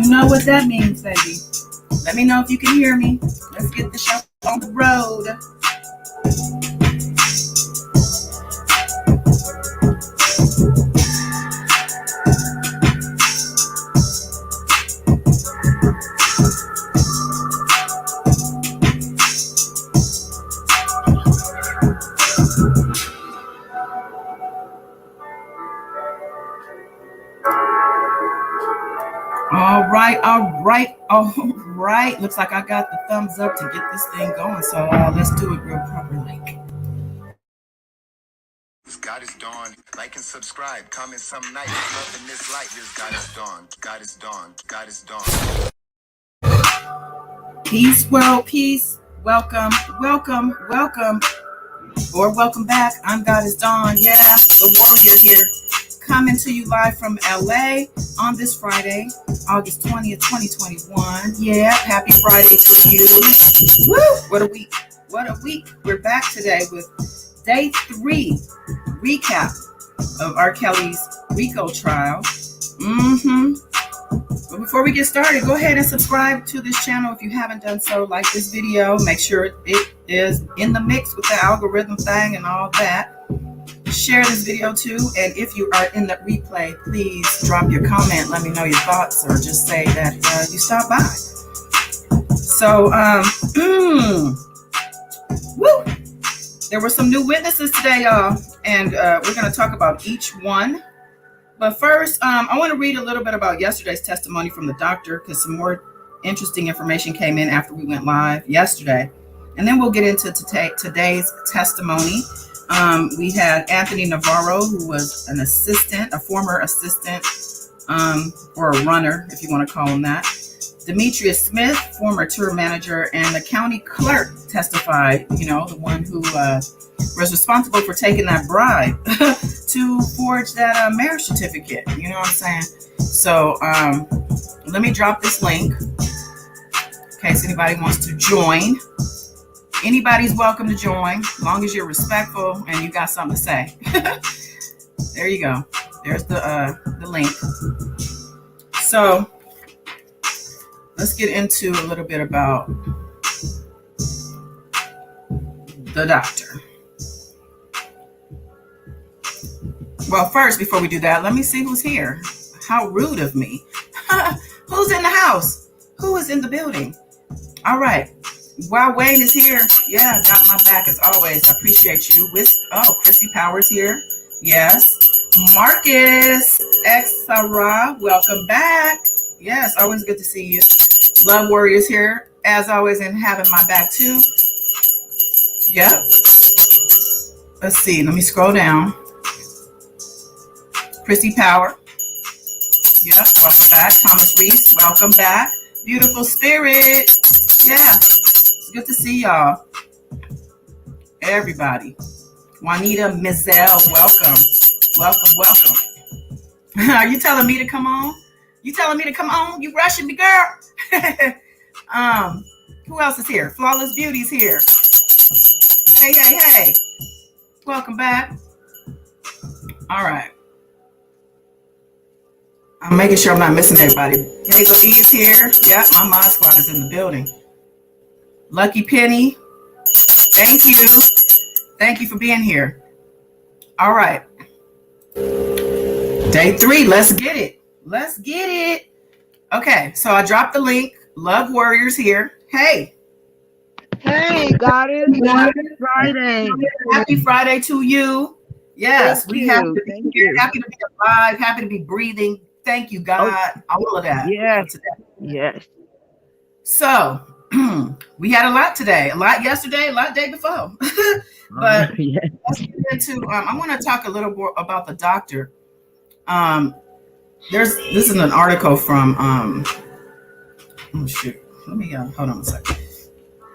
You know what that means, baby. Let me know if you can hear me. Let's get the show on the road. All right. Looks like I got the thumbs up to get this thing going. So let's do it real properly. God is dawn. Like and subscribe. Comment some night. Love in this light. Here's God is dawn. God is dawn. God is dawn. Peace, world, peace. Welcome. Or welcome back. I'm God is Dawn. Yeah, the warrior here. Coming to you live from LA on this Friday, August 20th, 2021. Yeah, happy Friday to you. Woo! What a week. We're back today with day 3 recap of R. Kelly's R.I.C.O trial. But before we get started, go ahead and subscribe to this channel if you haven't done so. Like this video. Make sure it is in the mix with the algorithm thing and all that. Share this video too, and if you are in the replay, please drop your comment. Let me know your thoughts, or just say that you stopped by. So, woo! There were some new witnesses today, y'all, and we're going to talk about each one. But first, I want to read a little bit about yesterday's testimony from the doctor, because some more interesting information came in after we went live yesterday, and then we'll get into today's testimony. We had Anthony Navarro, who was a former assistant, or a runner, if you want to call him that. Demetrius Smith, former tour manager, and the county clerk testified, the one who was responsible for taking that bribe to forge that marriage certificate. You know what I'm saying? So let me drop this link in case anybody wants to join. Anybody's welcome to join, as long as you're respectful and you got something to say. There you go. There's the link. So let's get into a little bit about the doctor. Well, first, before we do that, let me see who's here. How rude of me. Who's in the house? Who is in the building? All right. While Wayne is here, yeah, got my back as always. I appreciate you. Chrissy Powers here. Yes. Marcus X Sarah, welcome back. Yes, always good to see you. Love Warriors here, as always, and having my back too. Yep. Let's see. Let me scroll down. Chrissy Power. Yep. Welcome back. Thomas Reese, welcome back. Beautiful Spirit. Yeah. Good to see y'all. Everybody. Juanita Mizell, welcome. Are you telling me to come on? You rushing me, girl? Who else is here? Flawless Beauty's here. Hey. Welcome back. All right. I'm making sure I'm not missing everybody. Hazel E is here. Yep, my mod squad is in the building. Lucky Penny, thank you. Thank you for being here. All right. Day 3, let's get it. Okay, so I dropped the link. Love Warriors here. Hey, God is Friday. Happy Friday to you. Yes, we have to be here. Happy to be alive, happy to be breathing. Thank you, God. All of that. Yes. So, we had a lot today, a lot yesterday, a lot day before. But let's get into, I want to talk a little more about the doctor. This is an article from, let me, hold on a second.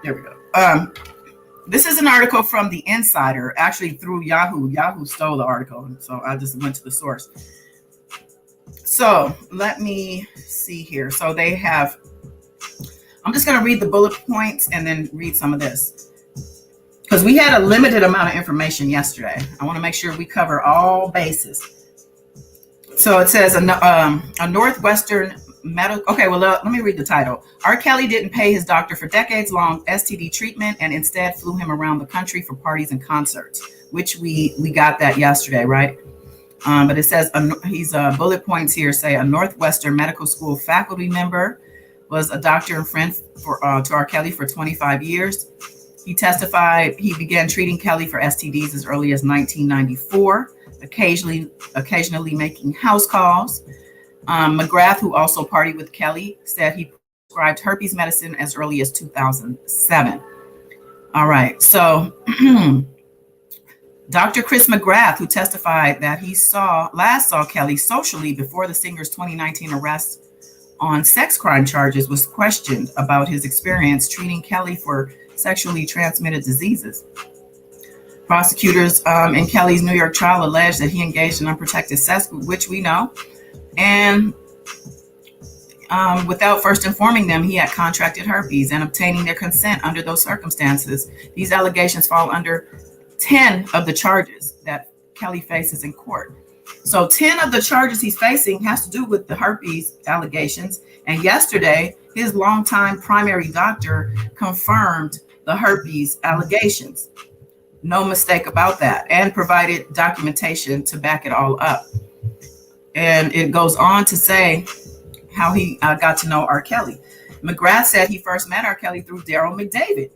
There we go. This is an article from The Insider, actually through Yahoo. Yahoo stole the article, so I just went to the source. So let me see here. So they have, I'm just going to read the bullet points and then read some of this, because we had a limited amount of information yesterday. I want to make sure we cover all bases. So it says a Northwestern medical. Okay, well, let me read the title. R. Kelly didn't pay his doctor for decades-long STD treatment and instead flew him around the country for parties and concerts, which we got that yesterday, right? But it says he's bullet points here say a Northwestern Medical School faculty member, was a doctor and friend to R. Kelly for 25 years. He testified he began treating Kelly for STDs as early as 1994, occasionally making house calls. McGrath, who also partied with Kelly, said he prescribed herpes medicine as early as 2007. All right, so Dr. Chris McGrath, who testified that he last saw Kelly socially before the singer's 2019 arrest on sex crime charges, was questioned about his experience treating Kelly for sexually transmitted diseases. Prosecutors in Kelly's New York trial alleged that he engaged in unprotected sex, which we know, and without first informing them, he had contracted herpes and obtaining their consent under those circumstances. These allegations fall under 10 of the charges that Kelly faces in court. So 10 of the charges he's facing has to do with the herpes allegations. And yesterday, his longtime primary doctor confirmed the herpes allegations. No mistake about that, and provided documentation to back it all up. And it goes on to say how he got to know R. Kelly. McGrath said he first met R. Kelly through Daryl McDavid,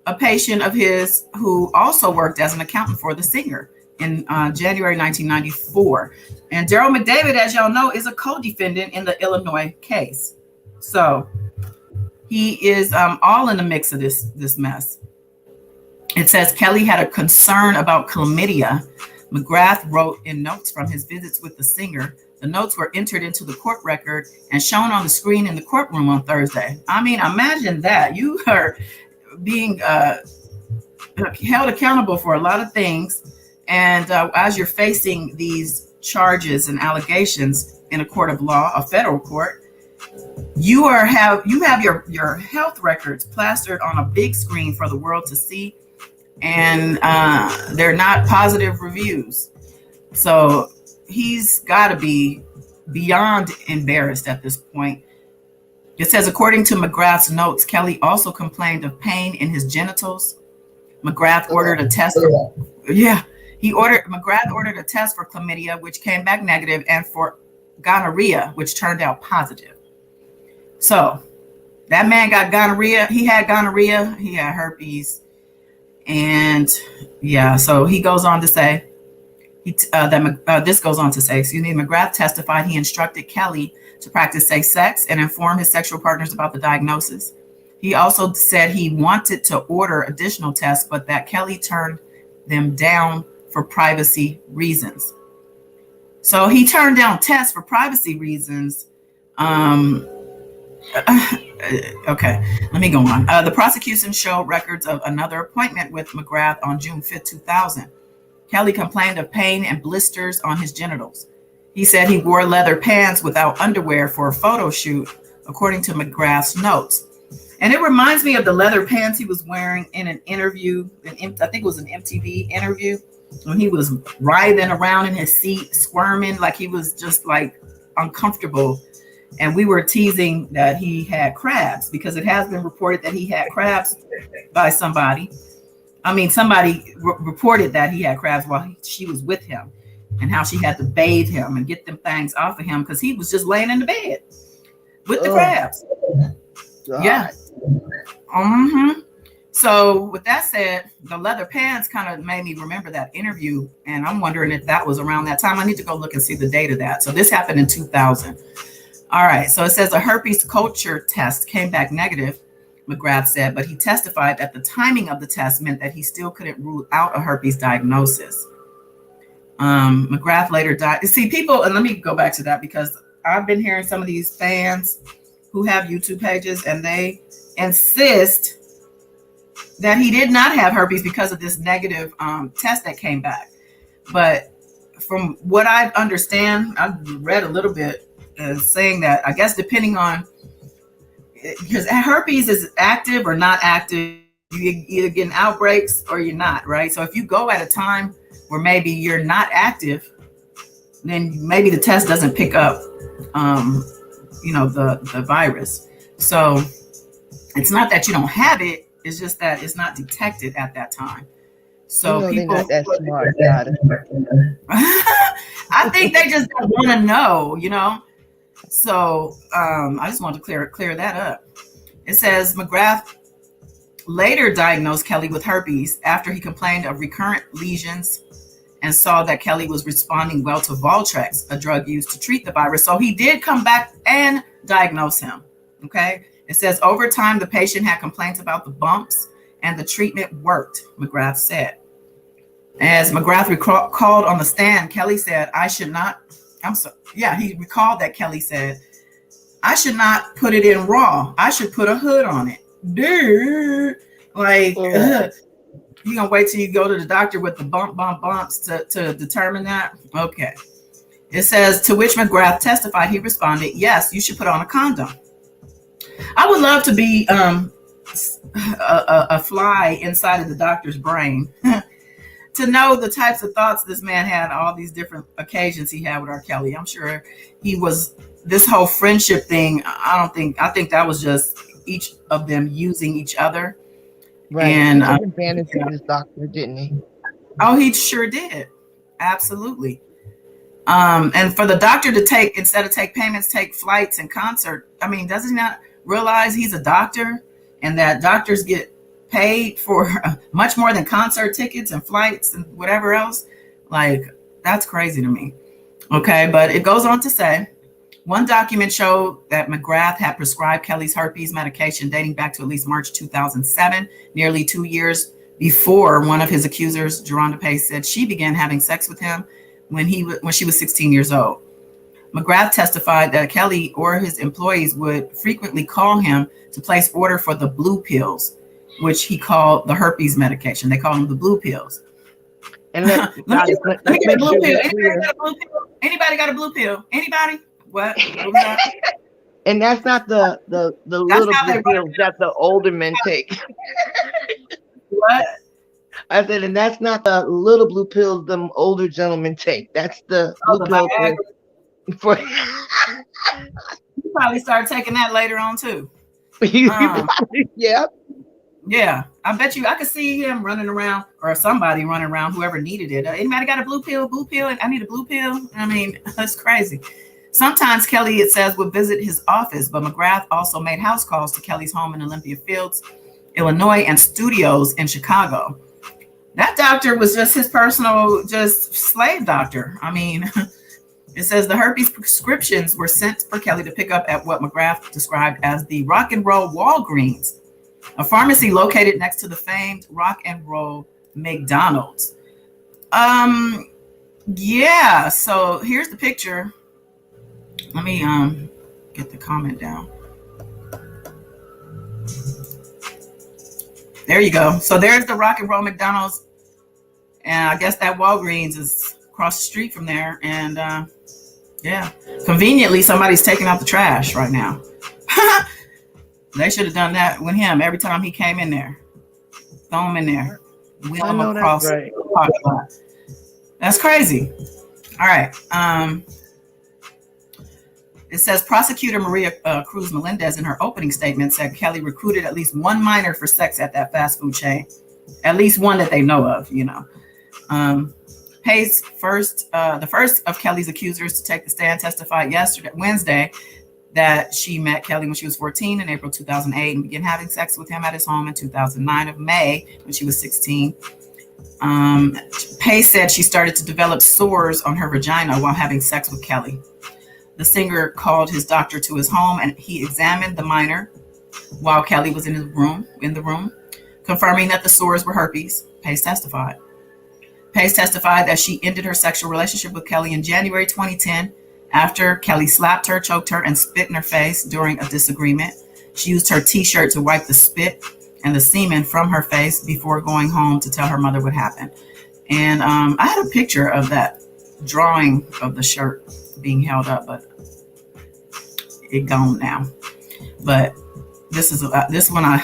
a patient of his who also worked as an accountant for the singer in January 1994. And Daryl McDavid, as y'all know, is a co-defendant in the Illinois case. So he is all in the mix of this mess. It says Kelly had a concern about chlamydia. McGrath wrote in notes from his visits with the singer. The notes were entered into the court record and shown on the screen in the courtroom on Thursday. I mean, imagine that. You are being held accountable for a lot of things. And as you're facing these charges and allegations in a court of law, a federal court, you have your health records plastered on a big screen for the world to see. And they're not positive reviews. So he's got to be beyond embarrassed at this point. It says, according to McGrath's notes, Kelly also complained of pain in his genitals. McGrath ordered a test. McGrath ordered a test for chlamydia, which came back negative, and for gonorrhea, which turned out positive. So that man got gonorrhea. He had gonorrhea. He had herpes. And yeah, so he goes on to say, McGrath testified he instructed Kelly to practice safe sex and inform his sexual partners about the diagnosis. He also said he wanted to order additional tests, but that Kelly turned them down for privacy reasons. So he turned down tests for privacy reasons. Okay, let me go on. The prosecution showed records of another appointment with McGrath on June 5th, 2000. Kelly complained of pain and blisters on his genitals. He said he wore leather pants without underwear for a photo shoot, according to McGrath's notes. And it reminds me of the leather pants he was wearing in an interview, I think it was an MTV interview, when he was writhing around in his seat, squirming like he was just like uncomfortable. And we were teasing that he had crabs, because it has been reported that he had crabs by somebody. I mean, somebody reported that he had crabs while she was with him, and how she had to bathe him and get them things off of him because he was just laying in the bed with the crabs. God. Yeah. So with that said, the leather pants kind of made me remember that interview, and I'm wondering if that was around that time. I need to go look and see the date of that. So this happened in 2000. All right, so it says a herpes culture test came back negative, McGrath said, but he testified that the timing of the test meant that he still couldn't rule out a herpes diagnosis. McGrath later died. See, people, and let me go back to that, because I've been hearing some of these fans who have YouTube pages, and they insist that he did not have herpes because of this negative test that came back. But from what I understand, I've read a little bit, saying that I guess depending on, because herpes is active or not active, you either getting outbreaks or you're not, right? So if you go at a time where maybe you're not active, then maybe the test doesn't pick up the virus. So it's not that you don't have it, it's just that it's not detected at that time. So they're people, not that smart, got it. I think they just don't want to know. So I just wanted to clear that up. It says McGrath later diagnosed Kelly with herpes after he complained of recurrent lesions and saw that Kelly was responding well to Valtrex, a drug used to treat the virus. So he did come back and diagnose him. Okay. It says over time, the patient had complaints about the bumps and the treatment worked, McGrath said. As McGrath recalled on the stand, Kelly said, he recalled that Kelly said, I should not put it in raw. I should put a hood on it. Dude, like, you gonna wait till you go to the doctor with the bumps to determine that? Okay. It says, to which McGrath testified, he responded, yes, you should put on a condom. I would love to be a fly inside of the doctor's brain to know the types of thoughts this man had, all these different occasions he had with R. Kelly. I'm sure he was, this whole friendship thing, I think that was just each of them using each other. Right. And he took advantage of his doctor, didn't he? Oh, he sure did. Absolutely. And for the doctor to take payments, take flights and concert. I mean, does he not realize he's a doctor and that doctors get paid for much more than concert tickets and flights and whatever else? Like, that's crazy to me. Okay, but it goes on to say, one document showed that McGrath had prescribed Kelly's herpes medication dating back to at least March 2007, nearly 2 years before one of his accusers, Geronda Pace, said she began having sex with him when she was 16 years old. McGrath testified that Kelly or his employees would frequently call him to place order for the blue pills, which he called the herpes medication. They call them the blue pills. And let me get a blue pill. Anybody got a blue pill? Anybody? What was that? And that's not the little blue pills that the older men take. What? I said, and that's not the little blue pills them older gentlemen take. That's the blue pill for You probably started taking that later on too. Yeah. Yeah. I bet you I could see him running around, or somebody running around, whoever needed it. Anybody got a blue pill? Blue pill? I need a blue pill. I mean, that's crazy. Sometimes Kelly, it says, would visit his office, but McGrath also made house calls to Kelly's home in Olympia Fields, Illinois, and studios in Chicago. That doctor was just his personal, just slave doctor. I mean, it says the herpes prescriptions were sent for Kelly to pick up at what McGrath described as the Rock and Roll Walgreens, a pharmacy located next to the famed Rock and Roll McDonald's. Yeah, so here's the picture. Let me get the comment down. There you go. So there's the Rock and Roll McDonald's, and I guess that Walgreens is across the street from there. And yeah, conveniently somebody's taking out the trash right now. They should have done that with him every time he came in there. Throw him in there, wheel him across the parking lot. That's crazy. All right. It says prosecutor Maria Cruz Melendez in her opening statement said Kelly recruited at least one minor for sex at that fast food chain, at least one that they know of, Pace, the first of Kelly's accusers to take the stand, testified Wednesday, that she met Kelly when she was 14 in April 2008 and began having sex with him at his home in 2009 of May when she was 16. Pace said she started to develop sores on her vagina while having sex with Kelly. The singer called his doctor to his home and he examined the minor while Kelly was in the room, confirming that the sores were herpes. Pace testified that she ended her sexual relationship with Kelly in January 2010 after Kelly slapped her, choked her, and spit in her face during a disagreement. She used her t-shirt to wipe the spit and the semen from her face before going home to tell her mother what happened. And I had a picture of that drawing of the shirt being held up, but it gone now. But this one I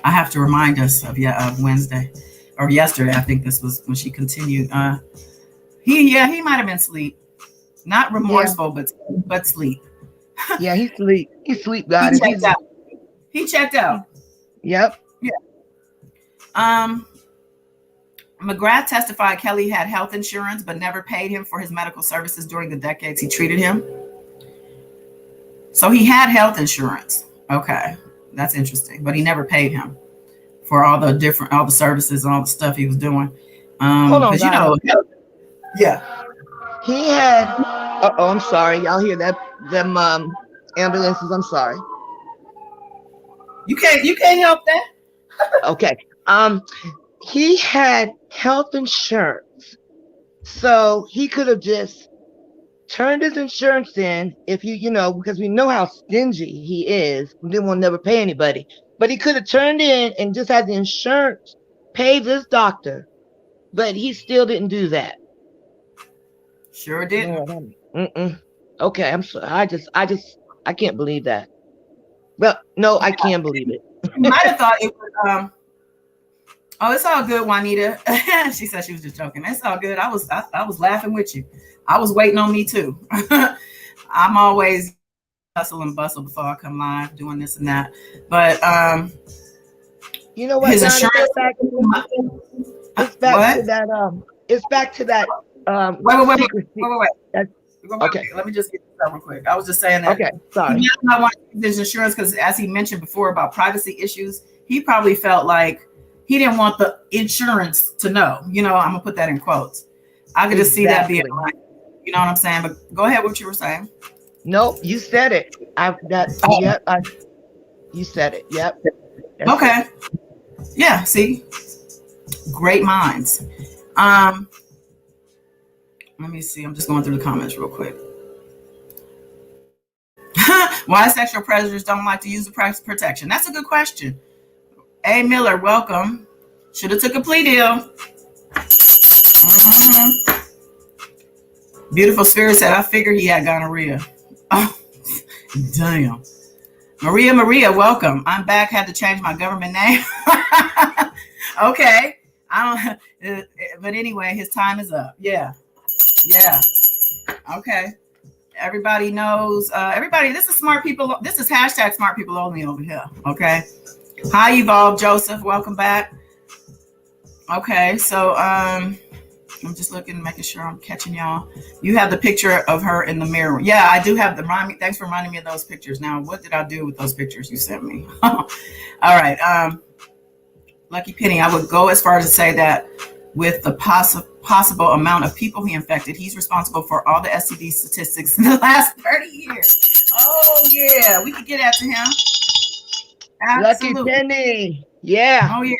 have to remind us of Wednesday or yesterday. I think this was when she continued. He might have been asleep, not remorseful, but sleep. Yeah, he sleep. He sleep, God. He checked out. He checked out. Yep. Yeah. McGrath testified Kelly had health insurance, but never paid him for his medical services during the decades he treated him. So he had health insurance. Okay, that's interesting. But he never paid him for all the services and all the stuff he was doing. Hold on, because yeah. He had. Oh, I'm sorry. Y'all hear that? Them ambulances. I'm sorry. You can't help that. Okay. He had health insurance, so he could have just turned his insurance in if because we know how stingy he is. He didn't want to never pay anybody, but he could have turned in and just had the insurance pay this doctor, but he still didn't do that. Sure didn't. Okay, I'm sorry. I can't believe that. Well, no, I can believe it. You might have thought it was. Oh, it's all good, Juanita. She said she was just joking. It's all good. I was laughing with you. I was waiting on me too. I'm always hustle and bustle before I come live doing this and that. But you know what? His insurance. It's back to that. It's back to that. Wait. Okay. Let me just get this out real quick. I was just saying that. Okay. Sorry. He might want to use his insurance because, as he mentioned before about privacy issues, he probably felt like he didn't want the insurance to know. I'm gonna put that in quotes. I could just see that being like, you know what I'm saying? But go ahead, what you were saying. Nope, you said it. You said it. Yep. That's okay. It. Yeah. See, great minds. Let me see. I'm just going through the comments real quick. Why sexual predators don't like to use the price protection? That's a good question. A. Miller, welcome. Should have took a plea deal. Beautiful Spirit said, I figured he had gonorrhea. Oh, damn. Maria, welcome. I'm back. Had to change my government name. Okay. But anyway, his time is up. Yeah. Okay. Everybody knows. Everybody, this is smart people. This is hashtag smart people only over here. Okay. Hi, Evolve Joseph. Welcome back. Okay, so I'm just looking, making sure I'm catching y'all. You have the picture of her in the mirror. Yeah, I do have the thanks for reminding me of those pictures. Now, what did I do with those pictures you sent me? All right. Lucky Penny, I would go as far as to say that with the possible amount of people he infected, he's responsible for all the STD statistics in the last 30 years. Oh, yeah, we could get after him. Absolutely. Lucky Penny. Yeah. Oh, yeah.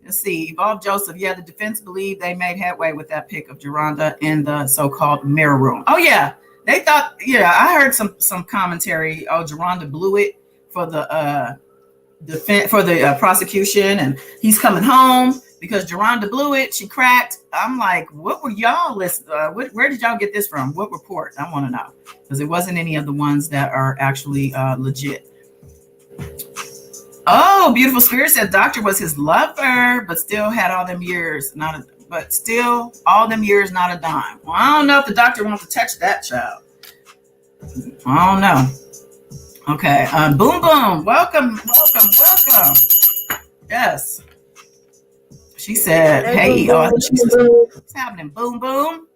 Let's see. Evolve Joseph. Yeah, the defense believed they made headway with that pic of Geronda in the so-called mirror room. Oh, yeah. They thought, I heard some commentary. Oh, Geronda blew it for the prosecution, and he's coming home because Geronda blew it. She cracked. I'm like, what were y'all listening? Where did y'all get this from? What report? I want to know, because it wasn't any of the ones that are actually legit. Oh, Beautiful Spirit said doctor was his lover, but still had all them years, not a dime. Well, I don't know if the doctor wants to touch that child. I don't know. Okay. Boom Boom. Welcome. Yes. She said, hey, what's happening? Boom Boom.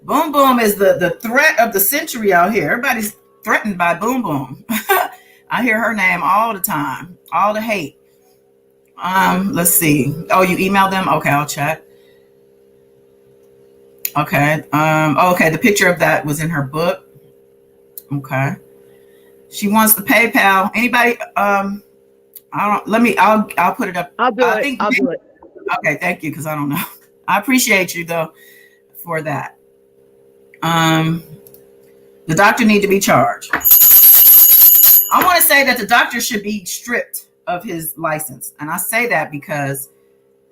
Boom Boom is the threat of the century out here. Everybody's threatened by Boom Boom. I hear her name all the time. All the hate. Let's see. Oh, you emailed them? Okay, I'll check. Okay. Okay, the picture of that was in her book. Okay. She wants the PayPal. Anybody? I'll put it up. I'll do it. Okay, thank you, because I don't know. I appreciate you though for that. The doctor need to be charged. I want to say that the doctor should be stripped of his license. And I say that because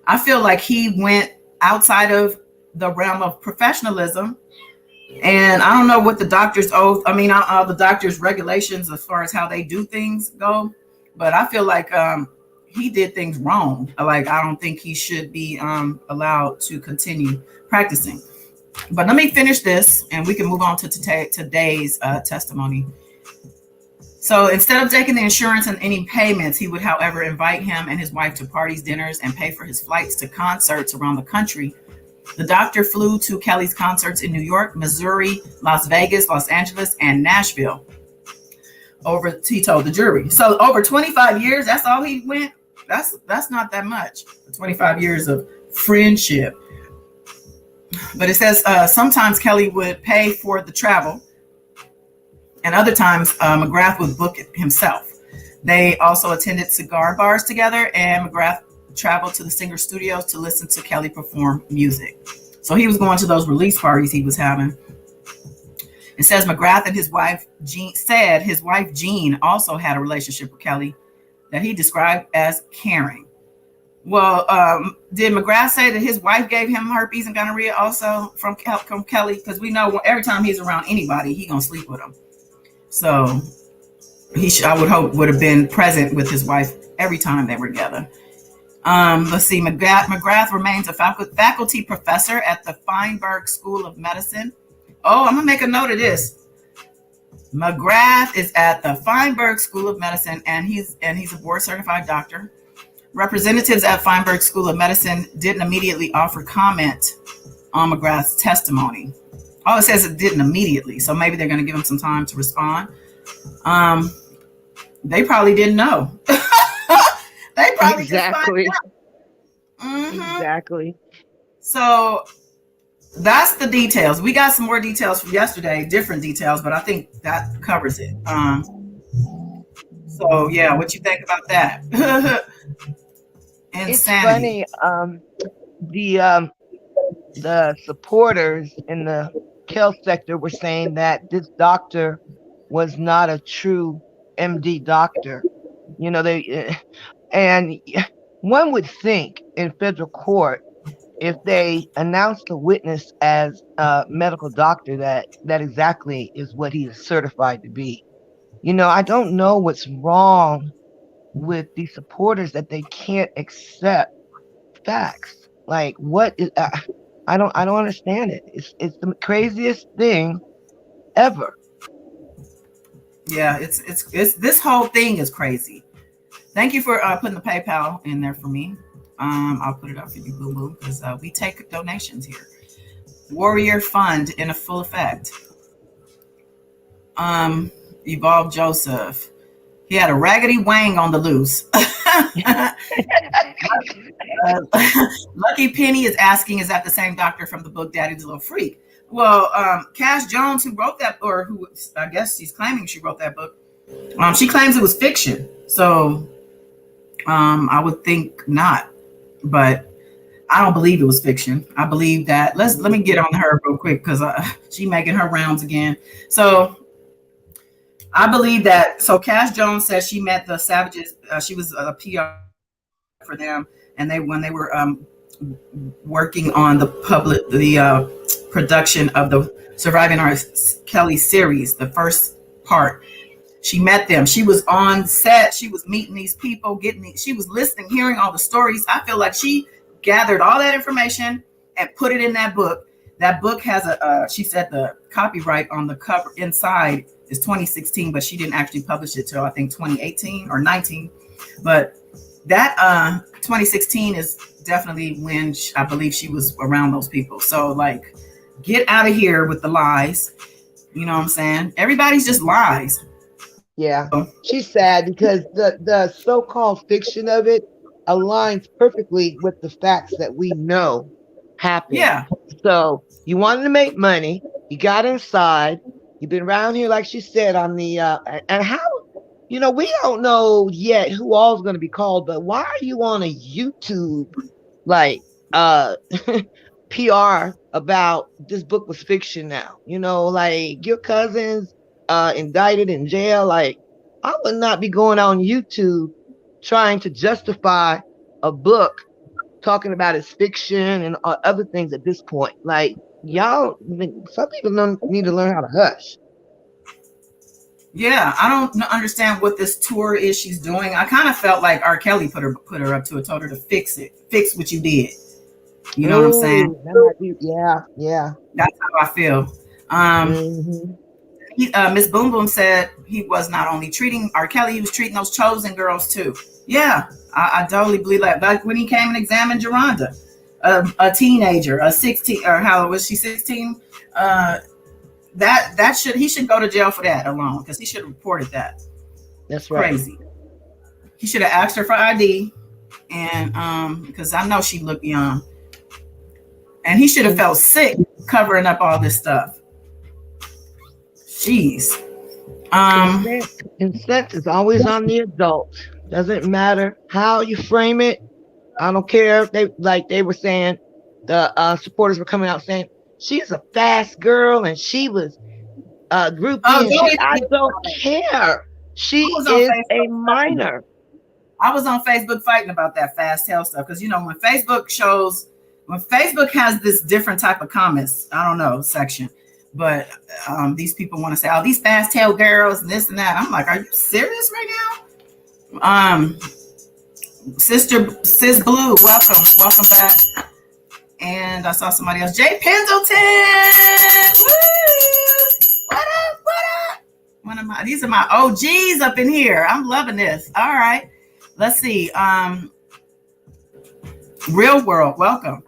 I feel like he went outside of the realm of professionalism. And I don't know what the doctor's oath, all the doctor's regulations as far as how they do things go. But I feel like he did things wrong. Like, I don't think he should be allowed to continue practicing. But let me finish this and we can move on to today's testimony. So instead of taking the insurance and any payments, he would, however, invite him and his wife to parties, dinners, and pay for his flights to concerts around the country. The doctor flew to Kelly's concerts in New York, Missouri, Las Vegas, Los Angeles, and Nashville. He told the jury. So over 25 years, that's all he went. That's not that much. 25 years of friendship. But it says sometimes Kelly would pay for the travel, and other times McGrath would book it himself. They also attended cigar bars together, and McGrath traveled to the singer studios to listen to Kelly perform music. So he was going to those release parties he was having. It says McGrath and his wife Jean also had a relationship with Kelly that he described as caring. Well, did McGrath say that his wife gave him herpes and gonorrhea also from Kelly? Because we know every time he's around anybody, he gonna sleep with them. So I would hope would have been present with his wife every time they were together. Let's see. McGrath remains a faculty professor at the Feinberg School of Medicine. Oh, I'm gonna make a note of this. McGrath is at the Feinberg School of Medicine, and he's a board certified doctor. Representatives at Feinberg School of Medicine didn't immediately offer comment on McGrath's testimony. Oh, it says it didn't immediately, so maybe they're going to give him some time to respond. They probably didn't know. They probably exactly. Just find out. Exactly. So that's the details. We got some more details from yesterday, different details, but I think that covers it. So yeah, what you think about that? Insanity. It's funny. The supporters in the Kel sector were saying that this doctor was not a true MD doctor. You know, and one would think in federal court, if they announced a witness as a medical doctor, that exactly is what he is certified to be. You know, I don't know what's wrong with these supporters that they can't accept facts. Like, what is? I don't understand it. It's the craziest thing ever. Yeah, it's this whole thing is crazy. Thank you for putting the PayPal in there for me. I'll put it up for you, Boo Boo, because we take donations here. Warrior Fund in a full effect. Evolve Joseph. He had a raggedy wang on the loose. Lucky Penny is asking, is that the same doctor from the book Daddy's Little Freak? Well, Cash Jones, who wrote that, or who I guess she's claiming she wrote that book, she claims it was fiction. So I would think not, but I don't believe it was fiction. I believe that. Let me get on her real quick because she making her rounds again. So I believe that. So Cash Jones says she met the Savages. She was a PR for them, and when they were working on the production of the Surviving R. Kelly series, the first part. She met them. She was on set. She was meeting these people, she was listening, hearing all the stories. I feel like she gathered all that information and put it in that book. That book has she said the copyright on the cover inside is 2016, but she didn't actually publish it till I think 2018 or 19. But that 2016 is definitely when I believe she was around those people. So like, get out of here with the lies. You know what I'm saying? Everybody's just lies. Yeah, she's sad because the so-called fiction of it aligns perfectly with the facts that we know happen. Yeah. So you wanted to make money. You got inside. You've been around here, like she said, on the and how, you know, we don't know yet who all is going to be called, but why are you on a YouTube like PR about this book was fiction now? You know, like your cousins indicted in jail. Like, I would not be going on YouTube trying to justify a book talking about its fiction and other things at this point. Like, y'all, some people need to learn how to hush. Yeah, I don't understand what this tour is she's doing. I kind of felt like R. Kelly put her up to it, told her to fix what you did. You know what I'm saying? Yeah. That's how I feel. Miss Boom Boom said he was not only treating R. Kelly, he was treating those chosen girls too. Yeah, I totally believe that. Like when he came and examined Geronda, a teenager, a 16, or how was she, 16? He should go to jail for that alone, because he should have reported that. That's right. Crazy. He should have asked her for ID, and because I know she looked young, and he should have felt sick covering up all this stuff. Jeez. Consent is always on the adult. Doesn't matter how you frame it. I don't care. They were saying, the supporters were coming out saying she's a fast girl and she was grouped in. I don't care. She is a minor. I was on Facebook fighting about that fast tail stuff, because when Facebook has this different type of comments, I don't know, section. But these people want to say, oh, these fast tail girls and this and that. I'm like, are you serious right now? Sis Blue, welcome back. And I saw somebody else, Jay Pendleton. Woo! What up? These are my OGs up in here. I'm loving this. All right, let's see. Real World, welcome.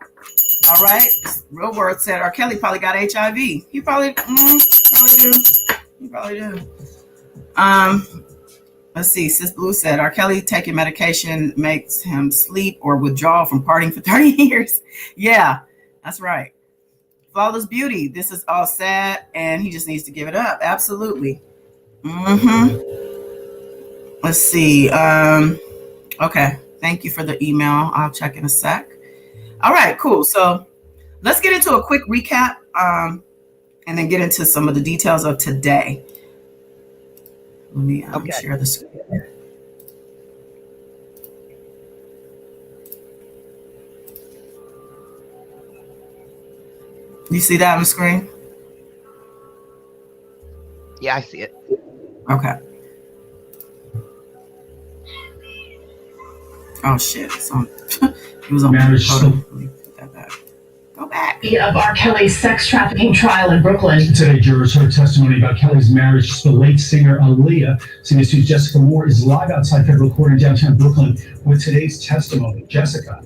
All right. Real World said R. Kelly probably got HIV. He probably do. He probably do. Let's see. Sis Blue said R. Kelly taking medication makes him sleep or withdraw from partying for 30 years. Yeah, that's right. Flawless Beauty. This is all sad, and he just needs to give it up. Absolutely. Let's see. Okay. Thank you for the email. I'll check in a sec. All right, cool. So let's get into a quick recap and then get into some of the details of today. Let me share the screen. You see that on the screen? Yeah, I see it. Okay. Oh, shit. It was on marriage. Go back. Of R. Kelly's sex trafficking trial in Brooklyn. Today, jurors heard testimony about Kelly's marriage to the late singer Aaliyah. CBS 2's Jessica Moore is live outside federal court in downtown Brooklyn with today's testimony. Jessica.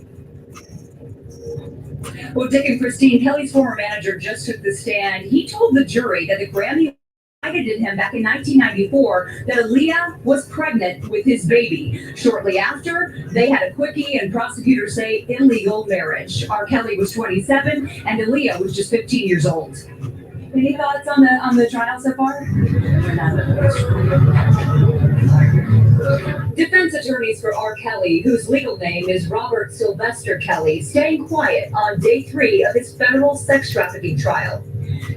Well, Dick and Christine, Kelly's former manager just took the stand. He told the jury that the Grammy invited him back in 1994 that Aaliyah was pregnant with his baby. Shortly after, they had a quickie, and prosecutors say illegal marriage. R. Kelly was 27 and Aaliyah was just 15 years old. Any thoughts on the trial so far? Defense attorneys for R. Kelly, whose legal name is Robert Sylvester Kelly, staying quiet on day 3 of his federal sex trafficking trial.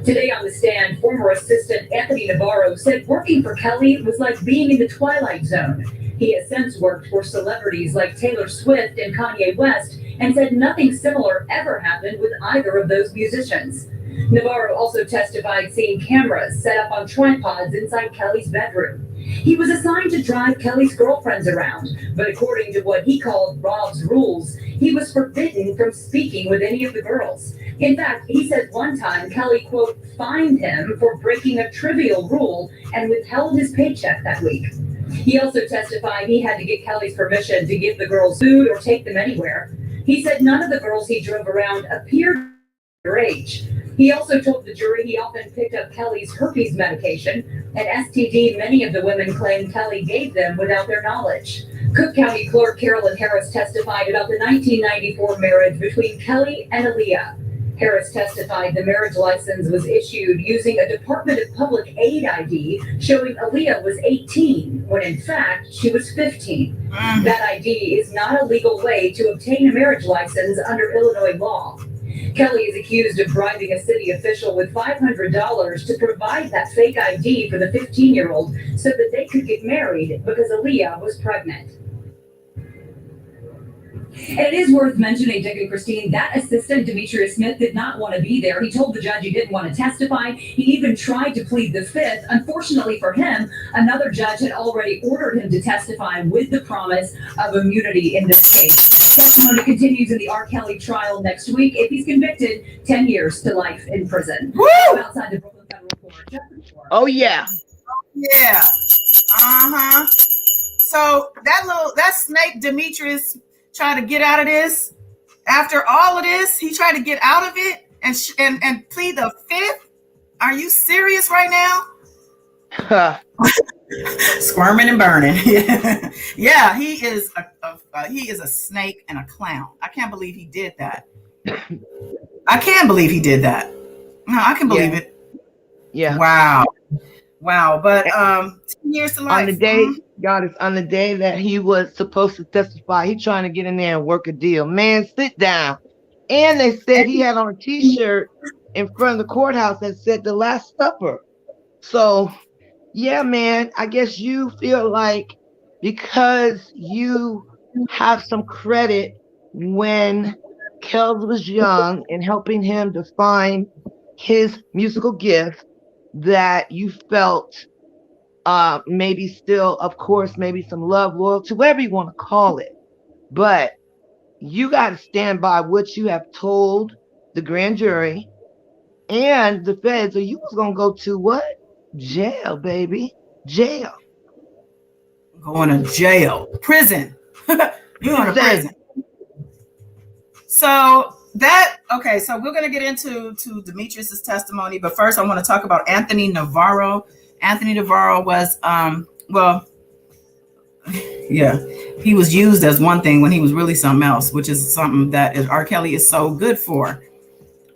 Today on the stand, former assistant Anthony Navarro said working for Kelly was like being in the Twilight Zone. He has since worked for celebrities like Taylor Swift and Kanye West and said nothing similar ever happened with either of those musicians. Navarro also testified seeing cameras set up on tripods inside Kelly's bedroom. He was assigned to drive Kelly's girlfriends around, but according to what he called Rob's rules, he was forbidden from speaking with any of the girls. In fact, he said one time Kelly, quote, fined him for breaking a trivial rule and withheld his paycheck that week. He also testified he had to get Kelly's permission to give the girls food or take them anywhere. He said none of the girls he drove around appeared their age. He also told the jury he often picked up Kelly's herpes medication, an STD many of the women claimed Kelly gave them without their knowledge. Cook County Clerk Carolyn Harris testified about the 1994 marriage between Kelly and Aaliyah. Harris testified the marriage license was issued using a Department of Public Aid ID showing Aaliyah was 18, when in fact she was 15. That ID is not a legal way to obtain a marriage license under Illinois law. Kelly is accused of bribing a city official with $500 to provide that fake ID for the 15-year-old so that they could get married because Aaliyah was pregnant. And it is worth mentioning, Dick and Christine, that assistant, Demetrius Smith, did not want to be there. He told the judge he didn't want to testify. He even tried to plead the fifth. Unfortunately for him, another judge had already ordered him to testify with the promise of immunity in this case. Testimony continues in the R. Kelly trial next week. If he's convicted, 10 years to life in prison. Woo! Outside the Brooklyn Federal Court. Oh yeah. Yeah. Uh-huh. So that snake Demetrius tried to get out of this. After all of this, he tried to get out of it and plead the fifth. Are you serious right now? Squirming and burning. Yeah, he is a snake and a clown. I can't believe he did that. I can't believe he did that. No, I can believe it. Yeah. Wow. But 10 years to life. On the day, God, is on the day that he was supposed to testify, he trying to get in there and work a deal. Man, sit down. And they said he had on a t-shirt in front of the courthouse that said the Last Supper. So yeah, man, I guess you feel like because you have some credit when Kels was young and helping him to find his musical gift, that you felt maybe still, of course, maybe some love, loyalty, whatever you want to call it. But you got to stand by what you have told the grand jury and the feds, or you was going to go to what? Jail, baby. Jail. Going to jail. Prison. You're going to prison. So so we're going to get into Demetrius's testimony, but first I want to talk about Anthony Navarro. Anthony Navarro was, he was used as one thing when he was really something else, which is something that R. Kelly is so good for.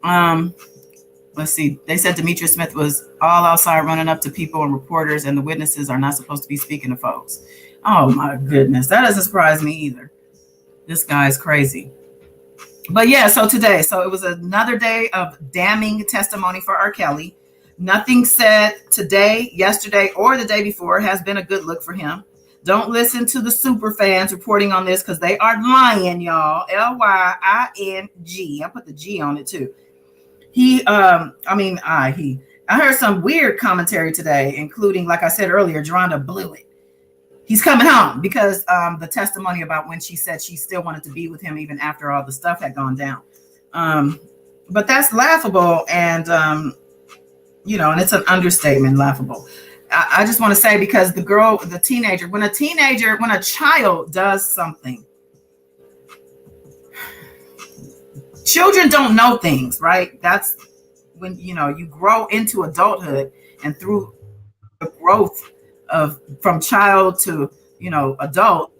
Let's see. They said Demetrius Smith was all outside running up to people and reporters, and the witnesses are not supposed to be speaking to folks. Oh my goodness. That doesn't surprise me either. This guy's crazy. But yeah, so it was another day of damning testimony for R. Kelly. Nothing said today, yesterday, or the day before has been a good look for him. Don't listen to the super fans reporting on this because they are lying, y'all. Lying. I put the G on it too. I heard some weird commentary today, including, like I said earlier, Geronda blew it. He's coming home because the testimony about when she said she still wanted to be with him even after all the stuff had gone down. But that's laughable, and and it's an understatement, laughable. I just want to say, because when a child does something, children don't know things, right? That's when, you grow into adulthood, and through the growth from child to, adult,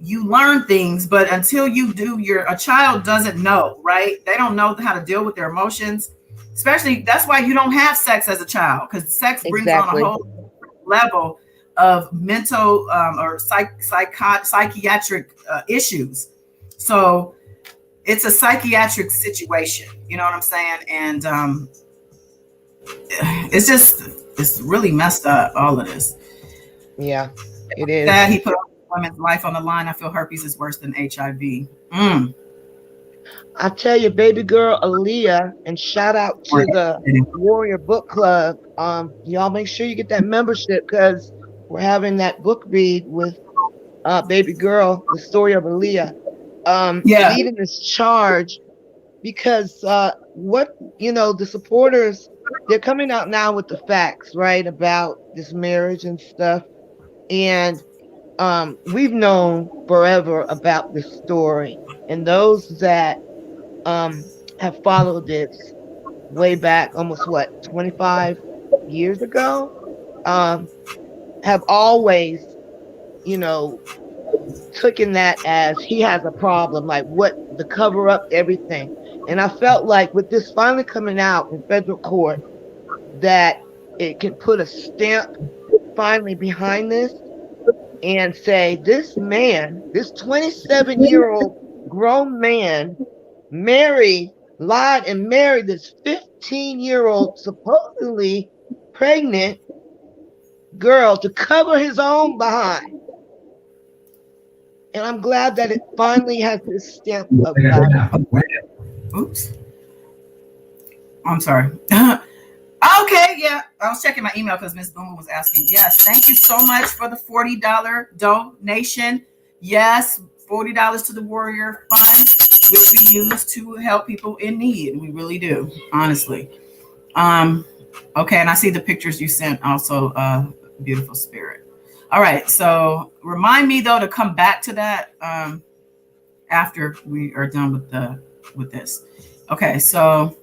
you learn things. But until you do, a child doesn't know, right? They don't know how to deal with their emotions. Especially, that's why you don't have sex as a child, because sex brings on a whole level of mental or psychiatric issues. So it's a psychiatric situation, you know what I'm saying? And it's really messed up, all of this. Yeah, it is. That he put women's life on the line. I feel herpes is worse than HIV. I tell you, baby girl Aaliyah, and shout out to the Warrior Book Club. Y'all make sure you get that membership, because we're having that book read with baby girl, the story of Aaliyah. Leading this charge, because the supporters, they're coming out now with the facts, right, about this marriage and stuff. And we've known forever about this story, and those that have followed this way back, almost 25 years ago, have always, taken that as he has a problem, like what the cover up, everything. And I felt like with this finally coming out in federal court, that it can put a stamp finally behind this and say, this man, this 27-year-old grown man, lied and married this 15-year-old supposedly pregnant girl to cover his own behind. And I'm glad that it finally has this stamp of God. Oops. I'm sorry. Okay, yeah. I was checking my email because Miss Boomer was asking. Yes, thank you so much for the $40 donation. Yes, $40 to the Warrior Fund, which we use to help people in need. We really do, honestly. Okay, and I see the pictures you sent also, beautiful spirit. All right, so remind me though to come back to that after we are done with this. Okay, so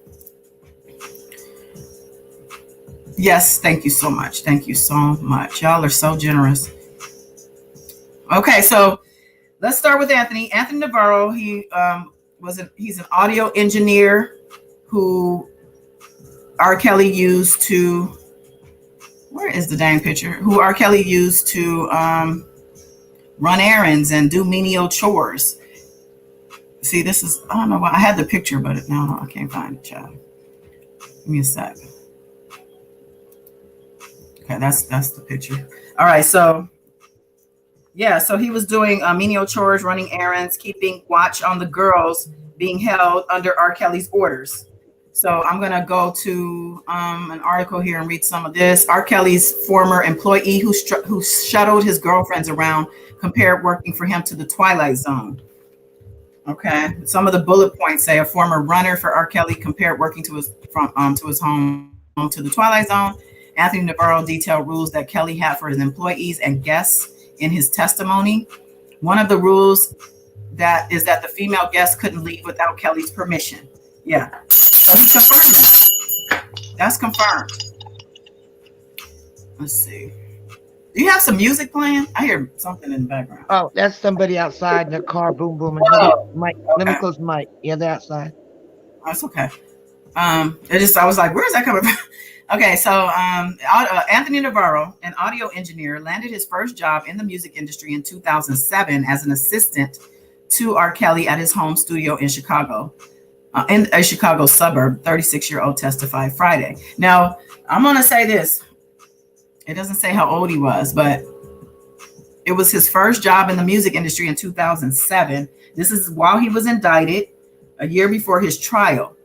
yes, thank you so much. Thank you so much. Y'all are so generous. Okay, so let's start with Anthony. Anthony Navarro, he's an audio engineer who R. Kelly used to, where is the dang picture? Who R. Kelly used to run errands and do menial chores. See, this is, I don't know why I had the picture, but now I can't find it, child. Give me a sec. Okay, that's the picture. All right, so yeah, so he was doing menial chores, running errands, keeping watch on the girls being held under R. Kelly's orders. So I'm gonna go to an article here and read some of this. R. Kelly's former employee who shuttled his girlfriends around compared working for him to the Twilight Zone. Okay, some of the bullet points say a former runner for R. Kelly compared working to his home to the Twilight Zone. Anthony Navarro detailed rules that Kelly had for his employees and guests in his testimony. One of the rules is that the female guests couldn't leave without Kelly's permission. Yeah, so he confirmed that. That's confirmed. Let's see. Do you have some music playing? I hear something in the background. Oh, that's somebody outside in their car, boom, boom. And let me close the mic. Yeah, they're outside. That's okay. I was like, where is that coming from? Okay, so Anthony Navarro, an audio engineer, landed his first job in the music industry in 2007 as an assistant to R. Kelly at his home studio in Chicago, in a Chicago suburb. 36-year-old testified Friday. Now, I'm going to say this. It doesn't say how old he was, but it was his first job in the music industry in 2007. This is while he was indicted, a year before his trial.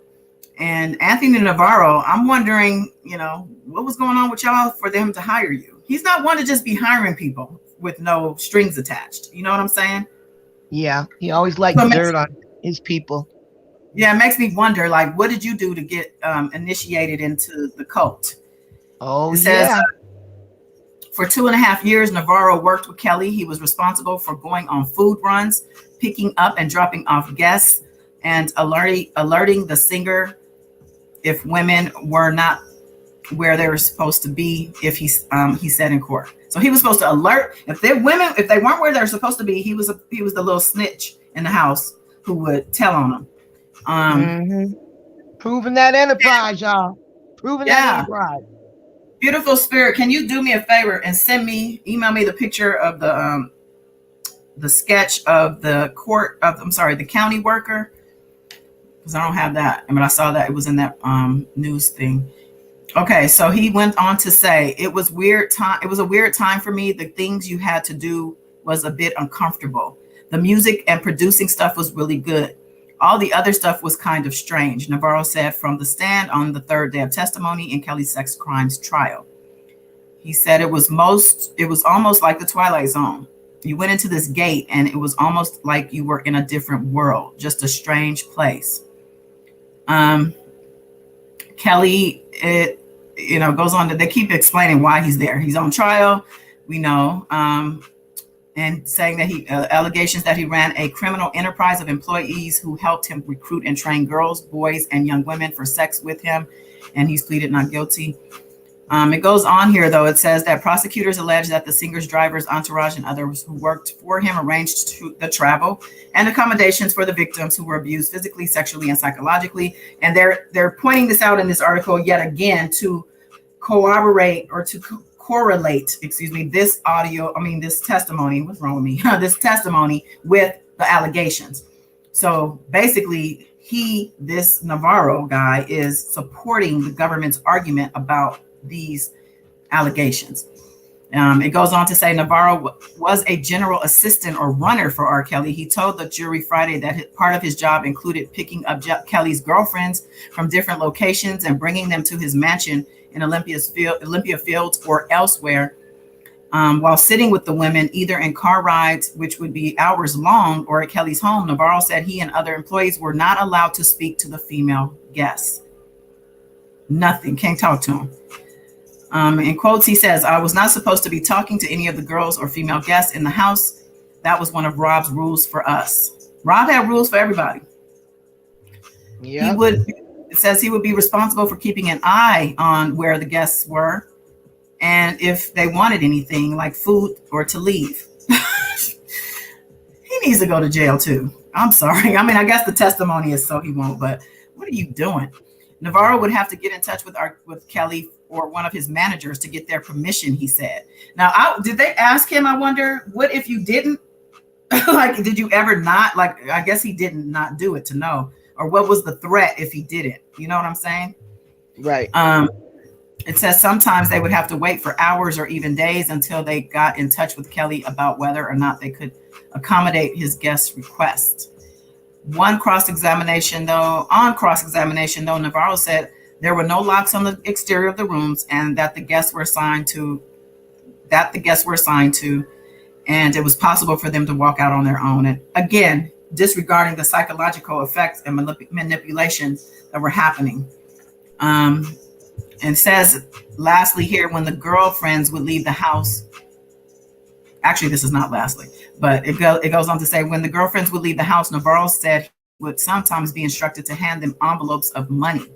And Anthony Navarro, I'm wondering, what was going on with y'all for them to hire you? He's not one to just be hiring people with no strings attached. You know what I'm saying? Yeah, he always liked dirt on his people. Yeah, it makes me wonder, like, what did you do to get initiated into the cult? Oh, it says, yeah. For 2.5 years, Navarro worked with Kelly. He was responsible for going on food runs, picking up and dropping off guests, and alerting the singer if women were not where they were supposed to be, if he said in court. So he was supposed to alert if they weren't where they're supposed to be. He was the little snitch in the house who would tell on them. Proving that enterprise, y'all. Proving that enterprise. Beautiful spirit, can you do me a favor and email me the picture of the sketch of the the county worker? Because I don't have that. I mean, I saw that it was in that news thing. Okay, so he went on to say, it was a weird time for me. The things you had to do was a bit uncomfortable. The music and producing stuff was really good. All the other stuff was kind of strange, Navarro said from the stand on the third day of testimony in Kelly's sex crimes trial. He said it was almost like the Twilight Zone. You went into this gate and it was almost like you were in a different world, just a strange place. Kelly, goes on they keep explaining why he's there. He's on trial, we know, and saying that allegations that he ran a criminal enterprise of employees who helped him recruit and train girls, boys, and young women for sex with him, and he's pleaded not guilty. It goes on here, though. It says that prosecutors allege that the singer's driver's entourage and others who worked for him arranged the travel and accommodations for the victims who were abused physically, sexually, and psychologically. And they're pointing this out in this article yet again to corroborate or to correlate, this testimony. What's wrong with me? This testimony with the allegations. So basically, this Navarro guy is supporting the government's argument about these allegations. It goes on to say Navarro was a general assistant or runner for R. Kelly. He told the jury Friday that part of his job included picking up Kelly's girlfriends from different locations and bringing them to his mansion in Olympia Fields or elsewhere, while sitting with the women either in car rides, which would be hours long, or at Kelly's home. Navarro said he and other employees were not allowed to speak to the female guests. Nothing. Can't talk to him. In quotes, he says, "I was not supposed to be talking to any of the girls or female guests in the house. That was one of Rob's rules for us." Rob had rules for everybody. Yeah. It says he would be responsible for keeping an eye on where the guests were and if they wanted anything like food or to leave. He needs to go to jail too. I'm sorry. I mean, I guess the testimony is so he won't, but what are you doing? Navarro would have to get in touch with Kelly or one of his managers to get their permission, he said. Now, did they ask him, I wonder, what if you didn't? Like, did you ever not? Like, I guess he didn't not do it to know. Or what was the threat if he didn't? You know what I'm saying? Right. It says sometimes they would have to wait for hours or even days until they got in touch with Kelly about whether or not they could accommodate his guest request. On cross-examination, though, Navarro said there were no locks on the exterior of the rooms and that the guests were assigned to, and it was possible for them to walk out on their own. And again, disregarding the psychological effects and manipulation that were happening. And says, lastly here, when the girlfriends would leave the house, actually, this is not lastly, but it goes on to say, when the girlfriends would leave the house, Navarro said he would sometimes be instructed to hand them envelopes of money.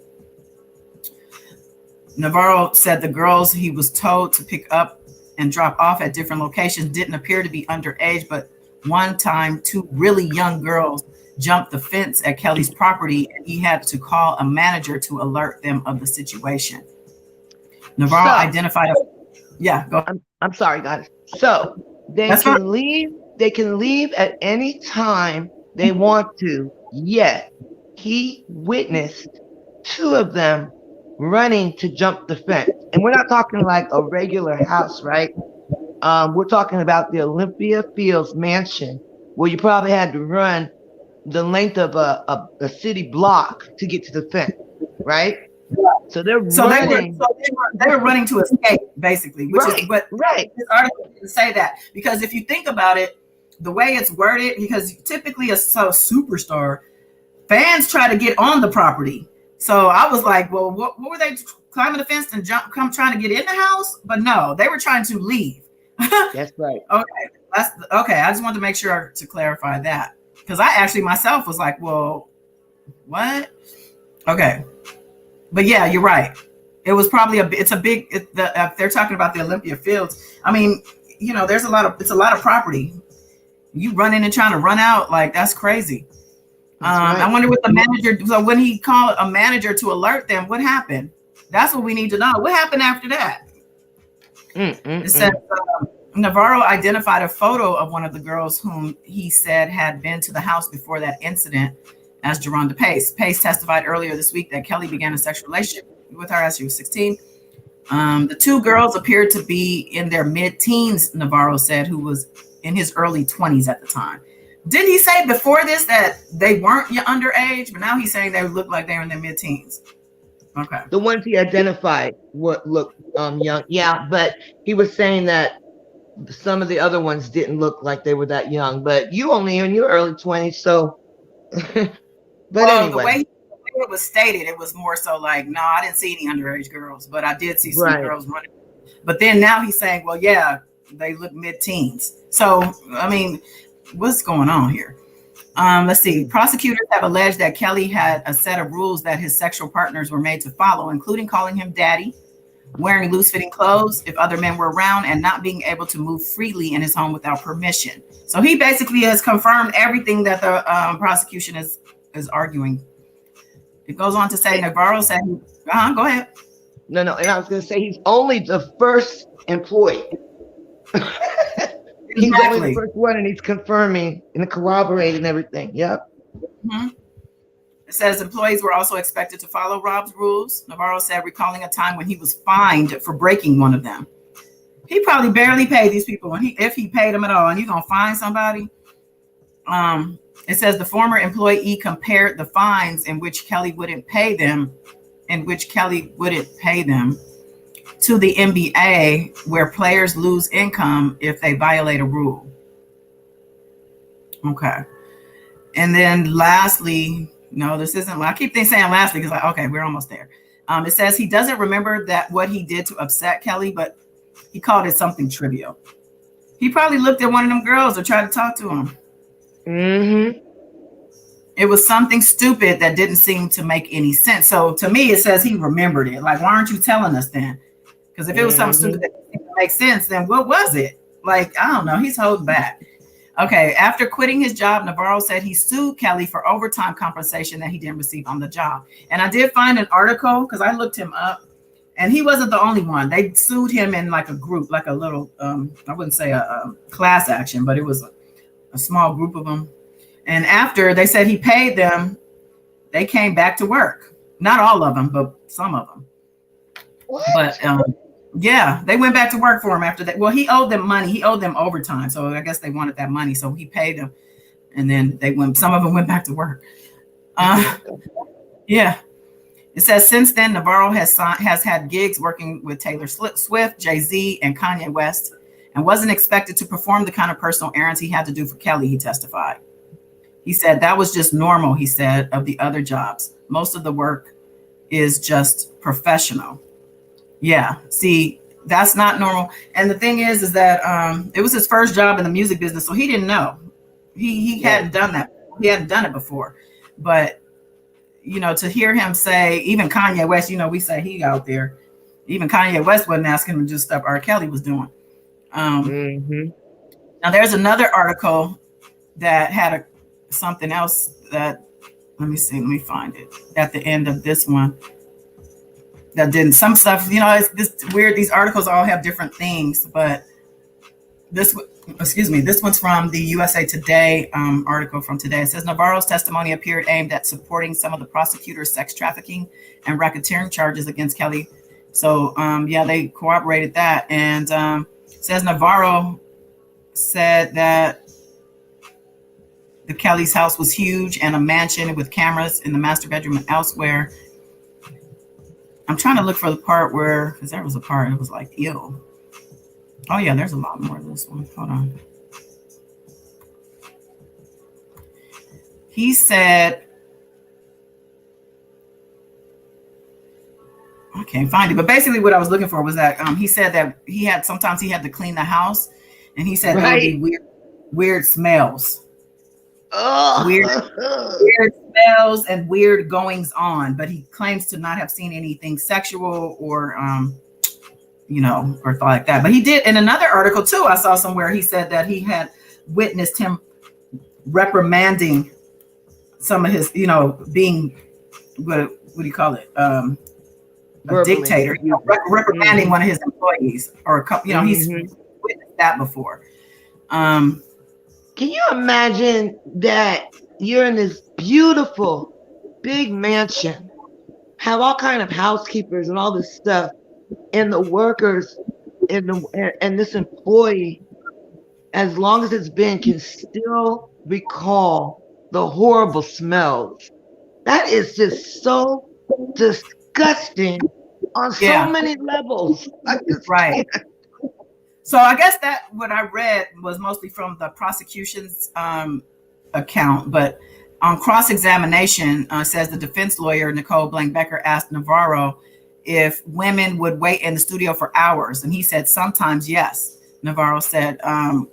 Navarro said the girls he was told to pick up and drop off at different locations didn't appear to be underage, but one time, two really young girls jumped the fence at Kelly's property, and he had to call a manager to alert them of the situation. Navarro identified go. I'm sorry, guys. So they can leave. They can leave at any time they want to. Yet he witnessed two of them running to jump the fence, and we're not talking like a regular house, right? We're talking about the Olympia Fields mansion, where you probably had to run the length of a city block to get to the fence, right? So they're running. They were running to escape, basically, which is what this article didn't say that. Because if you think about it, the way it's worded, because typically a superstar, fans try to get on the property. So I was like, well, what were they climbing the fence and trying to get in the house? But no, they were trying to leave. That's right. Okay. I just wanted to make sure to clarify that, because I actually myself was like, well, what? Okay. But yeah, you're right. It was probably if they're talking about the Olympia Fields. I mean, you know, it's a lot of property. You run in and trying to run out, like, that's crazy. Right. I wonder what the manager, so when he called a manager to alert them, what happened? That's what we need to know. What happened after that? It says Navarro identified a photo of one of the girls whom he said had been to the house before that incident as Geronda Pace. Pace testified earlier this week that Kelly began a sexual relationship with her as she was 16. The two girls appeared to be in their mid-teens, Navarro said, who was in his early 20s at the time. Didn't he say before this that they weren't underage, but now he's saying they looked like they were in their mid-teens? Okay. The ones he identified looked young. Yeah, but he was saying that some of the other ones didn't look like they were that young. But you only in your early 20s, so. But anyway, the way it was stated, it was more so like, no, I didn't see any underage girls, but I did see some girls running. But then now he's saying, well, yeah, they look mid-teens. So, I mean, what's going on here? Let's see. Prosecutors have alleged that Kelly had a set of rules that his sexual partners were made to follow, including calling him daddy, wearing loose-fitting clothes if other men were around, and not being able to move freely in his home without permission. So he basically has confirmed everything that the prosecution is arguing. It goes on to say, Navarro said, go ahead. No, and I was going to say he's only the first employee. He's only the first one, and he's confirming and corroborating everything. Yep. Mm-hmm. It says employees were also expected to follow Rob's rules. Navarro said, recalling a time when he was fined for breaking one of them. He probably barely paid these people, and if he paid them at all, and you're gonna fine somebody. It says the former employee compared the fines in which Kelly wouldn't pay them, to the NBA, where players lose income if they violate a rule. Okay. And then lastly, no, this isn't, I keep saying lastly because okay, we're almost there. It says he doesn't remember that what he did to upset Kelly, but he called it something trivial. He probably looked at one of them girls or tried to talk to him. Mm-hmm. It was something stupid that didn't seem to make any sense. So to me, it says he remembered it. Like, why aren't you telling us then? Because if it was something stupid that didn't make sense, then what was it? Like, I don't know. He's holding back. Okay. After quitting his job, Navarro said he sued Kelly for overtime compensation that he didn't receive on the job. And I did find an article because I looked him up, and he wasn't the only one. They sued him in like a group, like a little, I wouldn't say a class action, but it was a small group of them. And after they said he paid them, they came back to work. Not all of them, but some of them. What? But yeah, they went back to work for him after that. Well, he owed them money. He owed them overtime. So I guess they wanted that money. So he paid them. And then some of them went back to work. Yeah. It says since then, Navarro has had gigs working with Taylor Swift, Jay-Z, and Kanye West, and wasn't expected to perform the kind of personal errands he had to do for Kelly, he testified. He said that was just normal, he said, of the other jobs. Most of the work is just professional. Yeah, see, that's not normal. And the thing is that it was his first job in the music business, so he didn't know. He hadn't done that. He hadn't done it before. But, you know, to hear him say, even Kanye West, you know, we say he out there. Even Kanye West wasn't asking him to do stuff R. Kelly was doing. Now, there's another article that had something else that, let me find it at the end of this one. That didn't, some stuff, you know, it's this weird. These articles all have different things, but this one's from the USA Today article from today. It says Navarro's testimony appeared aimed at supporting some of the prosecutor's sex trafficking and racketeering charges against Kelly. So, yeah, they corroborated that. And says Navarro said that the Kelly's house was huge and a mansion with cameras in the master bedroom and elsewhere. I'm trying to look for the part where, because there was a part, it was like, ew. Oh, yeah, there's a lot more of this one. Hold on. He said, I can't find it, but basically what I was looking for was that he said that sometimes he had to clean the house, and he said there would be weird smells. Oh. Weird smells and weird goings on, but he claims to not have seen anything sexual or you know, or thought like that. But he did in another article too. I saw somewhere he said that he had witnessed him reprimanding some of his, you know, being what do you call it? A dictator, you know, reprimanding one of his employees or a couple, you know, he's witnessed that before. Can you imagine that you're in this beautiful big mansion, have all kind of housekeepers and all this stuff, and the workers and this employee, as long as it's been, can still recall the horrible smells. That is just so disgusting on so many levels. Right. So I guess that what I read was mostly from the prosecution's account, but on cross-examination, says the defense lawyer, Nicole Blank-Becker, asked Navarro if women would wait in the studio for hours. And he said, sometimes, yes. Navarro said, and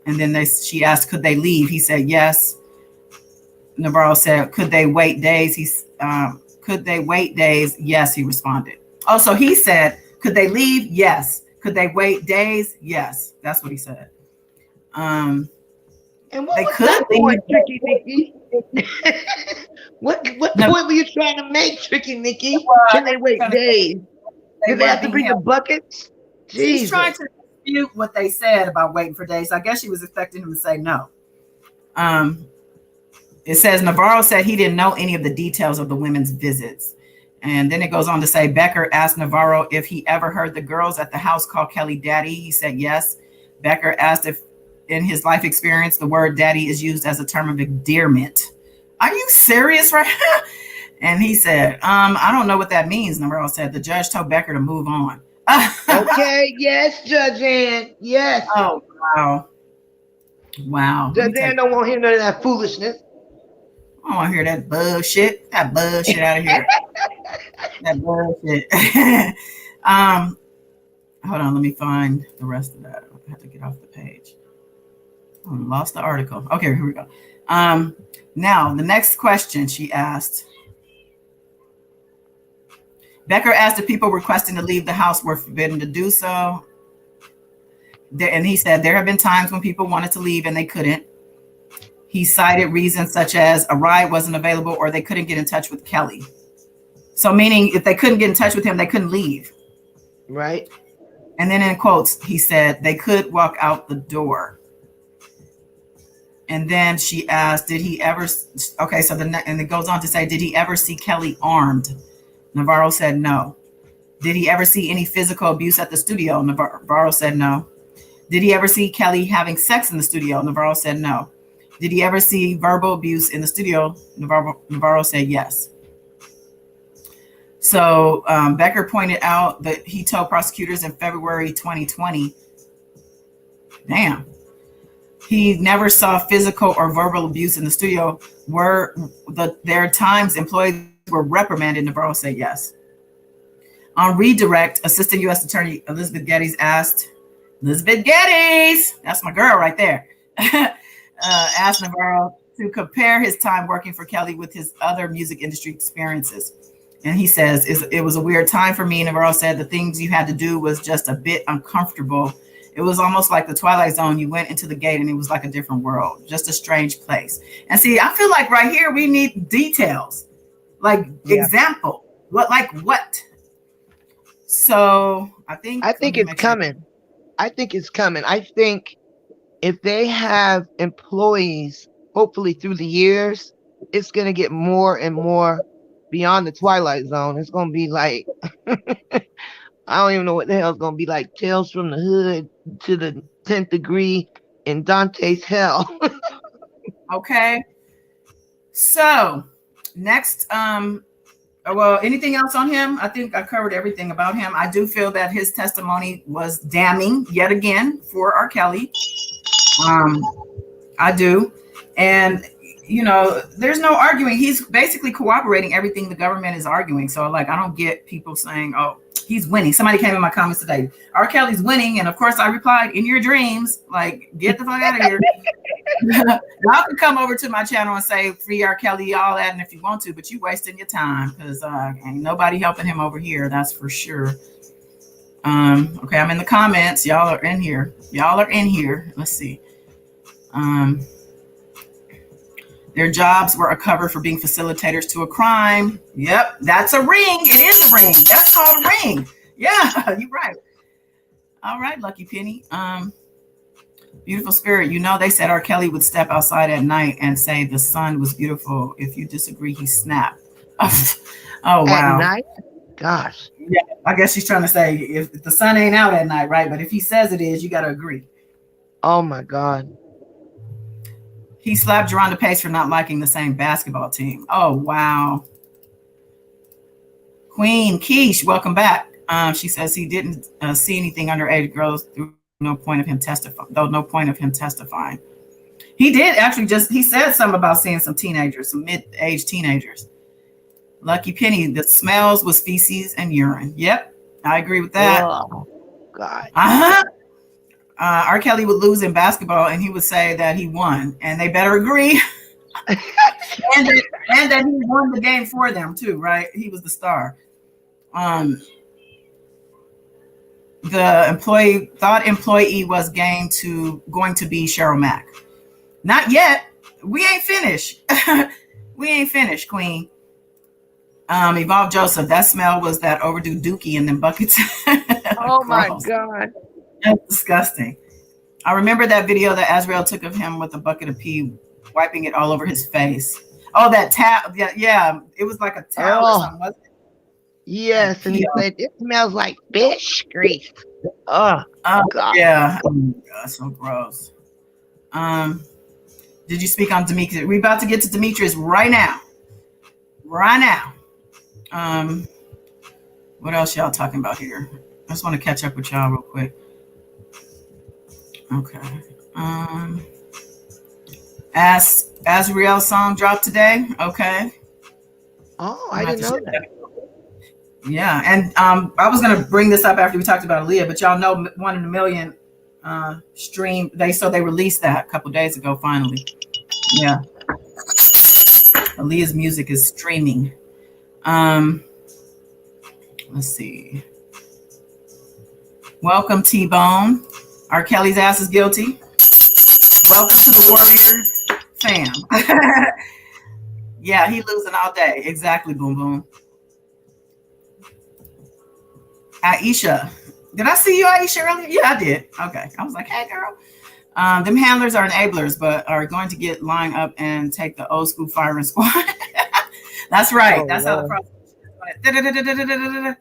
then she asked, could they leave? He said, yes. Navarro said, could they wait days? Could they wait days? Yes, he responded. Oh, so he said, could they leave? Yes. Could they wait days? Yes. That's what he said. And what they was could that point, Tricky Nikki? What point were you trying to make, Tricky Nikki? Can they wait days? Do they have to bring the buckets? She's trying to dispute what they said about waiting for days. I guess she was expecting him to say no. It says Navarro said he didn't know any of the details of the women's visits. And then it goes on to say Becker asked Navarro if he ever heard the girls at the house call Kelly daddy. He said yes. Becker asked if in his life experience the word daddy is used as a term of endearment. Are you serious right now? And he said, I don't know what that means. Navarro said the judge told Becker to move on. Okay, yes, Judge Ann. Yes. Oh, wow. Wow. Judge Ann don't want to hear none of that foolishness. I don't want to hear that bullshit. That bullshit out of here. That bullshit. Hold on, let me find the rest of that. I have to get off the page. I lost the article. Okay, here we go. Now, the next question she asked. Becker asked if people requesting to leave the house were forbidden to do so. And he said there have been times when people wanted to leave and they couldn't. He cited reasons such as a ride wasn't available or they couldn't get in touch with Kelly. So meaning if they couldn't get in touch with him, they couldn't leave. Right. And then in quotes, he said they could walk out the door. And then she asked, did he ever, okay, so and it goes on to say, did he ever see Kelly armed? Navarro said no. Did he ever see any physical abuse at the studio? Navarro said no. Did he ever see Kelly having sex in the studio? Navarro said no. Did he ever see verbal abuse in the studio? Navarro said yes. So Becker pointed out that he told prosecutors in February 2020, damn, he never saw physical or verbal abuse in the studio. There are times employees were reprimanded. Navarro said yes. On redirect, Assistant U.S. Attorney Elizabeth Geddes asked, that's my girl right there, asked Navarro to compare his time working for Kelly with his other music industry experiences. And he says, it was a weird time for me. Navarro said the things you had to do was just a bit uncomfortable. It was almost like the Twilight Zone. You went into the gate and it was like a different world, just a strange place. And see, I feel like right here, we need details, like example, what? So I think it's coming. I think it's coming. I think if they have employees, hopefully through the years, it's going to get more and more beyond the Twilight Zone. It's going to be like, I don't even know what the hell it's going to be like. Tales from the Hood to the 10th degree in Dante's Hell. Okay. So next, well, anything else on him? I think I covered everything about him. I do feel that his testimony was damning yet again for R. Kelly. I do. And, you know, there's no arguing. He's basically cooperating everything the government is arguing. So, like, I don't get people saying, oh, he's winning. Somebody came in my comments today. R. Kelly's winning. And, of course, I replied, in your dreams, like, get the fuck out of here. Y'all can come over to my channel and say, free R. Kelly, all that, and if you want to, but you wasting your time because ain't nobody helping him over here. That's for sure. Okay, I'm in the comments. Y'all are in here. Let's see. Their jobs were a cover for being facilitators to a crime. Yep, that's a ring. It is a ring. That's called a ring. Yeah, you're right. All right, Lucky Penny. Beautiful Spirit. You know, they said R. Kelly would step outside at night and say the sun was beautiful. If you disagree, he snapped. Oh, wow. At night? Gosh. Yeah, I guess she's trying to say if the sun ain't out at night, right? But if he says it is, you got to agree. Oh, my God. He slapped Geronda Pace for not liking the same basketball team. Oh, wow. Queen Keish, welcome back. She says he didn't see anything underage girls through no point of him testifying. He did actually he said something about seeing some teenagers, some mid-age teenagers. Lucky Penny, the smells was feces and urine. Yep, I agree with that. Oh, God. R. Kelly would lose in basketball and he would say that he won, and they better agree. and that he won the game for them too, right? He was the star. The employee was going to be Cheryl Mack. Not yet. We ain't finished. Queen. Evolve Joseph, that smell was that overdue dookie in them buckets. Oh my God. That's disgusting. I remember that video that Azrael took of him with a bucket of pee, wiping it all over his face. Oh, that towel. Yeah, it was like a towel or something, wasn't it? Yes, and he said, it smells like fish grease. Oh, God. Yeah. Oh, God, so gross. Did you speak on Demetrius? We're about to get to Demetrius right now. What else y'all talking about here? I just want to catch up with y'all real quick. Okay. Azrael song dropped today. Okay. Oh, I didn't know that. Yeah, and I was gonna bring this up after we talked about Aaliyah, but y'all know 1 in a Million stream. They released that a couple days ago. Finally, yeah, Aaliyah's music is streaming. Let's see. Welcome, T-Bone. R. Kelly's ass is guilty. Welcome to the Warriors fam. Yeah, he losing all day. Exactly, boom boom. Aisha. Did I see you, Aisha, earlier? Yeah, I did. Okay. I was like, hey, girl. Them handlers are enablers, but are going to get lined up and take the old school firing squad. That's right. Oh, That's how the Lord. process is.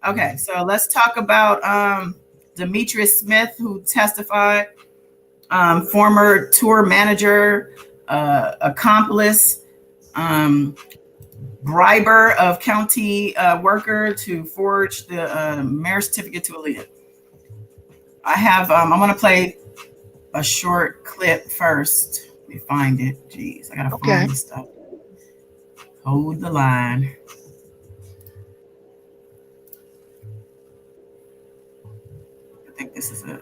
Okay, so let's talk about Demetrius Smith, who testified, former tour manager, accomplice, briber of county worker to forge the marriage certificate to Aaliyah. I have, I'm going to play a short clip first. Let me find it. Jeez, I got to find this stuff. Hold the line. I think this is it.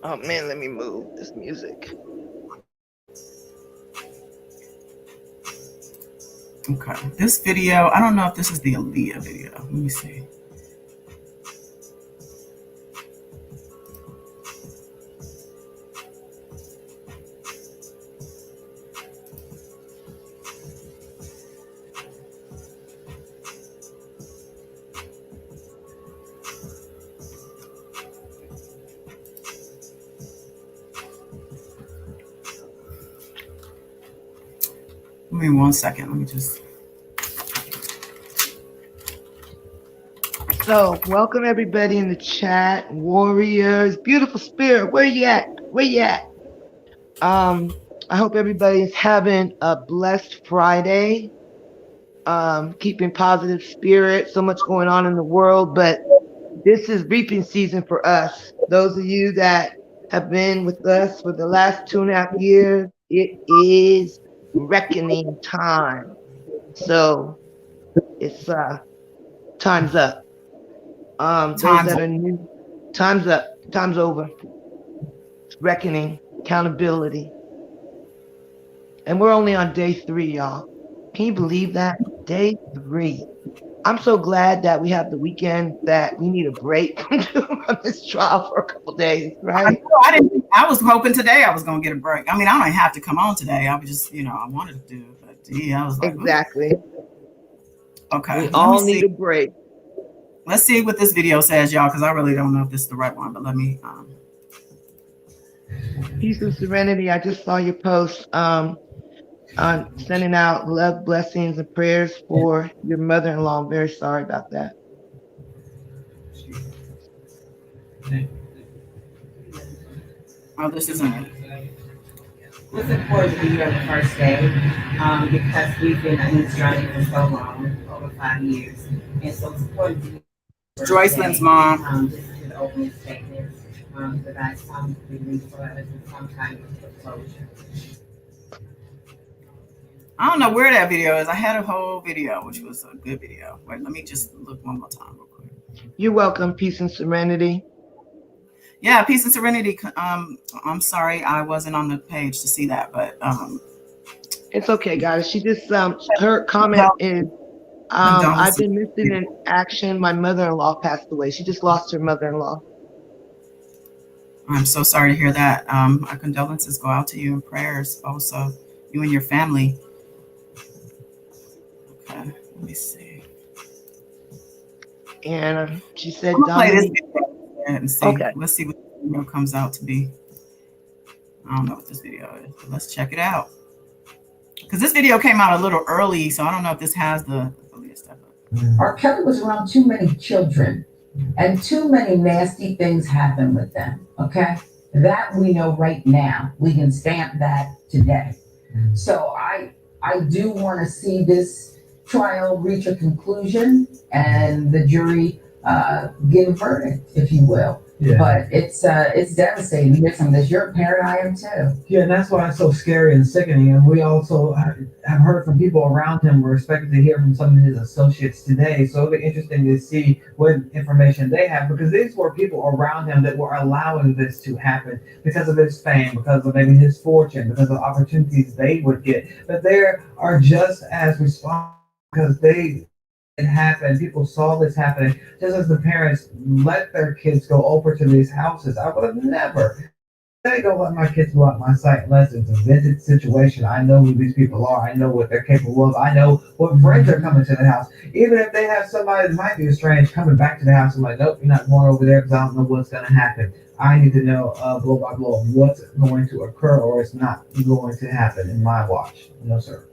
Oh man, let me move this music. Okay, this video, I don't know if this is the Aaliyah video. Let me see. Give me 1 second. Let me just. So, welcome everybody in the chat. Warriors, beautiful spirit. Where you at? Where you at? I hope everybody is having a blessed Friday. Keeping positive spirit. So much going on in the world, but this is reaping season for us. Those of you that have been with us for the last 2.5 years, it is reckoning time. So it's time's up. Those that are new, time's up, time's over. It's reckoning, accountability. And we're only on day 3, y'all. Can you believe that? Day 3. I'm so glad that we have the weekend, that we need a break from this trial for a couple days, right? I was hoping today I was going to get a break. I mean, I don't have to come on today. I was just, I wanted to do it. But yeah, I was like, exactly. Okay. We all need a break. Let's see what this video says, y'all, because I really don't know if this is the right one, but let me. Peace and serenity. I just saw your post sending out love, blessings, and prayers for your mother-in-law. I'm very sorry about that. Oh, this isn't it. It's important to be here on the first day because we've been in this journey for so long, over 5 years. And so it's important to be Joycelyn's mom. This is the opening statement that I some release so that it's some kind of closure. I don't know where that video is. I had a whole video, which was a good video. Wait, let me just look one more time real quick. You're welcome. Peace and serenity. Yeah, peace and serenity. I'm sorry I wasn't on the page to see that, but it's okay, guys. She just her comment is I've been missing in action. My mother-in-law passed away. She just lost her mother-in-law. I'm so sorry to hear that. Our condolences go out to you and prayers also, you and your family. Okay, let me see. And she said, play this video and see. Okay. Let's see what the video comes out to be. I don't know what this video is, but let's check it out. Because this video came out a little early, so I don't know if this has the stuff. R. Kelly was around too many children, and too many nasty things happen with them. Okay, that we know right now. We can stamp that today. So I do want to see this trial reach a conclusion and the jury give a verdict, if you will. Yeah. But it's devastating to hear some of this. You're a parent, I am too. Yeah, and that's why it's so scary and sickening. And we also have heard from people around him. We're expected to hear from some of his associates today. So it'll be interesting to see what information they have, because these were people around him that were allowing this to happen because of his fame, because of maybe his fortune, because of opportunities they would get. But they are just as responsible because it happened. People saw this happening. Just as the parents let their kids go over to these houses, I would have never. I don't let my kids go out my sight unless it's a vintage situation. I know who these people are. I know what they're capable of. I know what friends are coming to the house. Even if they have somebody that might be estranged coming back to the house, I'm like, nope, you're not going over there because I don't know what's going to happen. I need to know blow by blow what's going to occur or it's not going to happen in my watch. No, sir.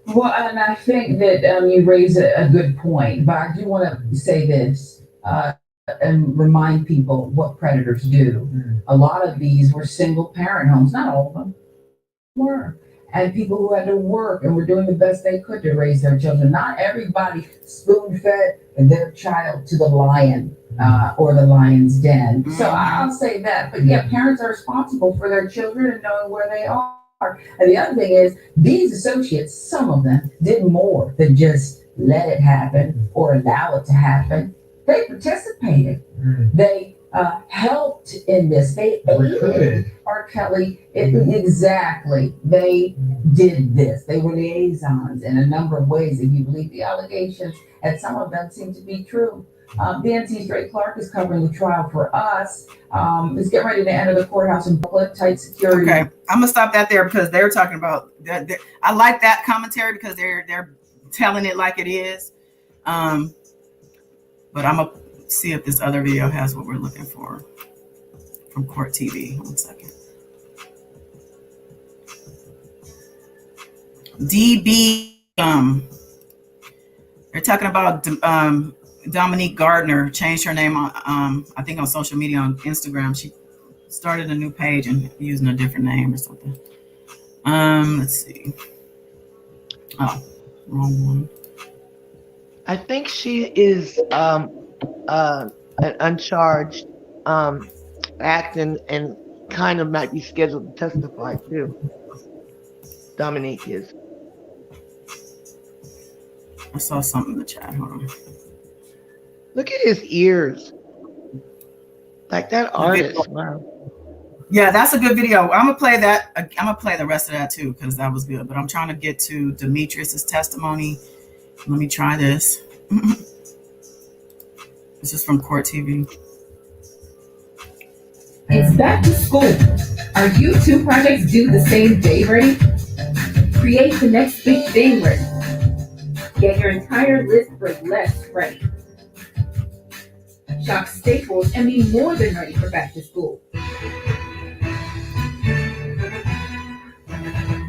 Well, and I think that you raise a good point, but I do want to say this and remind people what predators do. A lot of these were single parent homes, not all of them were. And people who had to work and were doing the best they could to raise their children. Not everybody spoon fed their child to the lion or the lion's den. So I'll say that. But yeah, parents are responsible for their children and knowing where they are. And the other thing is, these associates, some of them did more than just let it happen or allow it to happen. They participated. They helped in this. They aided R. Kelly. Exactly. They did this. They were liaisons in a number of ways, if you believe the allegations, and some of them seem to be true. BNC's Ray Clark is covering the trial for us. Let's get ready to enter the courthouse in Brooklyn, tight security. Okay, I'm gonna stop that there because they're talking about that. I like that commentary because they're telling it like it is. But I'm gonna see if this other video has what we're looking for from Court TV. 1 second. DB. They're talking about Dominique Gardner changed her name on I think on social media, on Instagram. She started a new page and using a different name or something. Let's see. Oh, wrong one. I think she is an uncharged act and kind of might be scheduled to testify too. Dominique is. I saw something in the chat. Hold on. Look at his ears. Like that artist. Wow. Yeah, that's a good video. I'm gonna play that. I'm gonna play the rest of that too because that was good. But I'm trying to get to Demetrius's testimony. Let me try this. This is from Court TV. It's back to school. Are you two projects due the same day ready? Create the next big thing ready. Get your entire list for less ready. Shop staples and be more than ready for back to school.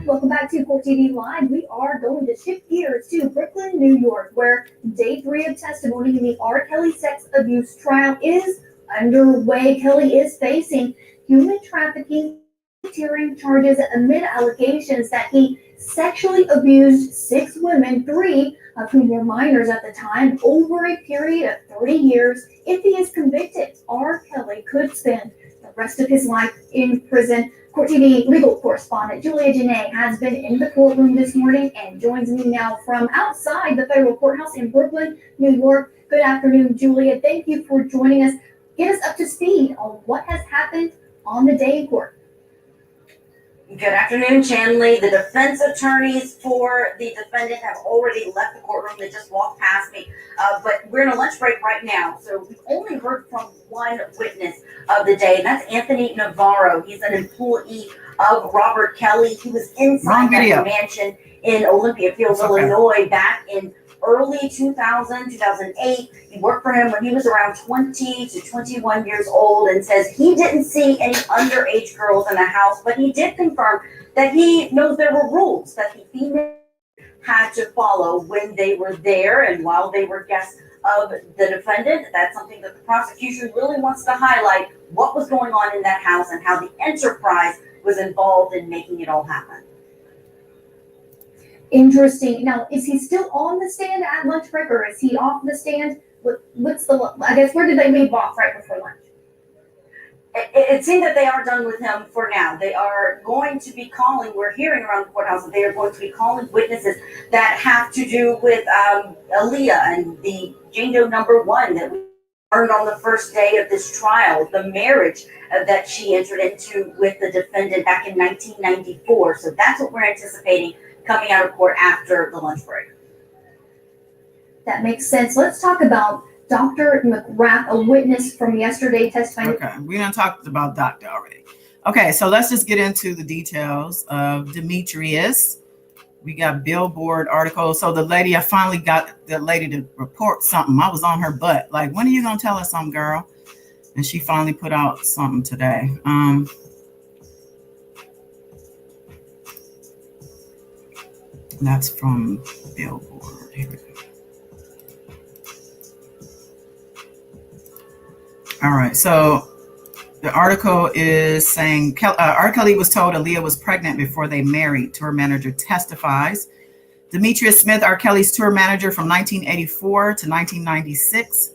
Welcome back to Court TV Live. We are going to shift gears to Brooklyn, New York, where day 3 of testimony in the R. Kelly sex abuse trial is underway. Kelly is facing human trafficking, racketeering charges amid allegations that he sexually abused 6 women, 3 of whom were minors at the time, over a period of 30 years. If he is convicted, R. Kelly could spend the rest of his life in prison. Court TV legal correspondent Julia Janae has been in the courtroom this morning and joins me now from outside the federal courthouse in Brooklyn, New York. Good afternoon, Julia. Thank you for joining us. Get us up to speed on what has happened on the day in court. Good afternoon, Chanley. The defense attorneys for the defendant have already left the courtroom. They just walked past me. But we're in a lunch break right now. So we've only heard from one witness of the day, and that's Anthony Navarro. He's an employee of Robert Kelly. He was inside that mansion in Olympia Fields, Illinois, back in early 2008. He worked for him when he was around 20 to 21 years old, and says he didn't see any underage girls in the house, but he did confirm that he knows there were rules that the female had to follow when they were there and while they were guests of the defendant. That's something that the prosecution really wants to highlight, what was going on in that house and how the enterprise was involved in making it all happen. Interesting. Now, is he still on the stand at lunch break, or is he off the stand? What's the, I guess, where did they leave off right before lunch? it seems that they are done with him for now. They are going to be calling, we're hearing around the courthouse that they are going to be calling witnesses that have to do with Aaliyah and the Jane Doe #1 that we learned on the first day of this trial, the marriage that she entered into with the defendant back in 1994. So that's what we're anticipating coming out of court after the lunch break. That makes sense. Let's talk about Dr. McGrath, a witness from yesterday testifying. Okay, we done talked about doctor already. Okay, so let's just get into the details of Demetrius. We got Billboard article. So the lady, I finally got the lady to report something. I was on her butt. Like, when are you gonna tell us something, girl? And she finally put out something today. That's from Billboard. Here we go. All right, so the article is saying R. Kelly was told Aaliyah was pregnant before they married. Tour manager testifies. Demetrius Smith, R. Kelly's tour manager from 1984 to 1996,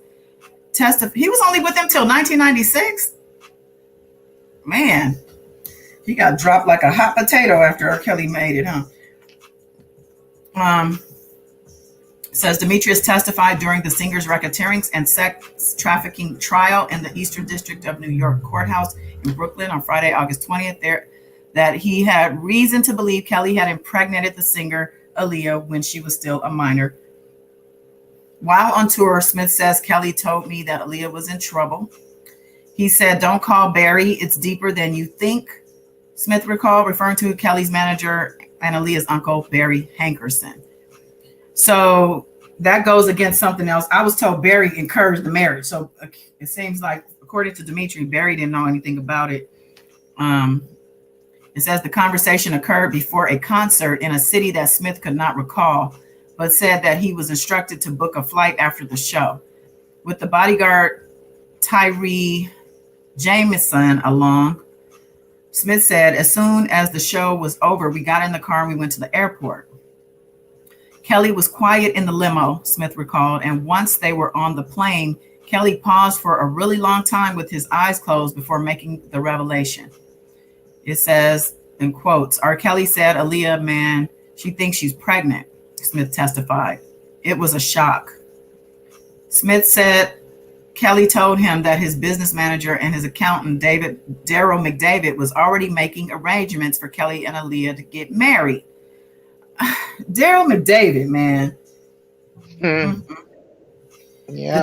he was only with them till 1996. Man, he got dropped like a hot potato after R. Kelly made it, huh? Says Demetrius testified during the singer's racketeering and sex trafficking trial in the Eastern District of New York courthouse in Brooklyn on Friday, August 20th, that he had reason to believe Kelly had impregnated the singer Aaliyah when she was still a minor. While on tour, Smith says Kelly told me that Aaliyah was in trouble. He said, "Don't call Barry. It's deeper than you think," Smith recalled, referring to Kelly's manager and Aaliyah's uncle, Barry Hankerson. So that goes against something else. I was told Barry encouraged the marriage. So it seems like, according to Dimitri, Barry didn't know anything about it. It says the conversation occurred before a concert in a city that Smith could not recall, but said that he was instructed to book a flight after the show. With the bodyguard Tyree Jameson along, Smith said, "As soon as the show was over, we got in the car and we went to the airport. Kelly was quiet in the limo," Smith recalled, and once they were on the plane, Kelly paused for a really long time with his eyes closed before making the revelation. It says, in quotes, "R. Kelly said, 'Aaliyah, man, she thinks she's pregnant,'" Smith testified. "It was a shock." Smith said Kelly told him that his business manager and his accountant, Daryl McDavid, was already making arrangements for Kelly and Aaliyah to get married. Daryl McDavid, man. Yeah.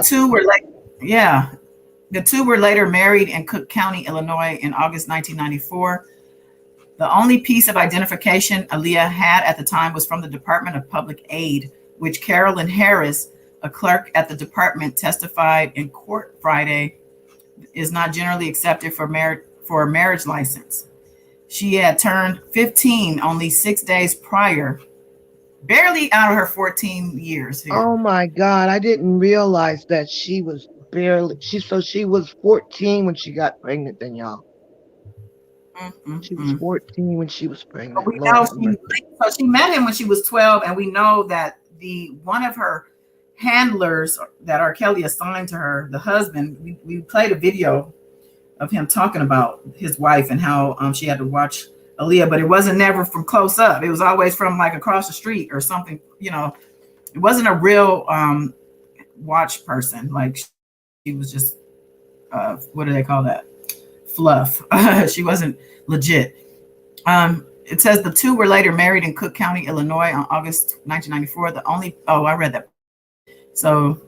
The two were later married in Cook County, Illinois in August 1994. The only piece of identification Aaliyah had at the time was from the Department of Public Aid, which Carolyn Harris, a clerk at the department, testified in court Friday is not generally accepted for a marriage license. She had turned 15 only 6 days prior, barely out of her 14 years here. Oh my God, I didn't realize that she was she was 14 when she got pregnant then, y'all. She was 14 when she was pregnant. But we know she met him when she was 12, and we know that one of her handlers that R. Kelly assigned to her, the husband, we played a video of him talking about his wife and how she had to watch Aaliyah, but it wasn't never from close up. It was always from like across the street or something, you know. It wasn't a real watch person. Like, she was just what do they call that? Fluff. She wasn't legit. It says the two were later married in Cook County, Illinois on August 1994. I read that. So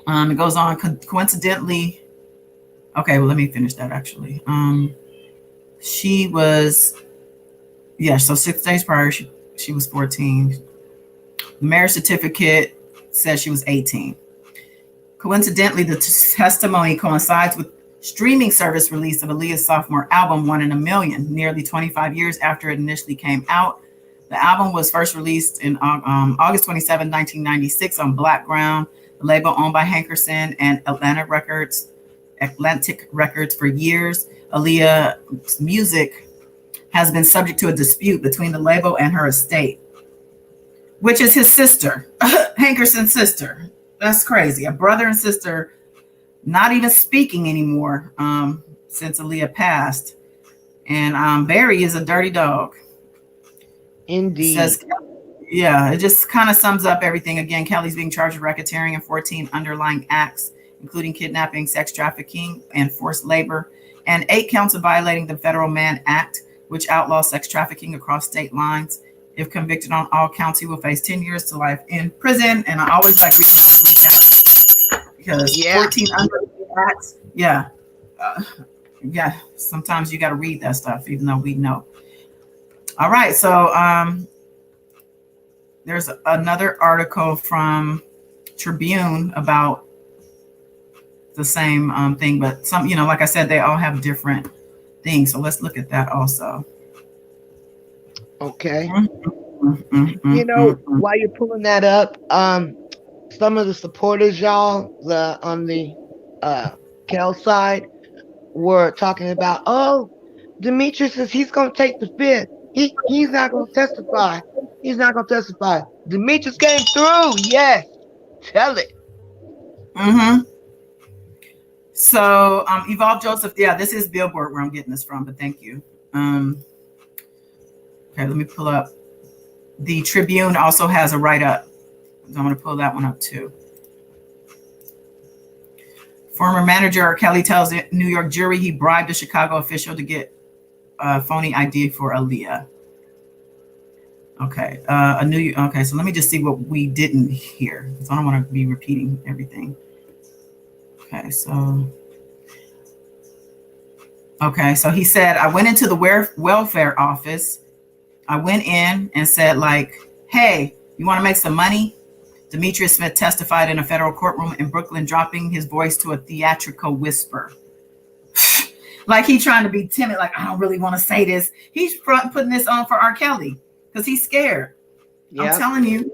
it goes on. Coincidentally, okay, well, let me finish that actually. She was, so 6 days prior, she was 14. The marriage certificate says she was 18. Coincidentally, the testimony coincides with streaming service release of Aaliyah's sophomore album, 1 in a Million, nearly 25 years after it initially came out. The album was first released in August 27, 1996 on Black Ground, the label owned by Hankerson and Atlantic Records for years. Aaliyah's music has been subject to a dispute between the label and her estate, which is his sister, Hankerson's sister. That's crazy. A brother and sister not even speaking anymore. since Aaliyah passed. And Barry is a dirty dog. Indeed. Says, yeah, it just kind of sums up everything. Again, Kelly's being charged with racketeering and 14 underlying acts, including kidnapping, sex trafficking, and forced labor, and 8 counts of violating the Federal Mann Act, which outlaws sex trafficking across state lines. If convicted on all counts, he will face 10 years to life in prison. And I always like reading those recaps because 14 underlying acts. Yeah. Yeah. Sometimes you got to read that stuff, even though we know. All right. So there's another article from Tribune about the same thing, but some, like I said, they all have different things. So let's look at that also. Okay. While you're pulling that up, some of the supporters, y'all, on the Kel side, were talking about, Demetrius says he's going to take the fifth. He's not going to testify. He's not going to testify. Demetrius came through. Yes. Tell it. So, Evolve Joseph, yeah, this is Billboard where I'm getting this from, but thank you. Okay, let me pull up. The Tribune also has a write-up. So I'm going to pull that one up too. Former manager R. Kelly tells the New York jury he bribed a Chicago official to get a phony ID for Aaliyah. Okay, okay, so let me just see what we didn't hear. So I don't want to be repeating everything. Okay, so he said, I went into the welfare office. I went in and said, like, hey, you want to make some money? Demetrius Smith testified in a federal courtroom in Brooklyn, dropping his voice to a theatrical whisper. Like he's trying to be timid, like, I don't really want to say this. He's putting this on for R. Kelly because he's scared. Yep. I'm telling you.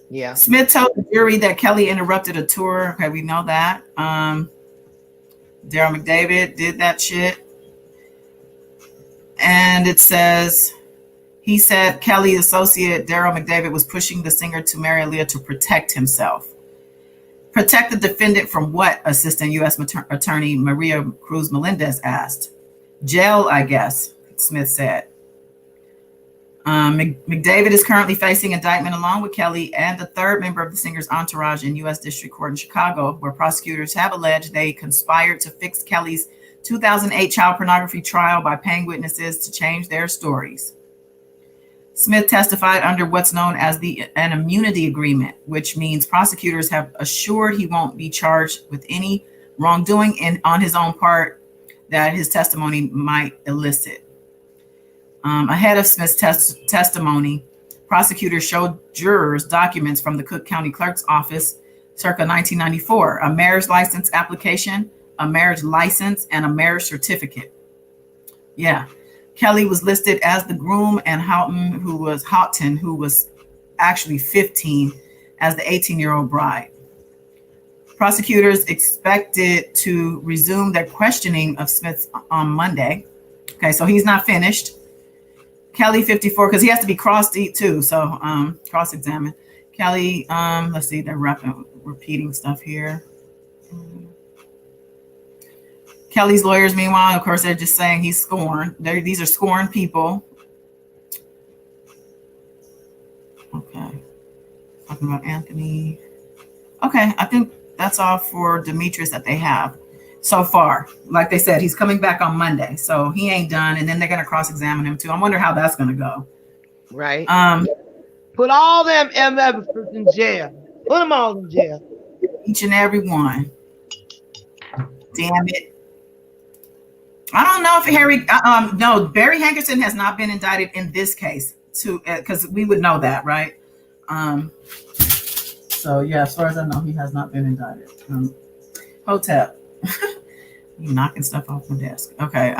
Yeah. Smith told the jury that Kelly interrupted a tour. Okay, we know that. Daryl McDavid did that shit. And it says, he said Kelly associate Daryl McDavid was pushing the singer to marry Aaliyah to protect himself. Protect the defendant from what? Assistant U.S. Attorney Maria Cruz Melendez asked. Jail, I guess, Smith said. McDavid is currently facing indictment along with Kelly and the third member of the singer's entourage in U.S. District Court in Chicago, where prosecutors have alleged they conspired to fix Kelly's 2008 child pornography trial by paying witnesses to change their stories. Smith testified under what's known as an immunity agreement, which means prosecutors have assured he won't be charged with any wrongdoing on his own part that his testimony might elicit. Ahead of Smith's testimony, prosecutors showed jurors documents from the Cook County Clerk's office circa 1994, a marriage license application, a marriage license, and a marriage certificate. Yeah. Kelly was listed as the groom and Houghton, who was actually 15, as the 18-year-old bride. Prosecutors expected to resume their questioning of Smith on Monday. Okay, so he's not finished. Kelly, 54, because he has to be crossed too, so cross-examined. Kelly, let's see, they're repeating stuff here. Kelly's lawyers, meanwhile, of course, they're just saying he's scorned. These are scorned people. Okay. Talking about Anthony. Okay, I think that's all for Demetrius that they have so far. Like they said, he's coming back on Monday, so he ain't done. And then they're going to cross-examine him too. I wonder how that's going to go. Right. Put all them MFs in jail. Put them all in jail. Each and every one. Damn it. I don't know if Barry Hankerson has not been indicted in this case, because we would know that, right? So yeah, as far as I know, he has not been indicted. Hotep, you knocking stuff off my desk. Okay.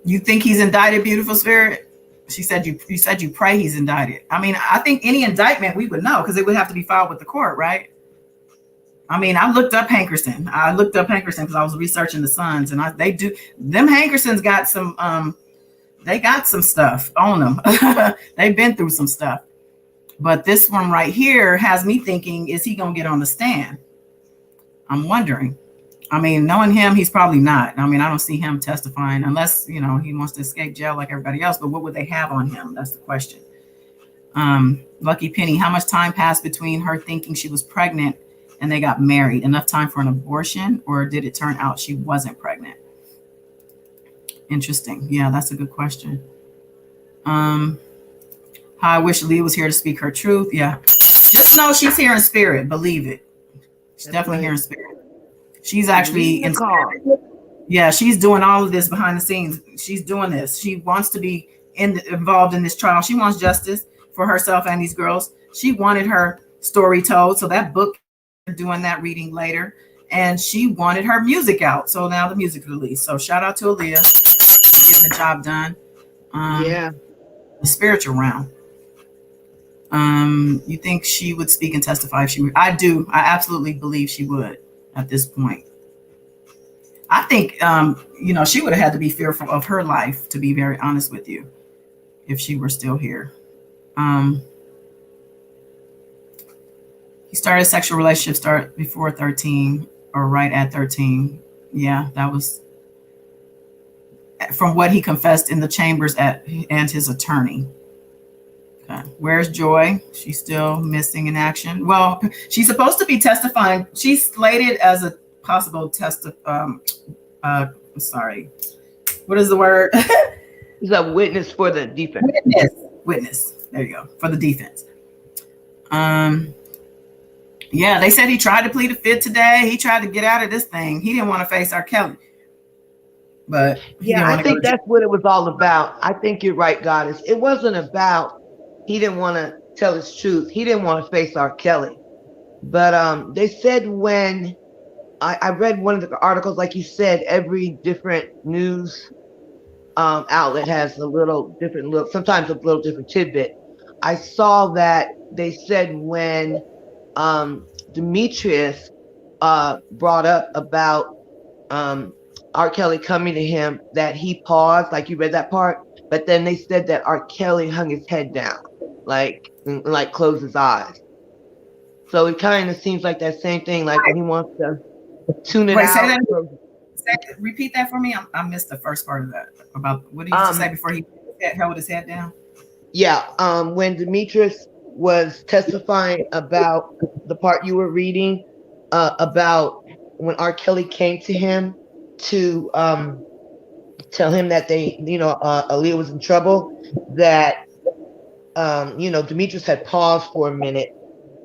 You think he's indicted, beautiful spirit? She said you said you pray he's indicted. I mean, I think any indictment we would know because it would have to be filed with the court, right? I mean, I looked up Hankerson. Because I was researching the Suns, and them Hankersons got some they got some stuff on them. They've been through some stuff. But this one right here has me thinking, is he gonna get on the stand? I'm wondering. I mean, knowing him, he's probably not. I mean, I don't see him testifying unless, he wants to escape jail like everybody else. But what would they have on him? That's the question. Lucky Penny, how much time passed between her thinking she was pregnant and they got married? Enough time for an abortion, or did it turn out she wasn't pregnant? Interesting. Yeah, that's a good question. How I wish Leah was here to speak her truth. Yeah. Just know she's here in spirit. Believe it. She's definitely here in spirit. She's actually in spirit. Yeah, she's doing all of this behind the scenes. She's doing this. She wants to be involved in this trial. She wants justice for herself and these girls. She wanted her story told. So that book, doing that reading later. And she wanted her music out. So now the music's released. So shout out to Aaliyah for getting the job done. The spiritual realm. You think she would speak and testify if she would? I do. I absolutely believe she would at this point. I think, she would have had to be fearful of her life, to be very honest with you, if she were still here. He started a sexual relationship before 13 or right at 13. Yeah, that was from what he confessed in the chambers and his attorney. Okay. Where's Joy? She's still missing in action. Well, she's supposed to be testifying. She's slated as a possible sorry. What is the word? He's a witness for the defense. Witness. There you go. For the defense. Yeah, they said he tried to plead the fifth today. He tried to get out of this thing. He didn't want to face R. Kelly. But yeah, I think that's what it was all about. I think you're right, Goddess. It wasn't about he didn't want to tell his truth. He didn't want to face R. Kelly. But they said when I read one of the articles, like you said, every different news outlet has a little different sometimes a little different tidbit. I saw that they said when Demetrius brought up about R. Kelly coming to him, that he paused, like you read that part, but then they said that R. Kelly hung his head down, like closed his eyes. So it kind of seems like that same thing, like when he wants to tune it out. Repeat that for me. I missed the first part of that. About what did you say before he held his head down? Yeah, when Demetrius was testifying about the part you were reading, about when R. Kelly came to him to tell him that Aaliyah was in trouble, that Demetrius had paused for a minute,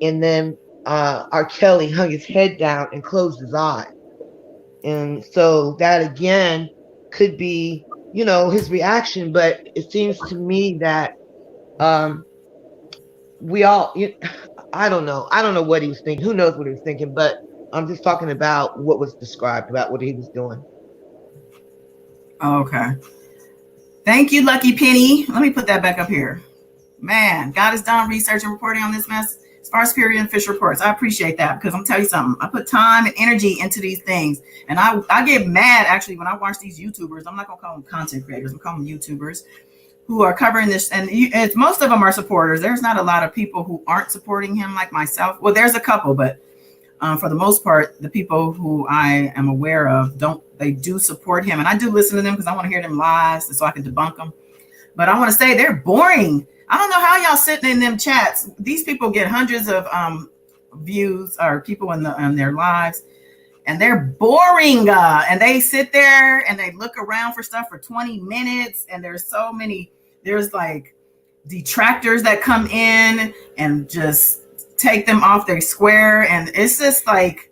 and then R. Kelly hung his head down and closed his eyes. And so that again could be, his reaction, but it seems to me that we all, I don't know what he was thinking. Who knows what he was thinking, but I'm just talking about what was described, about what he was doing. Okay. Thank you, Lucky Penny. Let me put that back up here. Man, God has done research and reporting on this mess. As far as period and official reports, I appreciate that, because I'm telling you something. I put time and energy into these things, and I get mad actually when I watch these YouTubers. I'm not gonna call them content creators. I'm calling them YouTubers who are covering this, and it's most of them are supporters. There's not a lot of people who aren't supporting him, like myself. Well, there's a couple, but for the most part, the people who I am aware of they do support him, and I do listen to them because I want to hear them lies so I can debunk them. But I want to say they're boring. I don't know how y'all sitting in them chats. These people get hundreds of views, or people in their lives, and they're boring. And they sit there and they look around for stuff for 20 minutes. And there's like detractors that come in and just take them off their square. And it's just like,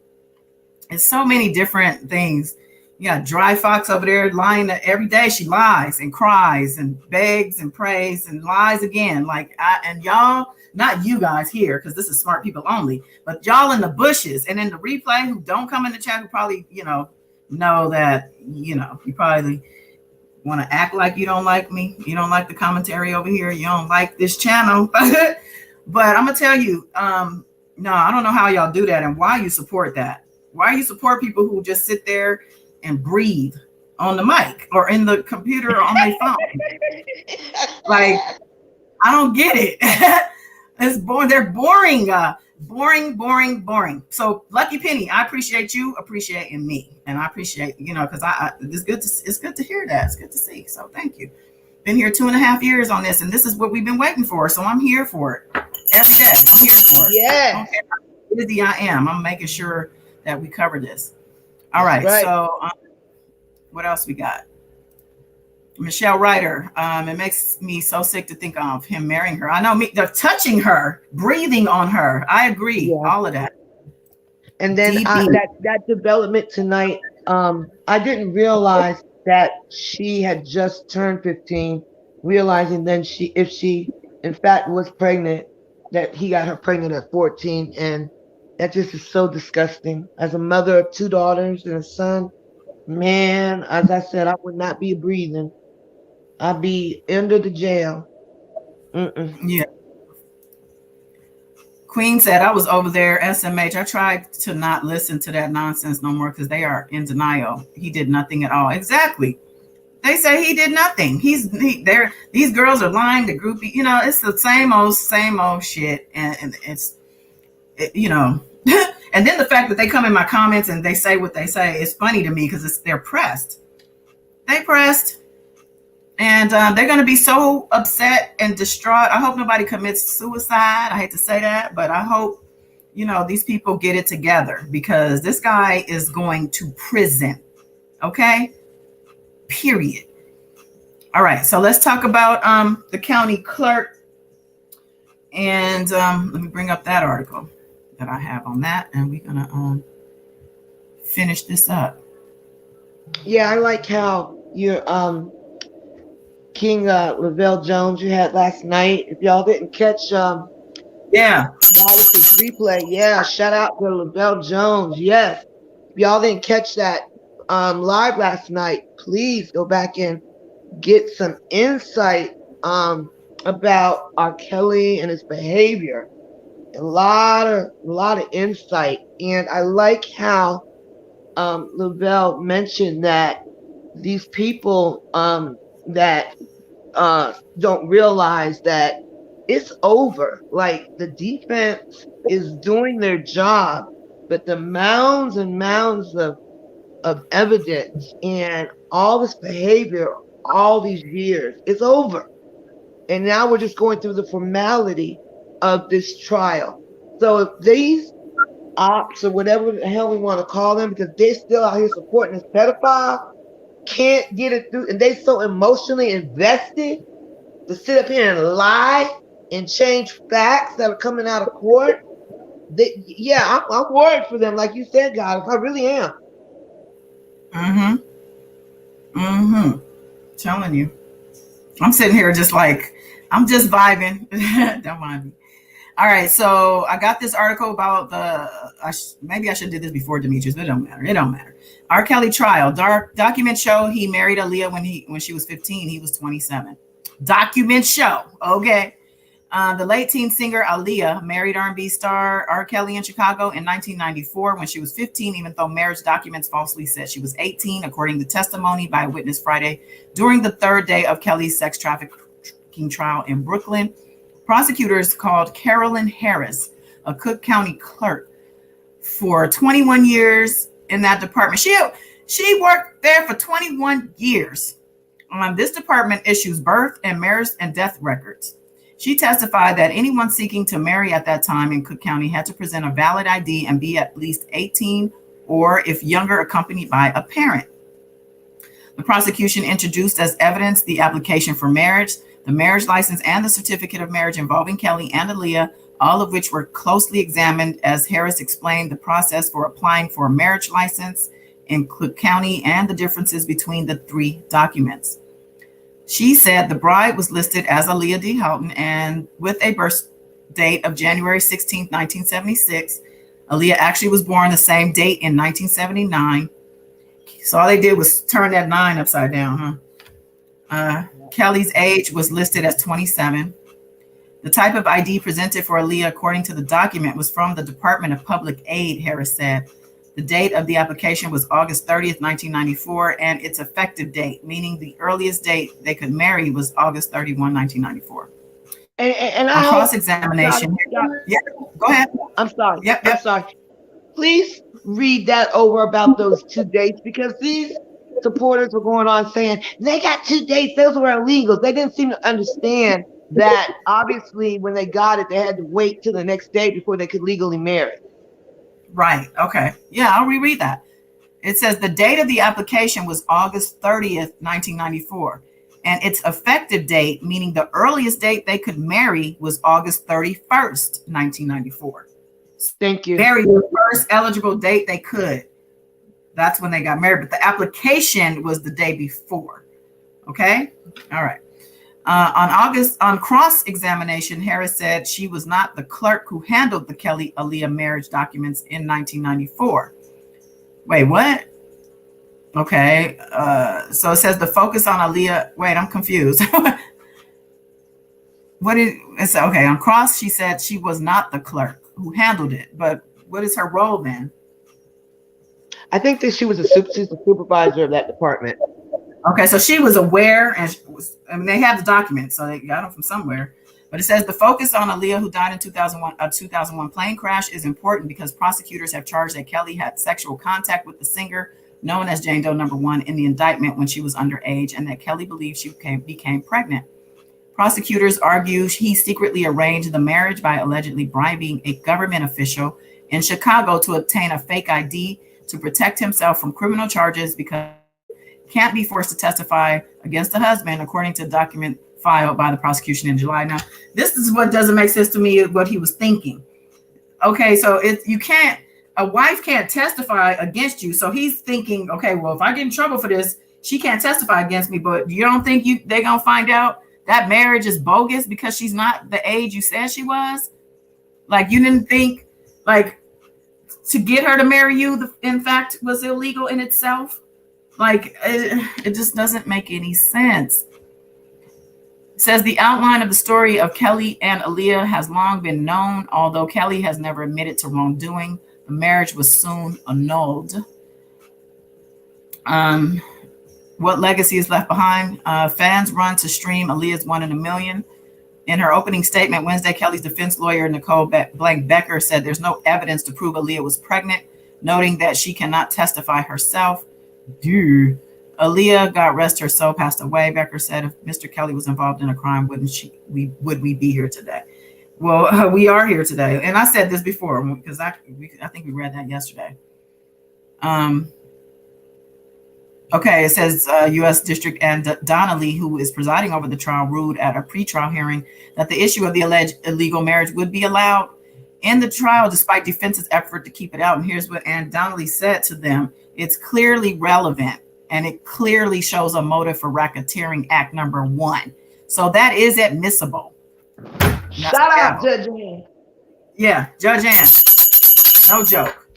it's so many different things. You got Dry Fox over there lying every day. She lies and cries and begs and prays and lies again. And y'all, not you guys here, because this is smart people only, but y'all in the bushes and in the replay who don't come in the chat, who probably, know that, you probably want to act like you don't like me. You don't like the commentary over here. You don't like this channel. But I'm going to tell you, no, I don't know how y'all do that and why you support that. Why you support people who just sit there and breathe on the mic or in the computer or on their phone. Like, I don't get it. It's boring. They're boring. Boring. So Lucky Penny, I appreciate you appreciating me, and I appreciate because it's good to hear that. It's good to see. So thank you. Been here 2.5 years on this, and this is what we've been waiting for. So I'm here for it every day. I'm here for it. Yeah. I don't care how busy I am. I'm making sure that we cover this. All right. So what else we got? Michelle Ryder. It makes me so sick to think of him marrying her. I know they're touching her, breathing on her. I agree. Yeah. All of that. And then that development tonight, I didn't realize that she had just turned 15, realizing then if she in fact was pregnant, that he got her pregnant at 14. And that just is so disgusting. As a mother of 2 daughters and a son, man, as I said, I would not be breathing. I'd be under the jail. Yeah. Queen said, I was over there, SMH. I tried to not listen to that nonsense no more because they are in denial. He did nothing at all. Exactly. They say he did nothing. These girls are lying. The groupie, it's the same old shit. And and then the fact that they come in my comments and they say what they say is funny to me because they're pressed. They pressed. And they're going to be so upset and distraught. I hope nobody commits suicide. I hate to say that, but I hope, these people get it together because this guy is going to prison. Okay? Period. All right. So let's talk about the county clerk. And let me bring up that article that I have on that. And we're going to finish this up. Yeah, I like how you're... King Lavelle Jones you had last night. If y'all didn't catch Wallace's replay, shout out to Lavelle Jones. Yes. If y'all didn't catch that live last night, please go back and get some insight about R. Kelly and his behavior. A lot of insight. And I like how Lavelle mentioned that these people that don't realize that it's over. Like the defense is doing their job, but the mounds and mounds of evidence and all this behavior, all these years, it's over. And now we're just going through the formality of this trial. So if these ops or whatever the hell we want to call them, because they're still out here supporting this pedophile, can't get it through, and they so emotionally invested to sit up here and lie and change facts that are coming out of court. I'm worried for them, like you said, guys. I really am. Telling you, I'm sitting here just like I'm just vibing. Don't mind me. All right, so I got this article about maybe I should do this before Demetrius, but it don't matter. R. Kelly trial. Documents show he married Aaliyah when she was 15. He was 27. Documents show. Okay. The late teen singer Aaliyah married R&B star R. Kelly in Chicago in 1994 when she was 15, even though marriage documents falsely said she was 18, according to testimony by a witness Friday during the 3rd day of Kelly's sex trafficking trial in Brooklyn. Prosecutors called Carolyn Harris, a Cook County clerk, for 21 years in that department. She worked there for 21 years. This department issues birth and marriage and death records. She testified that anyone seeking to marry at that time in Cook County had to present a valid ID and be at least 18, or if younger, accompanied by a parent. The prosecution introduced as evidence the application for marriage, the marriage license, and the certificate of marriage involving Kelly and Aaliyah, all of which were closely examined as Harris explained the process for applying for a marriage license in Cook County and the differences between the 3 documents. She said the bride was listed as Aaliyah D. Houghton and with a birth date of January 16, 1976. Aaliyah actually was born the same date in 1979. So all they did was turn that 9 upside down, Kelly's age was listed as 27. The type of ID presented for Aaliyah, according to the document, was from the Department of Public Aid, Harris said. The date of the application was August 30th, 1994, and its effective date, meaning the earliest date they could marry, was August 31, 1994. And I On hope, cross-examination. Yeah, go ahead. I'm sorry. Yep. I'm sorry. Please read that over about those 2 dates, because these supporters were going on saying they got 2 dates. Those were illegals. They didn't seem to understand that obviously when they got it, they had to wait till the next day before they could legally marry. Right. Okay. Yeah, I'll reread that. It says the date of the application was August 30th, 1994. And its effective date, meaning the earliest date they could marry, was August 31st, 1994. Thank you. Marry the first eligible date they could. That's when they got married. But the application was the day before. Okay? All right. On cross-examination, Harris said she was not the clerk who handled the Kelly Aaliyah marriage documents in 1994. Wait, what? Okay. So it says the focus on Aaliyah. Wait, I'm confused. Okay, on cross, she said she was not the clerk who handled it. But what is her role then? I think that she was she's the supervisor of that department. Okay, so she was aware, and they have the documents, so they got them from somewhere. But it says the focus on Aaliyah, who died in 2001, a 2001 plane crash, is important because prosecutors have charged that Kelly had sexual contact with the singer, known as Jane Doe #1, in the indictment when she was underage, and that Kelly believed she became pregnant. Prosecutors argue he secretly arranged the marriage by allegedly bribing a government official in Chicago to obtain a fake ID to protect himself from criminal charges because can't be forced to testify against the husband, according to a document filed by the prosecution in July. Now, this is what doesn't make sense to me, what he was thinking. Okay, so a wife can't testify against you. So he's thinking, okay, well, if I get in trouble for this, she can't testify against me. But you don't think they're going to find out that marriage is bogus because she's not the age you said she was? Like, you didn't think, like, to get her to marry you, in fact, was illegal in itself? Like, it just doesn't make any sense. It says the outline of the story of Kelly and Aaliyah has long been known, although Kelly has never admitted to wrongdoing. The marriage was soon annulled. What legacy is left behind? Fans run to stream Aaliyah's 1 in a Million. In her opening statement Wednesday, Kelly's defense lawyer, Nicole Blank-Becker, said there's no evidence to prove Aaliyah was pregnant, noting that she cannot testify herself. Aaliyah, God rest her soul, passed away. Becker said if Mr. Kelly was involved in a crime, would we be here today? Well, we are here today. And I said this before because I think we read that yesterday. Okay, it says U.S. District and Donnelly, who is presiding over the trial, ruled at a pretrial hearing that the issue of the alleged illegal marriage would be allowed in the trial despite defense's effort to keep it out. And here's what Ann Donnelly said to them. It's clearly relevant and it clearly shows a motive for racketeering act #1. So that is admissible. Shout out, Judge Ann. Yeah, Judge Ann. No joke.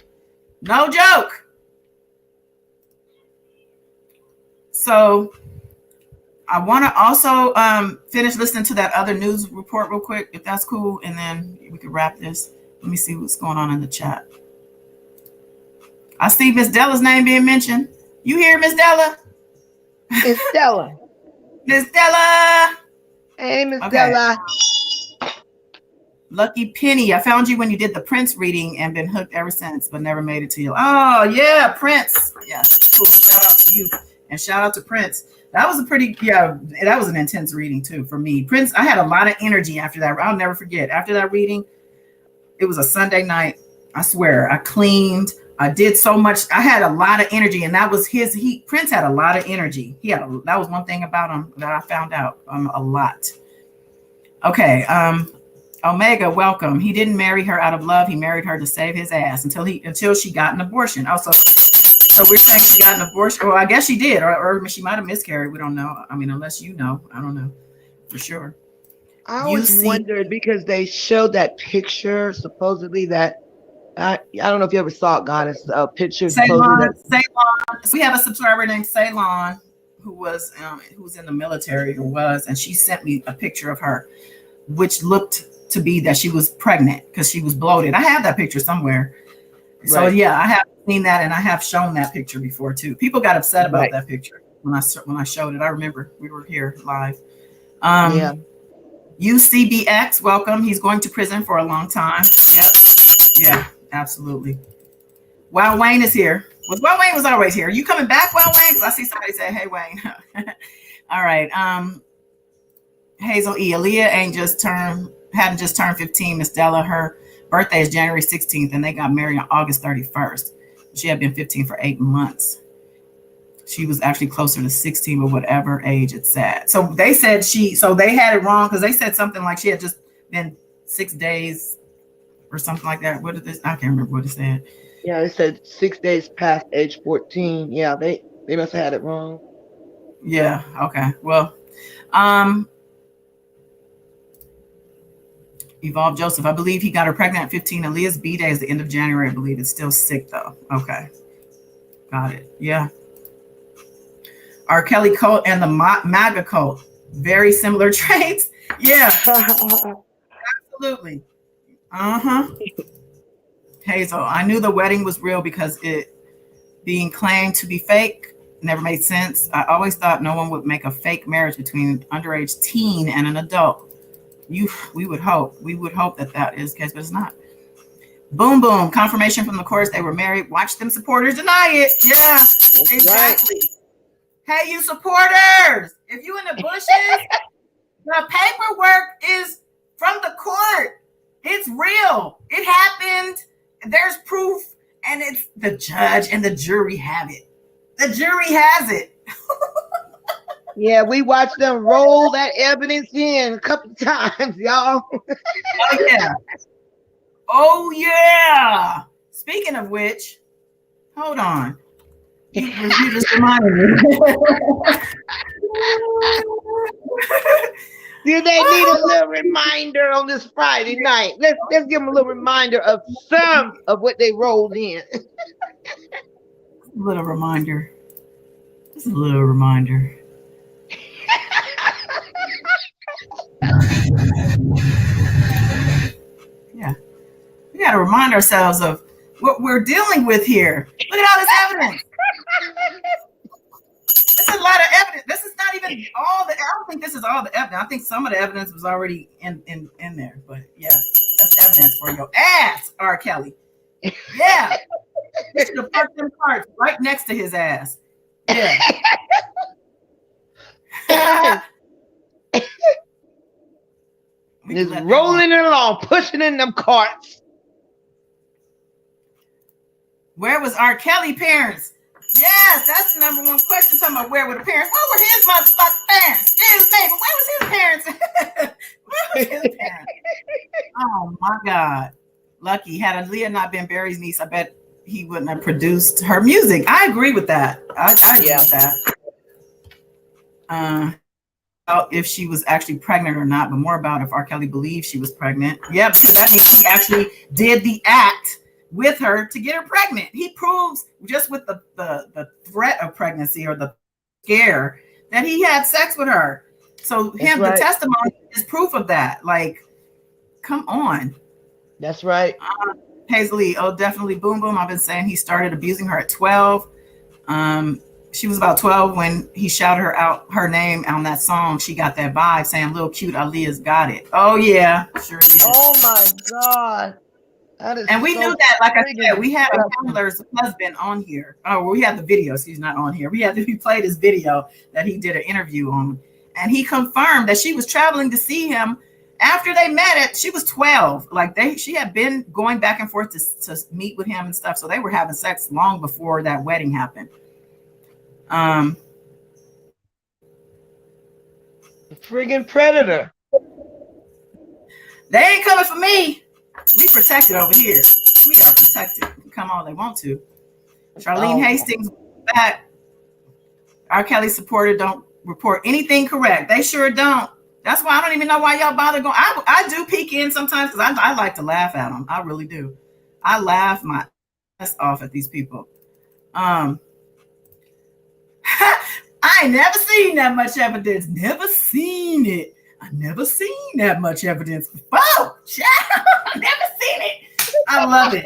No joke. So I want to also finish listening to that other news report real quick, if that's cool, and then we can wrap this. Let me see what's going on in the chat. I see Miss Della's name being mentioned. You hear Miss Della? It's Della. Miss Della. Hey, Miss Della. Lucky Penny. I found you when you did the Prince reading and been hooked ever since, but never made it to you. Oh, yeah, Prince. Yes, cool. Shout out to you and shout out to Prince. That was that was an intense reading too for me. Prince, I had a lot of energy after that. I'll never forget. After that reading, it was a Sunday night. I swear, I cleaned. I did so much. I had a lot of energy, and that was Prince had a lot of energy. That was one thing about him that I found out a lot. Okay, Omega, welcome. He didn't marry her out of love. He married her to save his ass until she got an abortion. Also, so we're saying she got an abortion. Well, I guess she did, or she might have miscarried. We don't know. I mean, unless you know, I don't know for sure. I always wondered because they showed that picture supposedly that. I don't know if you ever saw it, Goddess. Picture. Ceylon. We have a subscriber named Ceylon who was in the military and she sent me a picture of her, which looked to be that she was pregnant because she was bloated. I have that picture somewhere. Right. So yeah, I have seen that and I have shown that picture before too. People got upset about that picture when I showed it. I remember we were here live. UCBX, welcome. He's going to prison for a long time. Yep. Yeah, absolutely. Wow, Wayne is here. Well, Wayne was always here. Are you coming back, Wow Wayne? Because I see somebody say, hey, Wayne. All right. Hazel E. Aaliyah hadn't just turned 15. Miss Della, her birthday is January 16th, and they got married on August 31st. She had been 15 for 8 months. She was actually closer to 16, but whatever age it's at. So they said they had it wrong because they said something like she had just been 6 days or something like that. What did this? I can't remember what it said. Yeah, they said 6 days past age 14. Yeah, they must have had it wrong. Yeah. Okay. Well, Evolve Joseph, I believe he got her pregnant at 15. Aaliyah's B-Day is the end of January, I believe. It's still sick, though. Okay. Got it. Yeah. R. Kelly cult and the MAGA cult. Very similar traits. Yeah. Absolutely. Uh-huh. Hazel, I knew the wedding was real because it being claimed to be fake never made sense. I always thought no one would make a fake marriage between an underage teen and an adult. We would hope that is the case, but it's not. Boom, boom. Confirmation from the courts they were married. Watch them supporters deny it. Yeah, That's exactly. Right. Hey, you supporters, if you in the bushes, the paperwork is from the court. It's real. It happened. There's proof, and it's the judge and the jury have it. The jury has it. Yeah, we watched them roll that evidence in a couple times, y'all. Oh, yeah. Oh, yeah. Speaking of which, hold on. You just reminded me. Do they need a little reminder on this Friday night? Let's give them a little reminder of some of what they rolled in. A little reminder. Just a little reminder. Yeah. We got to remind ourselves of what we're dealing with here. Look at all this evidence. That's a lot of evidence. This is not even all the, I don't think this is all the evidence. I think some of the evidence was already in there. But yeah, that's evidence for your ass, R. Kelly. Yeah. You should have parked them cars right next to his ass. Yeah. Just rolling it along, pushing in them carts. Where was R. Kelly parents? Yes, that's the number one question. Talking about where were the parents? Where were his motherfucking parents? Excuse me, but where was his parents? Where was his parents? Oh my God. Lucky. Had Aaliyah not been Barry's niece, I bet he wouldn't have produced her music. I agree with that. I agree with that. If she was actually pregnant or not, but more about if R. Kelly believed she was pregnant. Yeah, because that means he actually did the act with her to get her pregnant. He proves just with the threat of pregnancy or the scare that he had sex with her. So the testimony is proof of that. Like, come on. That's right. Hazley, oh, definitely Boom Boom. I've been saying he started abusing her at 12. She was about 12 when he shouted her out her name on that song. She got that vibe saying, little cute Aaliyah's got it. Oh, yeah, sure did. Oh, my God. And we knew that, like I said, we had a handler's husband on here. Oh, well, we had the video. He's not on here. We played his video that he did an interview on. And he confirmed that she was traveling to see him after they met it. She was 12. Like she had been going back and forth to meet with him and stuff. So they were having sex long before that wedding happened. Friggin' predator. They ain't coming for me. We protected over here. We are protected. Come all they want to. Charlene Hastings back. R. Kelly supporter don't report anything correct. They sure don't. That's why I don't even know why y'all bother going. I do peek in sometimes because I like to laugh at them. I really do. I laugh my ass off at these people. I ain't never seen that much evidence. Never seen it. I never seen that much evidence before. Never seen it. I love it.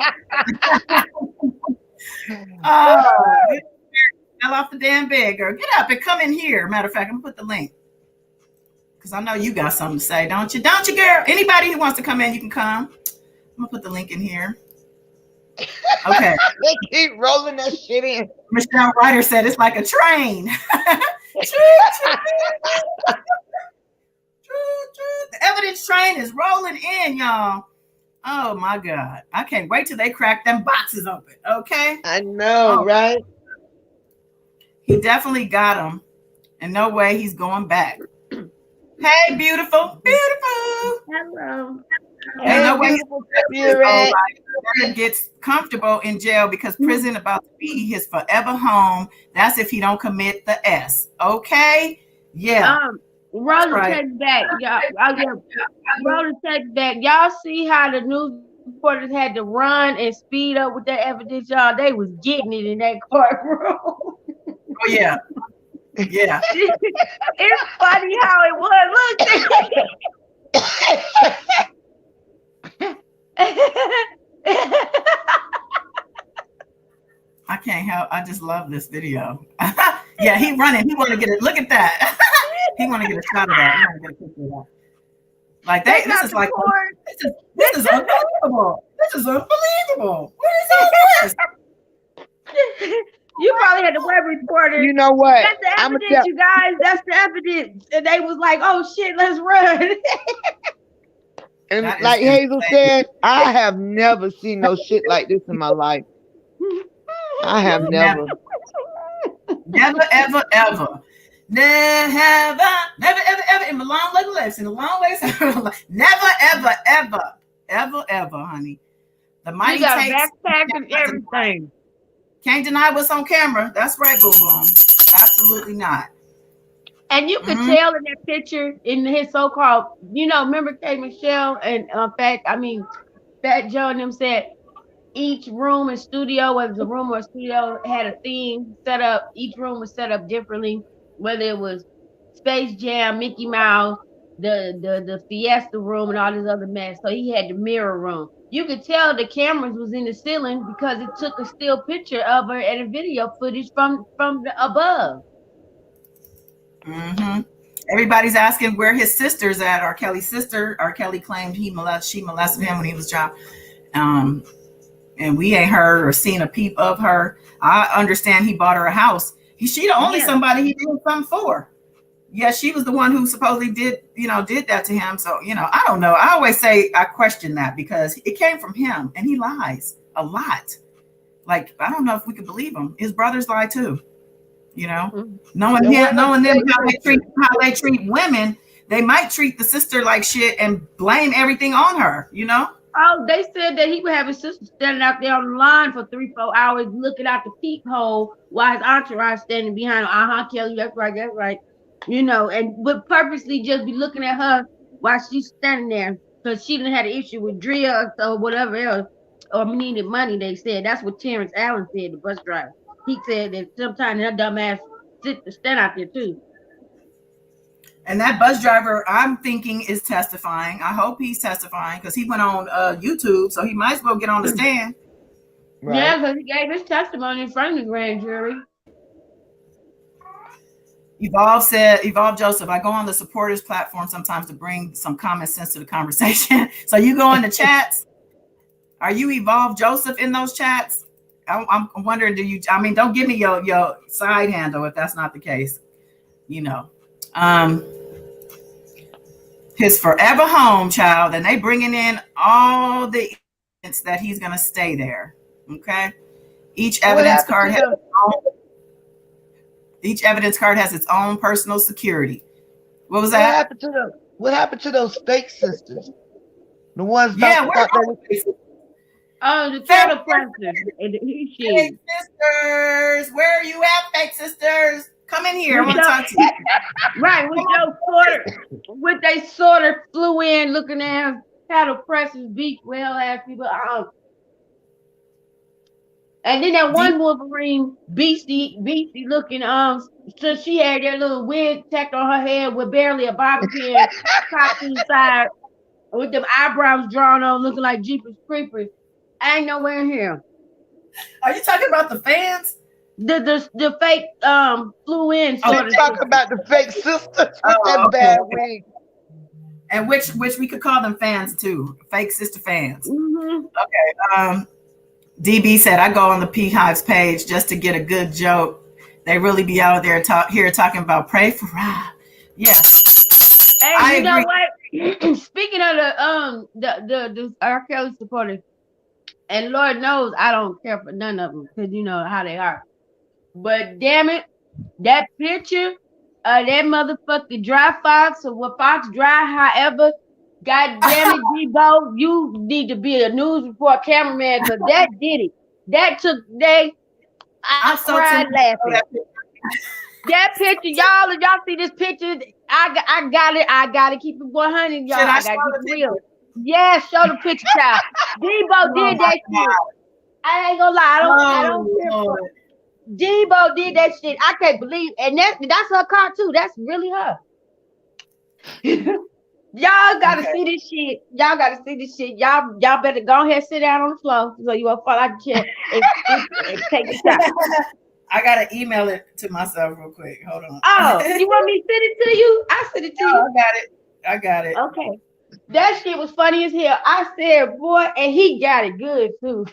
Fell off the damn bed, girl. Get up and come in here. Matter of fact, I'm gonna put the link. Because I know you got something to say, don't you? Don't you, girl? Anybody who wants to come in, you can come. I'm going to put the link in here. Okay. They keep rolling that shit in. Michelle Ryder said it's like a train. The evidence train is rolling in, y'all. Oh my God. I can't wait till they crack them boxes open. Okay. I know, right? He definitely got them. And no way he's going back. Hey, beautiful. Beautiful. Hello. Hey, no way Spirit. gets comfortable in jail because prison about to be his forever home. That's if he don't commit the S. Okay? Yeah. Roller right. take back, y'all. Roller take back. Y'all see how the news reporters had to run and speed up with that evidence, y'all? They was getting it in that courtroom. Oh yeah. Yeah. It's funny how it was. Look. I can't help. I just love this video. Yeah, he running. He want to get it. Look at that. He want to get a shot of that. He want to get a picture of that. Like that. This is like this is unbelievable. This is unbelievable. What is all this? You probably had the web reporter. You know what? That's the evidence, you guys. That's the evidence. And they was like, "Oh shit, let's run." And like Hazel said, I have never seen no shit like this in my life. I have never. Never, ever, ever. Never, never, ever, ever in my long legs, in the long ways. Never, ever, ever, ever, ever, honey. The mighty got takes backpack and everything. Can't deny what's on camera. That's right, boom boom. Absolutely not. And you could tell in that picture in his so-called, remember K. Michelle and Fat Joe and them said each room and studio, whether it was a room or a studio, had a theme set up. Each room was set up differently, whether it was Space Jam, Mickey Mouse, the Fiesta room, and all this other mess. So he had the mirror room. You could tell the cameras was in the ceiling because it took a still picture of her and a video footage from the above. Mm-hmm. Everybody's asking where his sister's at. R. Kelly's sister. R. Kelly claimed she molested him when he was a child. And we ain't heard or seen a peep of her. I understand he bought her a house. She the only somebody he did something for. Yeah, she was the one who supposedly did that to him. So, I don't know. I always say I question that because it came from him and he lies a lot. Like, I don't know if we could believe him. His brothers lie too. Knowing them how they treat women, they might treat the sister like shit and blame everything on her, Oh, they said that he would have his sister standing out there on the line for 3-4 hours looking out the peephole while his entourage standing behind him. Kelly, that's right. And would purposely just be looking at her while she's standing there because she didn't have an issue with drugs or whatever else or needed money, they said. That's what Terrence Allen said, the bus driver. He said that sometimes her dumb ass stand out there too. And that bus driver, I'm thinking, is testifying. I hope he's testifying because he went on YouTube, so he might as well get on the stand. Right. Yeah, because he gave his testimony in front of the grand jury. Evolve Joseph, I go on the supporters platform sometimes to bring some common sense to the conversation. So you go in the chats. Are you Evolve Joseph in those chats? I'm wondering, don't give me your side handle if that's not the case. His forever home, child, and they bringing in all the evidence that he's going to stay there. Okay. Each evidence card has its own personal security. What was that? What happened to those fake sisters? The ones the cattle planters. Fake sisters, where are you at, fake sisters? Come in here. I want to talk to you. Right, with they sort of flew in looking at cattle pressers, beat well ass people. And then that one Wolverine beastie looking so she had that little wig tacked on her head with barely a bobby pin top to the side with them eyebrows drawn on looking like Jeepers Creepers. Ain't nowhere in here. Are you talking about the fans? The fake flew in. Talk about the fake sisters with that bad wig. And which we could call them fans too, fake sister fans. Mm-hmm. Okay. DB said, I go on the Beehive's page just to get a good joke. They really be out there talking about pray for Rob. Yes. Hey, I you know agree. what? Speaking of the R. Kelly supporters, and Lord knows I don't care for none of them because you know how they are. But damn it, that picture of that motherfucking Dry Fox or what Fox Dry, however, God damn it, Debo, you need to be a news report cameraman because that did it. That took I cried laughing. That picture, y'all, if y'all see this picture, I got to keep it 100, y'all. I got to keep it real. Yeah, show the picture, child. Debo did that shit. I ain't gonna lie, I don't care for it. Debo did that shit. I can't believe, and that's her car too. That's really her. Y'all gotta see this shit. Y'all gotta see this shit. Y'all better go ahead, sit down on the floor so you won't fall out the chair and take a shot. I gotta email it to myself real quick. Hold on. Oh, you want me to send it to you? I send it to you. I got it. Okay. That shit was funny as hell. I said, boy, and he got it good too.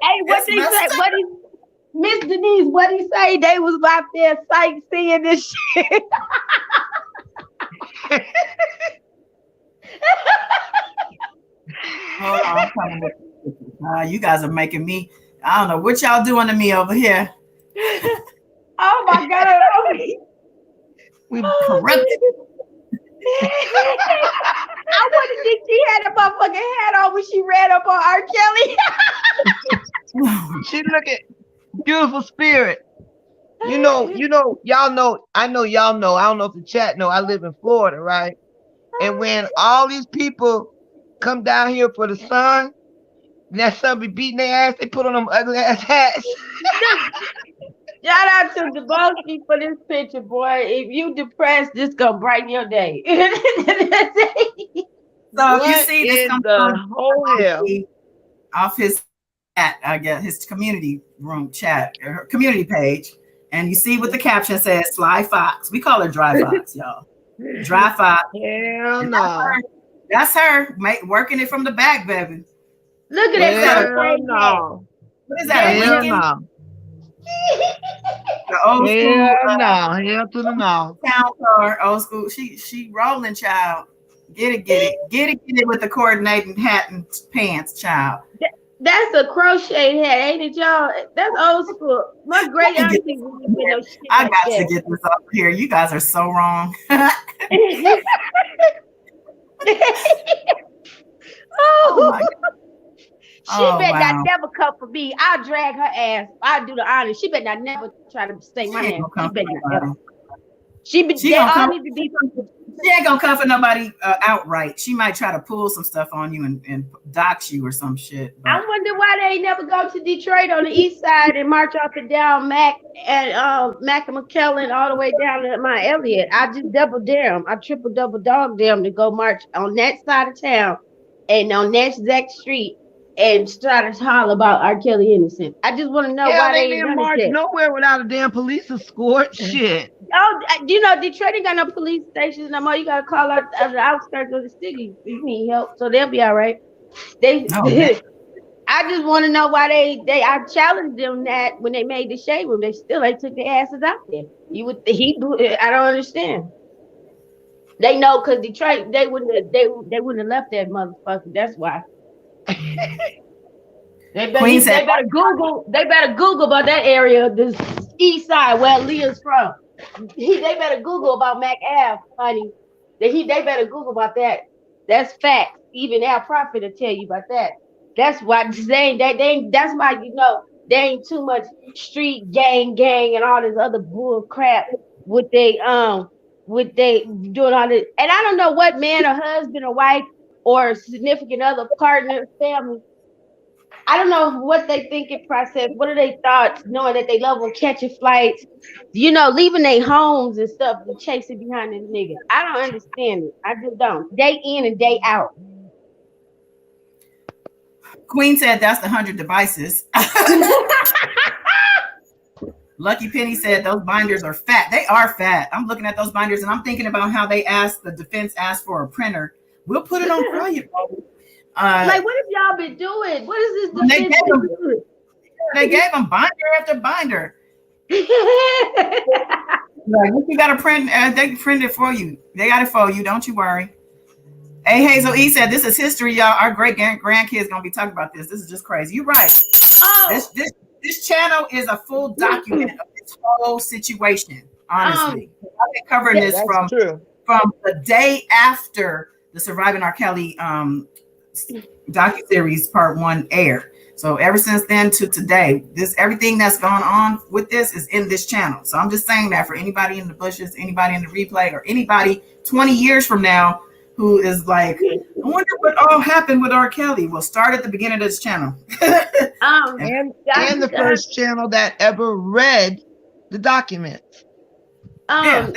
Hey, what they say? Miss Denise, what he say? They was out there sightseeing this shit. Hold on, I'm coming with you guys are making me. I don't know what y'all doing to me over here. Oh my God. We corrupted. I wouldn't think she had a motherfucking hat on when she ran up on R. Kelly. She look at beautiful spirit. You know, y'all know, I know y'all know, I don't know if the chat know, I live in Florida, right? And when all these people come down here for the sun, and that sun be beating their ass, they put on them ugly ass hats. Shout out to Deboski for this picture, boy. If you depressed, this gonna brighten your day. So if you see this comes off his chat, I guess his community room chat, or community page, and you see what the caption says, Sly Fox. We call her Dry Fox, y'all. Dry Fox. Hell no. That's her working it from the back, baby. Look at that. No. What is that? A Lincoln? No. The old school. Hell to the no. Town car, old school. She rolling, child. Get it with the coordinating hat and pants, child. That's a crochet hat, ain't it, y'all? That's old school. My great auntie would no shit. I got to get this up here. You guys are so wrong. Oh my God. She better wow. not never come for me. I'll drag her ass. I'll do the honor. She better not never try to stay my hand. She better not ever. She ain't gonna come for nobody outright. She might try to pull some stuff on you and dox you or some shit. But. I wonder why they ain't never go to Detroit on the east side and march up and down Mac and McKellen all the way down to Mount Elliott. I just double dog them to go march on that side of town and on that exact street and try to holler about R. Kelly innocent. I just want to know why they ain't march nowhere without a damn police escort. Shit. Oh, you know, Detroit ain't got no police stations no more. You gotta call out the outskirts of the city if you need help, so they'll be all right. I just want to know why I challenged them that when they made the shade room, they still ain't took their asses out there. I don't understand. They know because Detroit, they wouldn't have left that motherfucker. That's why. They better Google about that area, this east side where Leah's from. They better Google about Mac Ave, honey. They better Google about that. That's fact. Even Al Prophet will tell you about that. That's why that's why you know there ain't too much street gang and all this other bull crap with they doing all this. And I don't know what man or husband or wife or significant other partner, family. I don't know what they thinking process. What are they thoughts, knowing that they love them catching flights, you know, leaving their homes and stuff and chasing behind this nigga. I don't understand it. I just don't. Day in and day out. Queen said that's the 100 devices. Lucky Penny said those binders are fat. They are fat. I'm looking at those binders and I'm thinking about how the defense asked for a printer. We'll put it on Crying. Like, what have y'all been doing? What is this defense doing? They gave them binder after binder. Like, if you got to print, they print it for you. They got it for you. Don't you worry. A Hazel E said, "This is history, y'all. Our great grandkids gonna be talking about this. This is just crazy." You're right. Oh. This channel is a full document of this whole situation. Honestly, I've been covering this from the day after the Surviving R. Kelly docuseries Part 1 aired. So ever since then to today, everything that's gone on with this is in this channel. So I'm just saying that for anybody in the bushes, anybody in the replay, or anybody 20 years from now who is like, I wonder what all happened with R. Kelly. We'll start at the beginning of this channel. and the first channel that ever read the documents. The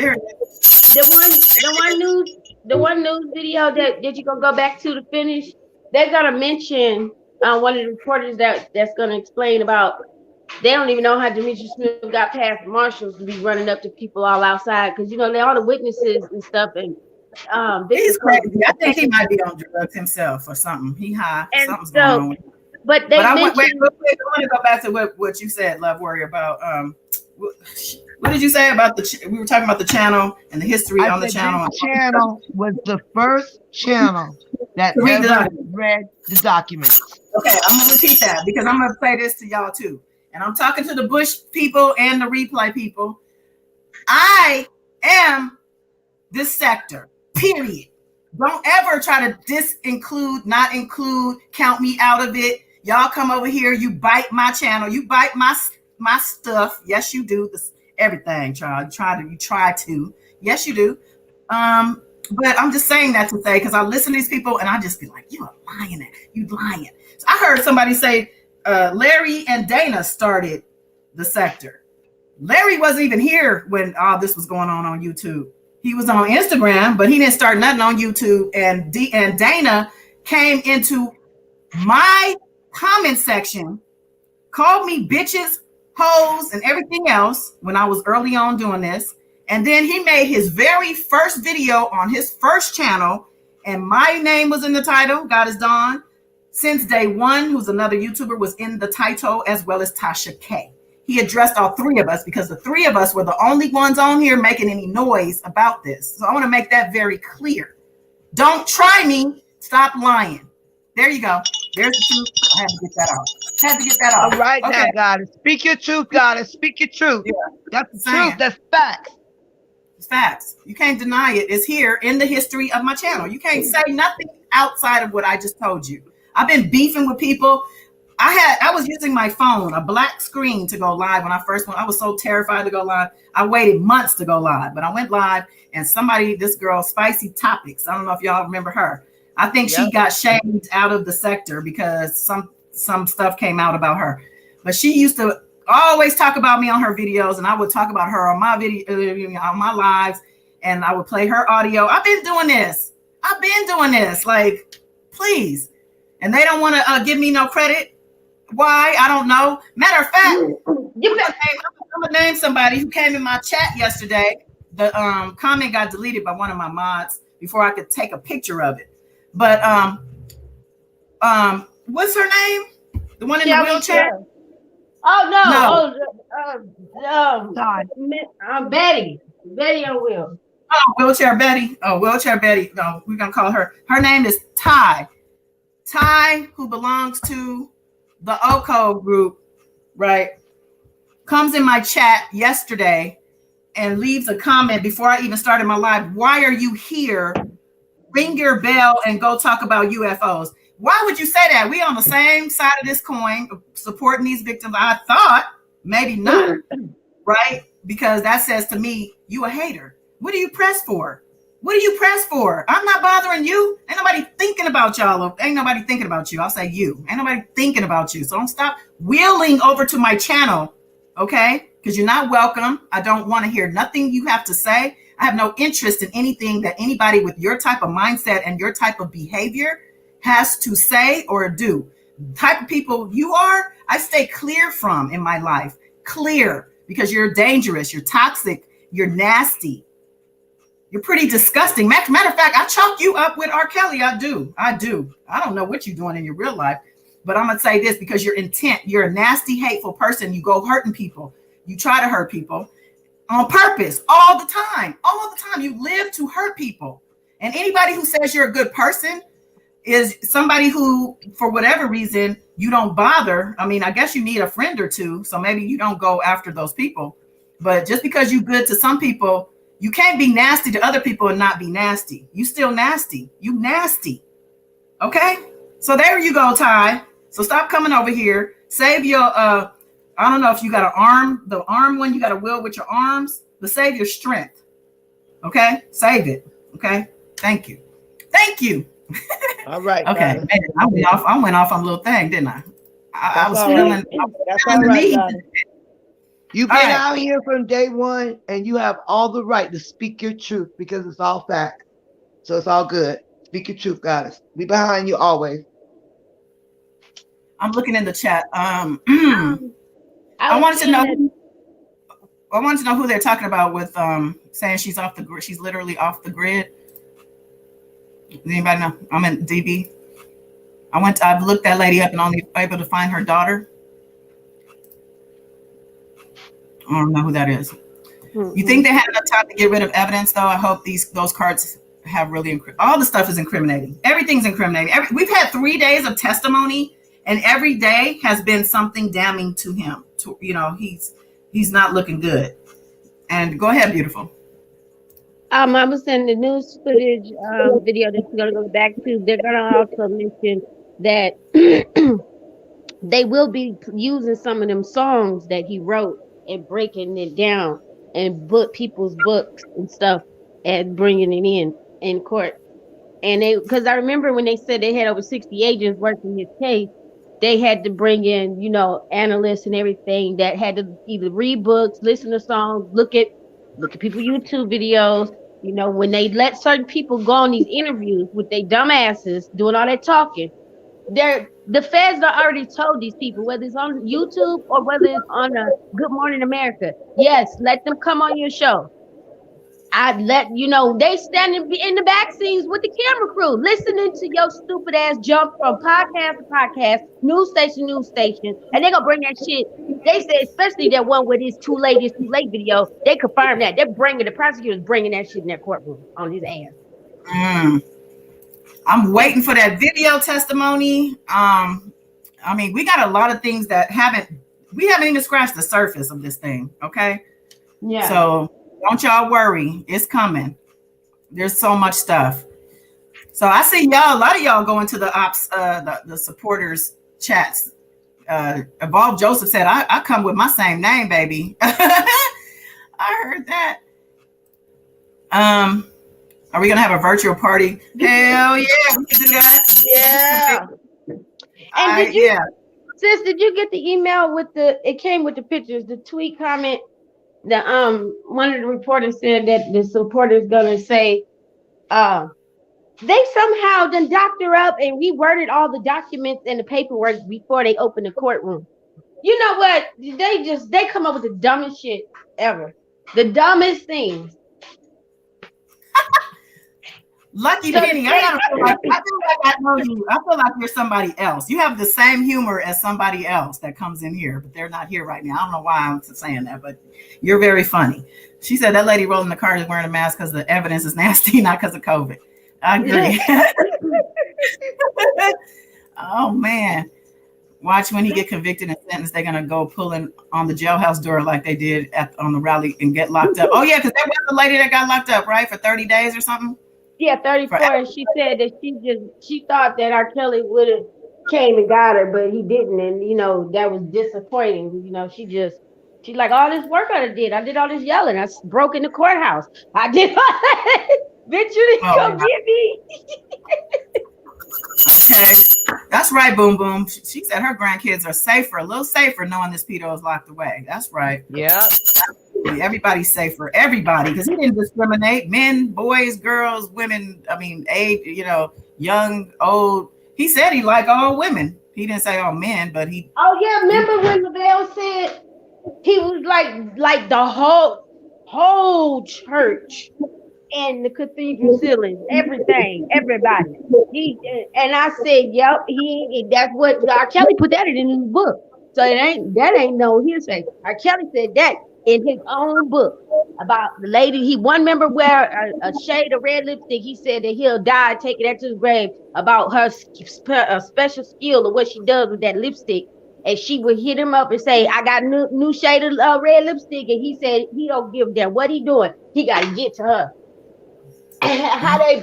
one news video that you gonna go back to finish, they're gonna mention one of the reporters that's gonna explain about, they don't even know how Demetrius Smith got past marshals to be running up to people all outside, because they're all the witnesses and stuff, and he's crazy. I think he might be on drugs himself or something. He high. And something's going on with him. But I want to go back to what you said, Love Warrior, about what did you say about we were talking about the channel and the history on the channel. The channel was the first channel that ever read the documents. Okay, I'm gonna repeat that because I'm gonna say this to y'all too. And I'm talking to the Bush people and the replay people. I am this sector, period. Don't ever try to not include, count me out of it. Y'all come over here, you bite my channel, you bite my stuff. Yes, you do. Everything, child. You try to. Yes, you do. But I'm just saying that to say, because I listen to these people and I just be like, you are lying. You lying. So I heard somebody say Larry and Dana started the sector. Larry wasn't even here when all this was going on YouTube. He was on Instagram, but he didn't start nothing on YouTube. And Dana came into my comment section, called me bitches, hoes, and everything else when I was early on doing this. And then he made his very first video on his first channel, and my name was in the title, God is Dawn. Since day one, who's another YouTuber, was in the title, as well as Tasha K. He addressed all three of us because the three of us were the only ones on here making any noise about this. So I want to make that very clear. Don't try me. Stop lying. There you go. There's the truth. I had to get that off. All right, okay. Now, Goddess. Speak your truth, Goddess. Speak your truth. Yeah, that's the truth. That's facts. It's facts. You can't deny it. It's here in the history of my channel. You can't say nothing outside of what I just told you. I've been beefing with people. I was using my phone, a black screen, to go live when I first went. I was so terrified to go live. I waited months to go live, but I went live, and this girl, Spicy Topics, I don't know if y'all remember her. I think she got shamed out of the sector because some stuff came out about her. But she used to always talk about me on her videos, and I would talk about her on my on my lives, and I would play her audio. I've been doing this. Like, please. And they don't want to give me no credit. Why? I don't know. Matter of fact, I'm gonna name somebody who came in my chat yesterday. The comment got deleted by one of my mods before I could take a picture of it. But what's her name? The one in the wheelchair? Oh no. Betty. Betty on wheel. Oh, Wheelchair Betty. No, we're gonna call her. Her name is Ty. Ty, who belongs to the R.I.C.O group, right, comes in my chat yesterday and leaves a comment before I even started my live. Why are you here? Ring your bell and go talk about UFOs. Why would you say that? We on the same side of this coin, supporting these victims. I thought maybe not, right? Because that says to me, you a hater. What are you pressed for? I'm not bothering you. Ain't nobody thinking about y'all. Ain't nobody thinking about you. I'll say you. Ain't nobody thinking about you. So don't stop wheeling over to my channel, okay? Because you're not welcome. I don't want to hear nothing you have to say. I have no interest in anything that anybody with your type of mindset and your type of behavior has to say or do. The type of people you are, I stay clear from in my life. Clear. because you're dangerous, you're toxic, you're nasty. You're pretty disgusting. Matter of fact, I chalk you up with R. Kelly. I do. I don't know what you're doing in your real life, but I'm going to say this because you're intent. You're a nasty, hateful person. You go hurting people. You try to hurt people on purpose all the time. All the time. You live to hurt people. And anybody who says you're a good person is somebody who, for whatever reason, you don't bother. I mean, I guess you need a friend or two, so maybe you don't go after those people. But just because you're good to some people, you can't be nasty to other people and not be nasty. You still nasty. You nasty. Okay? So there you go, Ty. So stop coming over here. Save your, I don't know if you got an arm, the arm one, you got a will with your arms, but save your strength. Okay? Save it. Okay? Thank you. Thank you. All right. Okay. Man, I went off on a little thing, didn't I? I was feeling. That's all right, darling. You've been All right. out here from day one, and you have all the right to speak your truth because it's all fact. So it's all good. Speak your truth, goddess. We behind you always. I'm looking in the chat. I wanted to know who they're talking about with saying she's off the grid. She's literally off the grid. Does anybody know? I'm in DB. I've looked that lady up and only able to find her daughter. I don't know who that is. Mm-hmm. You think they had enough time to get rid of evidence, though? I hope those cards have really all the stuff is incriminating. Everything's incriminating. We've had 3 days of testimony, and every day has been something damning to him. He's not looking good. And go ahead, beautiful. I was in the news footage video that you're gonna go back to. They're gonna also mention that they will be using some of them songs that he wrote and breaking it down and put people's books and stuff and bringing it in court. And because I remember when they said they had over 60 agents working his case, they had to bring in, analysts and everything that had to either read books, listen to songs, look at people's YouTube videos. When they let certain people go on these interviews with their dumb asses doing all that talking, the feds are already told these people, whether it's on YouTube or whether it's on Good Morning America, yes, let them come on your show. They standing in the back scenes with the camera crew, listening to your stupid ass jump from podcast to podcast, news station, and they're gonna bring that shit. They say, especially that one with his too late video, they confirm that. The prosecutors bringing that shit in their courtroom on his ass. I'm waiting for that video testimony. We got a lot of things that we haven't even scratched the surface of this thing. Okay. Yeah. So don't y'all worry. It's coming. There's so much stuff. So I see a lot of y'all going to the ops, the supporters chats. Evolve Joseph said, I come with my same name, baby. I heard that. Are we gonna have a virtual party? Hell yeah, we can do that. Yeah. And did you get the email with it came with the pictures, the tweet comment? One of the reporters said that the supporters gonna say, they somehow done doctor up and reworded all the documents and the paperwork before they open the courtroom. You know what? They come up with the dumbest shit ever. The dumbest things. Lucky Penny, I feel like I know you. I feel like you're somebody else. You have the same humor as somebody else that comes in here, but they're not here right now. I don't know why I'm saying that, but you're very funny. She said that lady rolling the car is wearing a mask because the evidence is nasty, not because of COVID. I agree. Oh man. Watch when he get convicted and sentenced, they're gonna go pulling on the jailhouse door like they did on the rally and get locked up. Oh yeah, because that was the lady that got locked up, right? For 30 days or something. Yeah, 34. And she said that she thought that R. Kelly would have came and got her, but he didn't. And that was disappointing. She's like, all this work I did. I did all this yelling. I broke in the courthouse. I did all that. Bitch, you didn't come get me. Okay. That's right, Boom Boom. She said her grandkids are a little safer knowing this pedo is locked away. That's right. Yeah. Everybody's safer. Everybody, because he didn't discriminate. Men, boys, girls, women. Age, young, old. He said he liked all women. He didn't say all men, but he. Oh yeah, remember when Lavelle said He was like the whole church and the cathedral ceiling, everything, everybody. He and I said, "Yep, he. That's what R. Kelly put that in his book. So that ain't no hearsay. R. Kelly said that in his own book about the lady. He one member wear a shade of red lipstick. He said that he'll die taking that to the grave about her special skill of what she does with that lipstick. And she would hit him up and say, "I got new shade of red lipstick," and he said he don't give a damn what he doing. He got to get to her. How they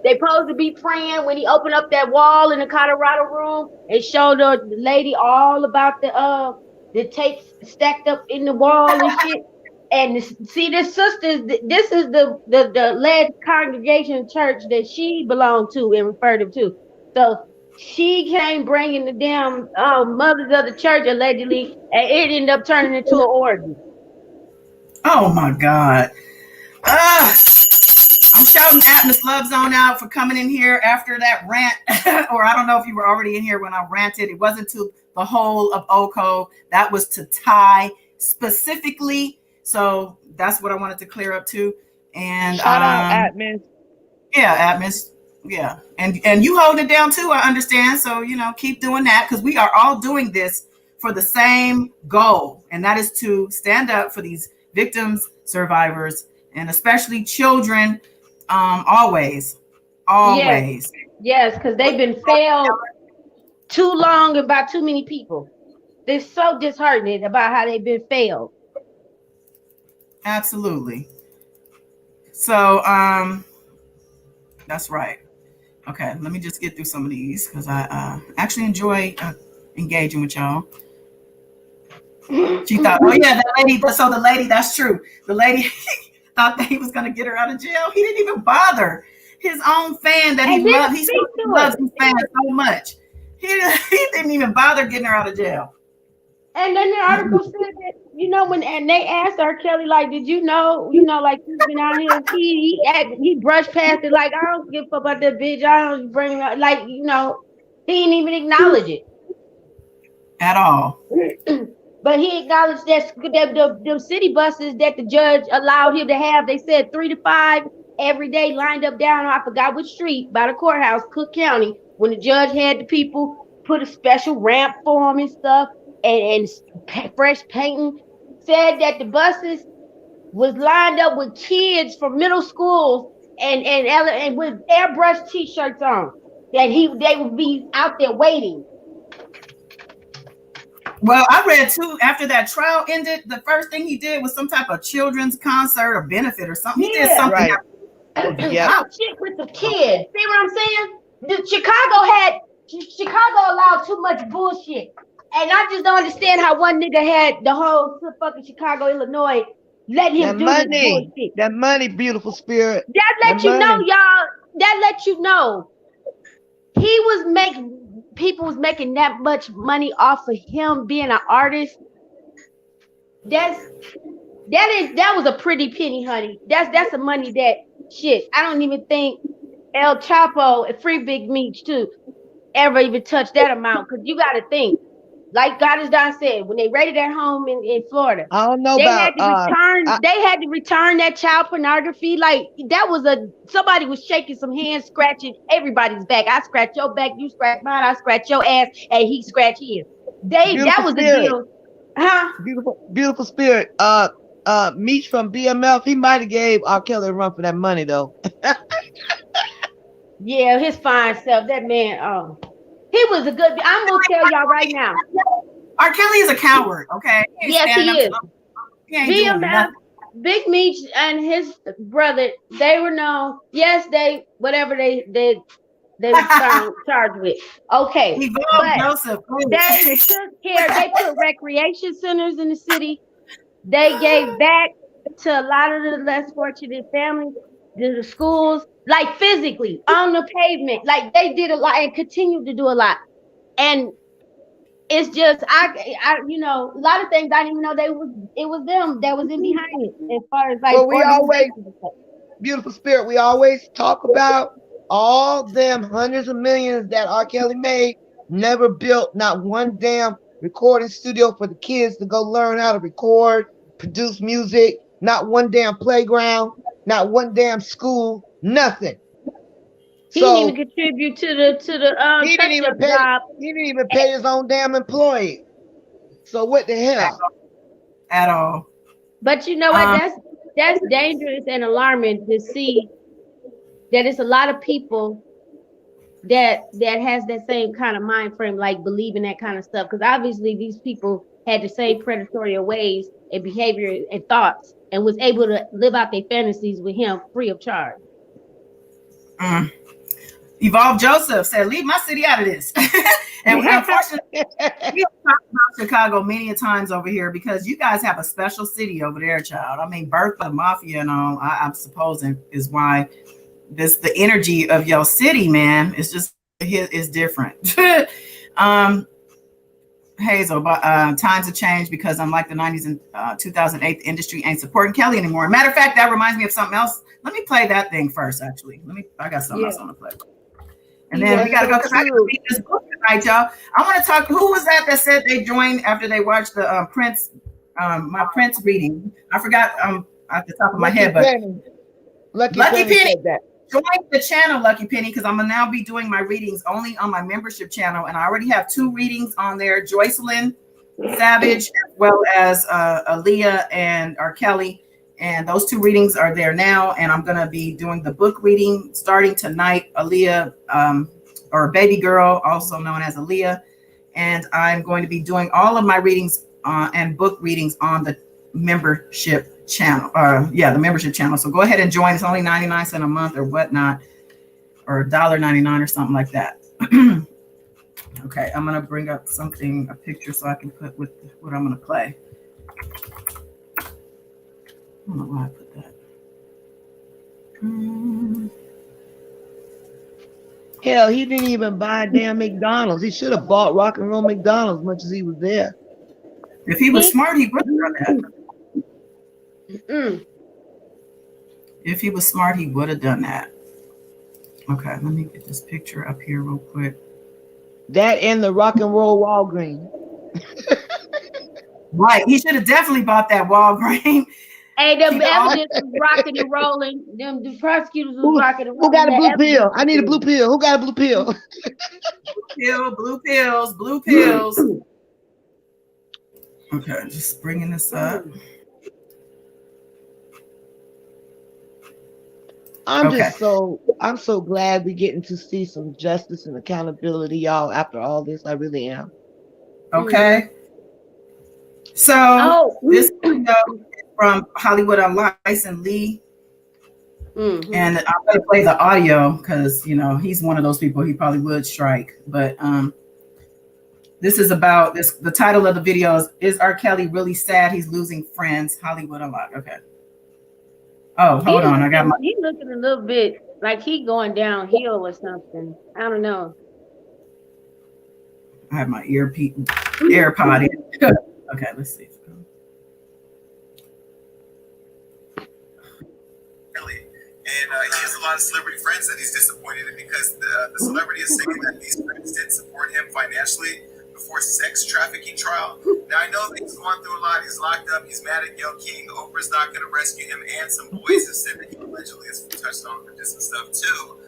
supposed to be praying when he opened up that wall in the Colorado room and showed the lady all about the tapes stacked up in the wall and shit. And see, this sisters, this is the led congregation church that she belonged to and referred him to. So she came bringing the damn mothers of the church allegedly, and it ended up turning into an orgy. Oh my God. I'm shouting Atmos Love Zone out for coming in here after that rant. Or I don't know if you were already in here when I ranted. It wasn't to the whole of OCO. That was to Ty specifically. So that's what I wanted to clear up too. And shout out Atmos. Yeah, Atmos. Yeah. And you hold it down too, I understand. So, keep doing that, because we are all doing this for the same goal. And that is to stand up for these victims, survivors, and especially children. Always. Yes, because they've been failed too long and by too many people. They're so disheartened about how they've been failed. Absolutely. So that's right. Okay, let me just get through some of these, because I actually enjoy engaging with y'all. She thought, oh yeah, that lady. So the lady, that's true. The lady thought that he was going to get her out of jail. He didn't even bother his own fan that he loved. He loves his fan so much. He didn't even bother getting her out of jail. And then the article said that, when and they asked R. Kelly, like, did you know, like he's been out here, he brushed past it, like, I don't give a fuck about that bitch. I don't bring it up. Like, he didn't even acknowledge it at all. But he acknowledged that the city buses that the judge allowed him to have, they said 3 to 5 every day lined up down, I forgot which street, by the courthouse, Cook County, when the judge had the people put a special ramp for him and stuff, and fresh painting, said that the buses was lined up with kids from middle schools and with airbrush t-shirts on, that they would be out there waiting. Well, I read too, after that trial ended, the first thing he did was some type of children's concert or benefit or something. He did something. Right. Shit with the kids. See what I'm saying? Chicago allowed too much bullshit. And I just don't understand how one nigga had the whole fucking Chicago, Illinois, let him do this bullshit. That money, beautiful spirit. That let you know, y'all. That let you know. People was making that much money off of him being an artist. That was a pretty penny, honey. That's the money that shit. I don't even think El Chapo and Free Big Meech too ever even touched that amount. Because you got to think, like Goddess Don said, when they raided that home in Florida, I don't know they had to return that child pornography. Like that was somebody was shaking some hands, scratching everybody's back. I scratch your back, you scratch mine, I scratch your ass, and he scratch his. That was the deal. Huh? Beautiful spirit. Meech from BMF, he might have gave R. Kelly a run for that money though. Yeah, his fine self. That man, he was a good. I'm gonna tell y'all right now. R. Kelly is a coward. Okay. Yes, he is. BMF, Big Meech and his brother, they were known. Yes, they were charged with. Okay, Joseph. They took care. They put recreation centers in the city. They gave back to a lot of the less fortunate families, to the schools, like physically on the pavement. Like they did a lot and continue to do a lot. And it's just I a lot of things I didn't even know it was them that was in behind it, as far as like. Well, we always, beautiful spirit, we always talk about all them hundreds of millions that R. Kelly made, never built not one damn recording studio for the kids to go learn how to record, produce music. Not one damn playground, not one damn school, nothing. He didn't even So contribute to the he didn't even touch-up pay. job. He didn't even pay his own damn employee. So what the hell? At all. But you know what? That's dangerous and alarming to see that it's a lot of people that has that same kind of mind frame, like believing that kind of stuff. Because obviously these people had the same predatory ways and behavior and thoughts, and was able to live out their fantasies with him free of charge. Evolve Joseph said, "Leave my city out of this." And unfortunately, we have talked about Chicago many a times over here because you guys have a special city over there, child. I mean, birth of the mafia and all. I'm supposing is why the energy of your city, man, is different. Hazel, but times have changed because unlike the 90s and 2008, the industry ain't supporting Kelly anymore. Matter of fact, that reminds me of something else. Let me play that thing first, actually. I got something else on the play. And then we got to go because I got to read this book tonight, y'all. I want to talk. Who was that said they joined after they watched the Prince, my Prince reading? I forgot at the top of my head, but Lucky Penny said that. Join the channel, Lucky Penny, because I'm gonna now be doing my readings only on my membership channel, and I already have 2 readings on there: Joycelyn Savage, as well as Aaliyah and R. Kelly. And those 2 readings are there now, and I'm gonna be doing the book reading starting tonight. Aaliyah, or Baby Girl, also known as Aaliyah, and I'm going to be doing all of my readings and book readings on the membership channel. The membership channel. So go ahead and join. It's only 99 cents a month or whatnot, or $1.99 or something like that. Okay, I'm gonna bring up a picture so I can put with what I'm gonna play. I don't know why I put that. Hell, he didn't even buy a damn McDonald's. He should have bought Rock and Roll McDonald's as much as he was there. If he was smart, he would have done that. If he was smart, he would have done that. Okay, let me get this picture up here real quick. That and the Rock and Roll Walgreens. Right, he should have definitely bought that Walgreens. Hey, the evidence was rocking and rolling. The prosecutors was rocking and rolling. Who got a blue pill? I need a blue pill. Who got a blue pill? Blue pills. Okay, just bringing this up. I'm so glad we're getting to see some justice and accountability, y'all, after all this. I really am. Okay. So this is from Hollywood Unlicensed and Lee. And I'm going to play the audio because, he's one of those people, he probably would strike. But this is about this. The title of the video is R. Kelly really sad he's losing friends? Hollywood Unlocked. Okay. Oh, hold on. He's looking a little bit like he going downhill or something. I don't know. I have my AirPod in. Okay, let's see. And he has a lot of celebrity friends that he's disappointed in because the celebrity is saying that these friends didn't support him financially before sex trafficking trial. Now, I know that he's going through a lot. He's locked up. He's mad at Gayle King. Oprah's not going to rescue him. And some boys have said that he allegedly has touched on for this and stuff, too.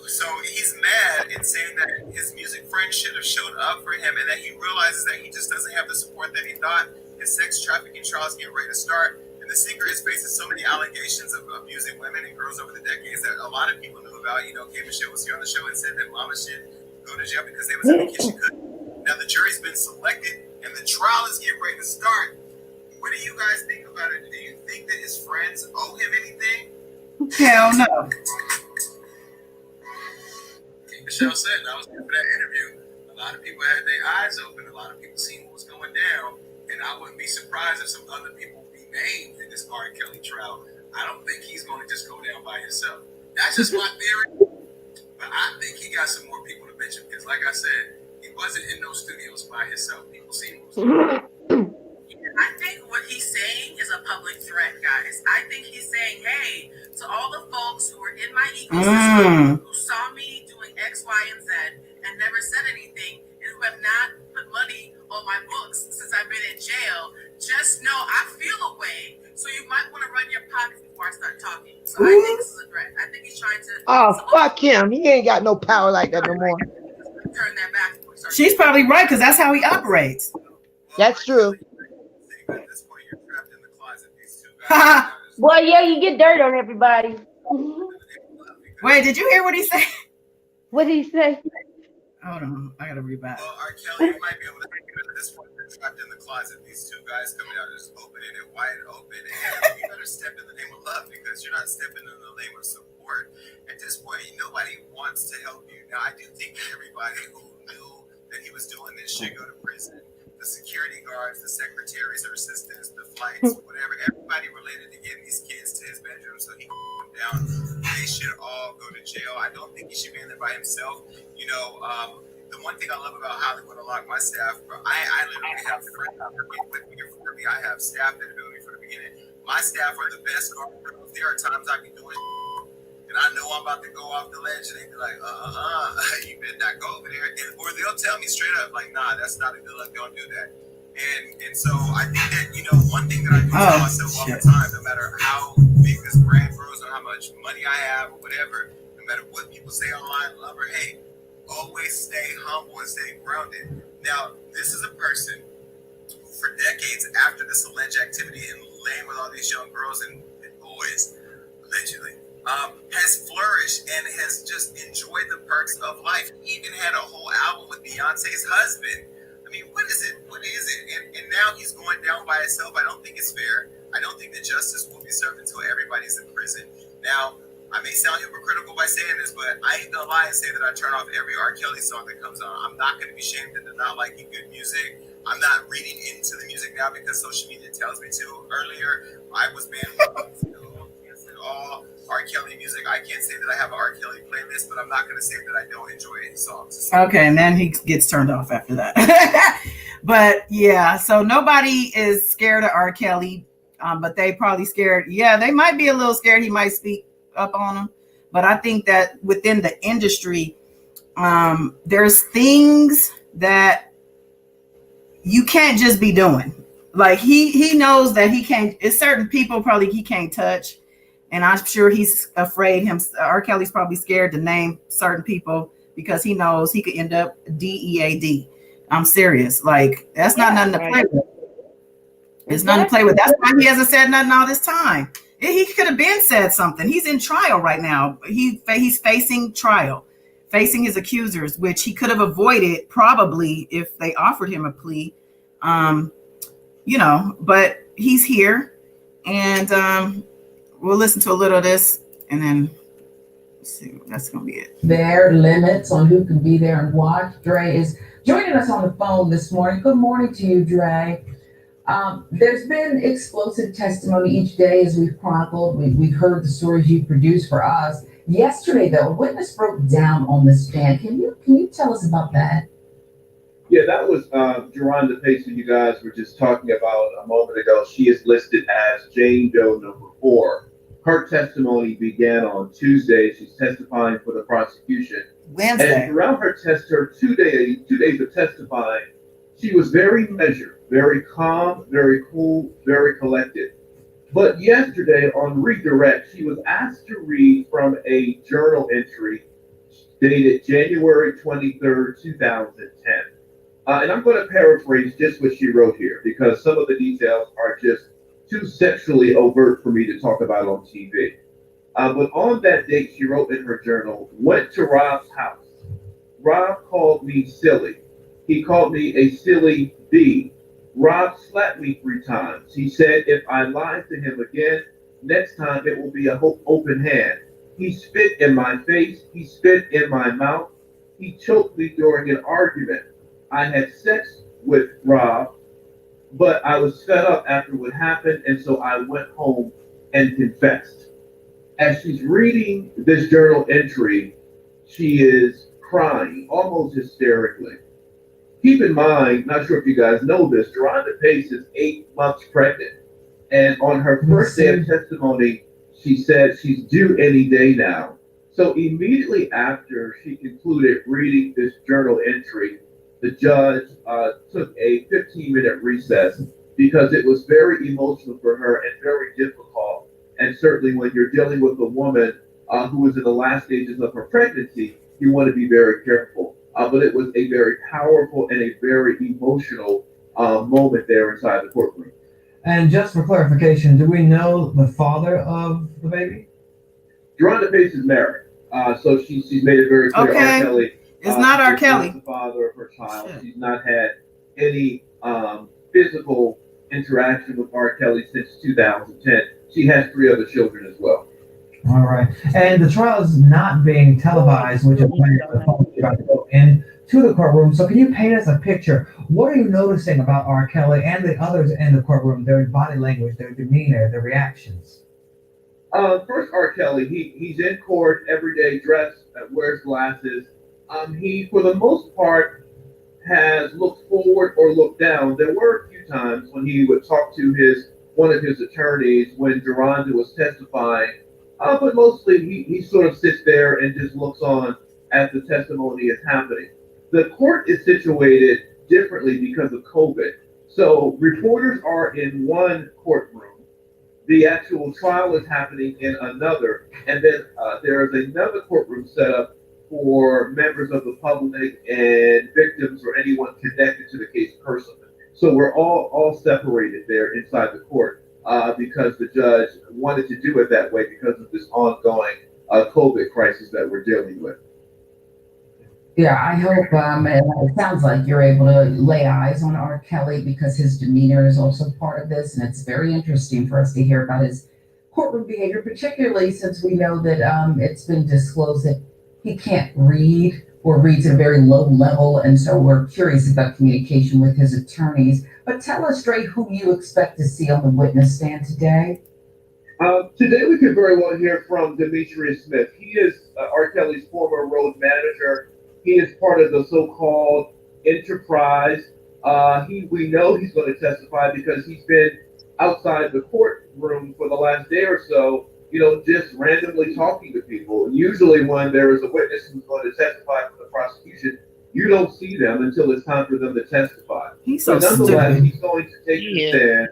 So he's mad and saying that his music friends should have showed up for him and that he realizes that he just doesn't have the support that he thought. His sex trafficking trial is getting ready to start. And the singer is facing so many allegations of abusing women and girls over the decades that a lot of people knew about. K. Michelle was here on the show and said that mama should go to jail because they was in the kitchen cooking. Now the jury's been selected and the trial is getting ready to start. What do you guys think about it? Do you think that his friends owe him anything? Hell no. Michelle said, and I was there for that interview, a lot of people had their eyes open. A lot of people seen what was going down. And I wouldn't be surprised if some other people be named in this R. Kelly trial. I don't think he's going to just go down by himself. That's just my theory. But I think he got some more people to mention. Because like I said, he wasn't in those studios by himself. People seen what was going on. He didn't I think what he's saying is a public threat, guys. I think he's saying, hey, to all the folks who were in my ecosystem, who saw me doing X, Y, and Z, and never said anything, and who have not put money on my books since I've been in jail, just know I feel a way, so you might want to run your pockets before I start talking. So I think this is a threat. I think he's trying to... Oh, fuck him. He ain't got no power like that no more. Turn that back. She's probably right, because that's how he operates. That's true. Well, yeah, you get dirt on everybody. Wait, did you hear what he said? What did he say? Hold on, I gotta read back. Well, R. Kelly, you might be able to think at this point they're trapped in the closet. These two guys coming out just opening it wide open. And you better step in the name of love because you're not stepping in the name of support. At this point, nobody wants to help you. Now, I do think that everybody who knew that he was doing this should go to prison. The security guards, the secretaries or assistants, the flights, whatever, everybody related to getting these kids to his bedroom so he can put them down. They should all go to jail. I don't think he should be in there by himself. You know, the one thing I love about Hollywood, a lot of my staff, I literally have friends with me for me. I have staff that have been with me from the beginning. My staff are the best guards. There are times I can do it, and I know I'm about to go off the ledge, and they be like, you better not go over there. Or they'll tell me straight up, like, nah, that's not a good look, don't do that. And so I think that, one thing that I do tell myself all the time, no matter how big this brand grows or how much money I have or whatever, no matter what people say online, love or hate, always stay humble and stay grounded. Now, this is a person who, for decades after this alleged activity and laying with all these young girls and boys, allegedly, has flourished and has just enjoyed the perks of life. He even had a whole album with Beyonce's husband. I mean, what is it? What is it? And now he's going down by himself. I don't think it's fair. I don't think that justice will be served until everybody's in prison. Now, I may sound hypocritical by saying this, but I ain't gonna lie and say that I turn off every R. Kelly song that comes on. I'm not gonna be shamed into not liking good music. I'm not reading into the music now because social media tells me to. Earlier, I was banned from all R. Kelly music. I can't say that I have an R. Kelly playlist, but I'm not going to say that I don't enjoy any songs. Okay, and then he gets turned off after that. But yeah, so nobody is scared of R. Kelly, but they probably scared. Yeah, they might be a little scared he might speak up on them. But I think that within the industry, there's things that you can't just be doing. Like he knows that he can't. It's certain people probably he can't touch. And I'm sure he's afraid R. Kelly's probably scared to name certain people because he knows he could end up DEAD. I'm serious. Like, that's not nothing to play with. It's nothing to play with. That's why he hasn't said nothing all this time. He could have been said something. He's in trial right now. He's facing trial, facing his accusers, which he could have avoided probably if they offered him a plea. But he's here. And we'll listen to a little of this and then see. That's going to be it. There are limits on who can be there and watch. Dre is joining us on the phone this morning. Good morning to you, Dre. There's been explosive testimony each day as we've chronicled. We've heard the stories you produced for us. Yesterday, though, a witness broke down on the stand. Can you tell us about that? Yeah, that was Geronda Pace, who you guys were just talking about a moment ago. She is listed as Jane Doe number 4. Her testimony began on Tuesday. She's testifying for the prosecution. Wednesday. And throughout her 2 days of testifying, she was very measured, very calm, very cool, very collected. But yesterday on Redirect, she was asked to read from a journal entry dated January 23rd, 2010. And I'm going to paraphrase just what she wrote here because some of the details are just too sexually overt for me to talk about on TV. But on that date, she wrote in her journal, went to Rob's house. Rob called me silly. He called me a silly bee. Rob slapped me 3 times. He said if I lied to him again, next time it will be an open hand. He spit in my face. He spit in my mouth. He choked me during an argument. I had sex with Rob, but I was fed up after what happened, and so I went home and confessed. As she's reading this journal entry, she is crying, almost hysterically. Keep in mind, not sure if you guys know this, Deronda Pace is 8 months pregnant. And on her first day of testimony, she said she's due any day now. So immediately after she concluded reading this journal entry, the judge took a 15-minute recess because it was very emotional for her and very difficult. And certainly when you're dealing with a woman who is in the last stages of her pregnancy, you want to be very careful. But it was a very powerful and a very emotional moment there inside the courtroom. And just for clarification, do we know the father of the baby? Deronda Pace is married. So she's made it very clear. Okay. R. Kelly It's not R. is Kelly. not the father of her child. Shit. She's not had any physical interaction with R. Kelly since 2010. She has 3 other children as well. All right. And the trial is not being televised, which is why the public is about to go into the courtroom. So can you paint us a picture? What are you noticing about R. Kelly and the others in the courtroom, their body language, their demeanor, their reactions? First, R. Kelly, he's in court every day, dressed, wears glasses. He, for the most part, has looked forward or looked down. There were a few times when he would talk to one of his attorneys when Deronda was testifying, but mostly he sort of sits there and just looks on as the testimony is happening. The court is situated differently because of COVID. So reporters are in one courtroom. The actual trial is happening in another, and then there is another courtroom set up for members of the public and victims or anyone connected to the case personally. So we're all separated there inside the court because the judge wanted to do it that way because of this ongoing COVID crisis that we're dealing with. Yeah, I hope, it sounds like you're able to lay eyes on R. Kelly because his demeanor is also part of this, and it's very interesting for us to hear about his courtroom behavior, particularly since we know that it's been disclosed that he can't read or reads at a very low level, and so we're curious about communication with his attorneys. But tell us straight who you expect to see on the witness stand today. Today we could very well hear from Demetrius Smith. He is R. Kelly's former road manager. He is part of the so-called enterprise. We know he's going to testify because he's been outside the courtroom for the last day or so, just randomly talking to people. Usually when there is a witness who's going to testify for the prosecution, you don't see them until it's time for them to testify. So nonetheless, he's going to take the stand,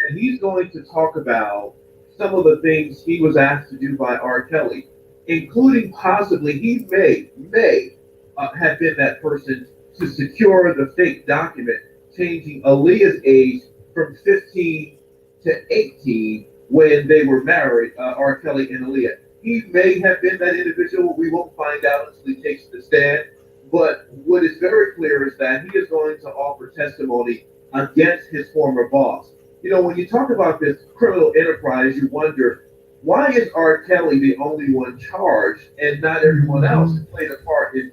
and he's going to talk about some of the things he was asked to do by R. Kelly, including possibly he may have been that person to secure the fake document changing Aaliyah's age from 15 to 18 when they were married, R. Kelly and Aaliyah. He may have been that individual. We won't find out until he takes the stand. But what is very clear is that he is going to offer testimony against his former boss. When you talk about this criminal enterprise, you wonder, why is R. Kelly the only one charged and not everyone else who played a part in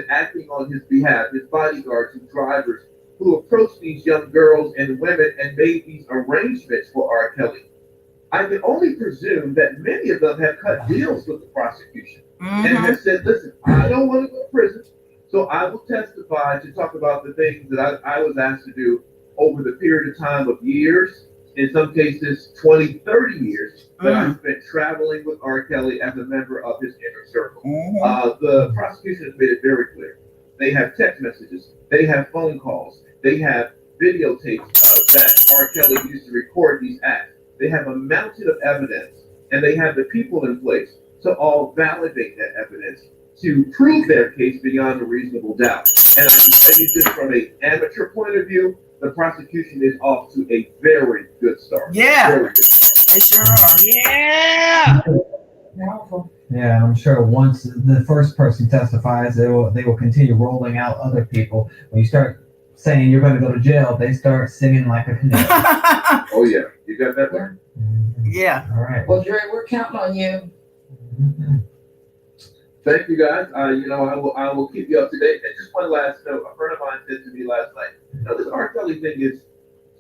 acting on his behalf, his bodyguards and drivers who approached these young girls and women and made these arrangements for R. Kelly? I can only presume that many of them have cut deals with the prosecution and have said, listen, I don't want to go to prison, so I will testify to talk about the things that I was asked to do over the period of time of years, in some cases 20, 30 years, that I spent traveling with R. Kelly as a member of his inner circle. The prosecution has made it very clear. They have text messages, they have phone calls, they have videotapes that R. Kelly used to record these acts. They have a mountain of evidence, and they have the people in place to all validate that evidence to prove their case beyond a reasonable doubt. And I can tell you just from an amateur point of view, the prosecution is off to a very good start. Yeah, very good start. They sure are. Yeah. Yeah, I'm sure once the first person testifies, they will continue rolling out other people. When you start saying you're going to go to jail, they start singing like a canary. Oh yeah, you got that one? Yeah. All right. Well, Dre, we're counting on you. Thank you guys. I will keep you up to date. And just one last note, a friend of mine said to me last night, this R. Kelly thing is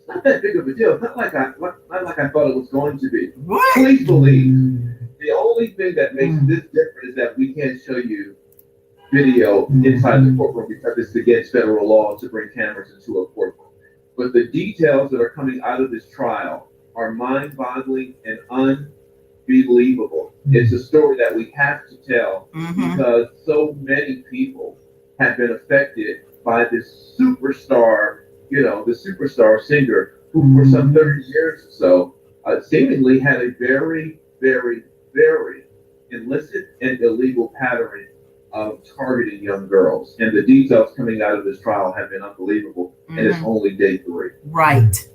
not that big of a deal. Not like I thought it was going to be. What? Please believe the only thing that makes this different is that we can't show you video inside the courtroom because it's against federal law to bring cameras into a courtroom. But the details that are coming out of this trial are mind-boggling and unbelievable. It's a story that we have to tell because so many people have been affected by this superstar, the superstar singer who for some 30 years or so seemingly had a very, very, very illicit and illegal pattern of targeting young girls. And the details coming out of this trial have been unbelievable. And it's only day 3. Right.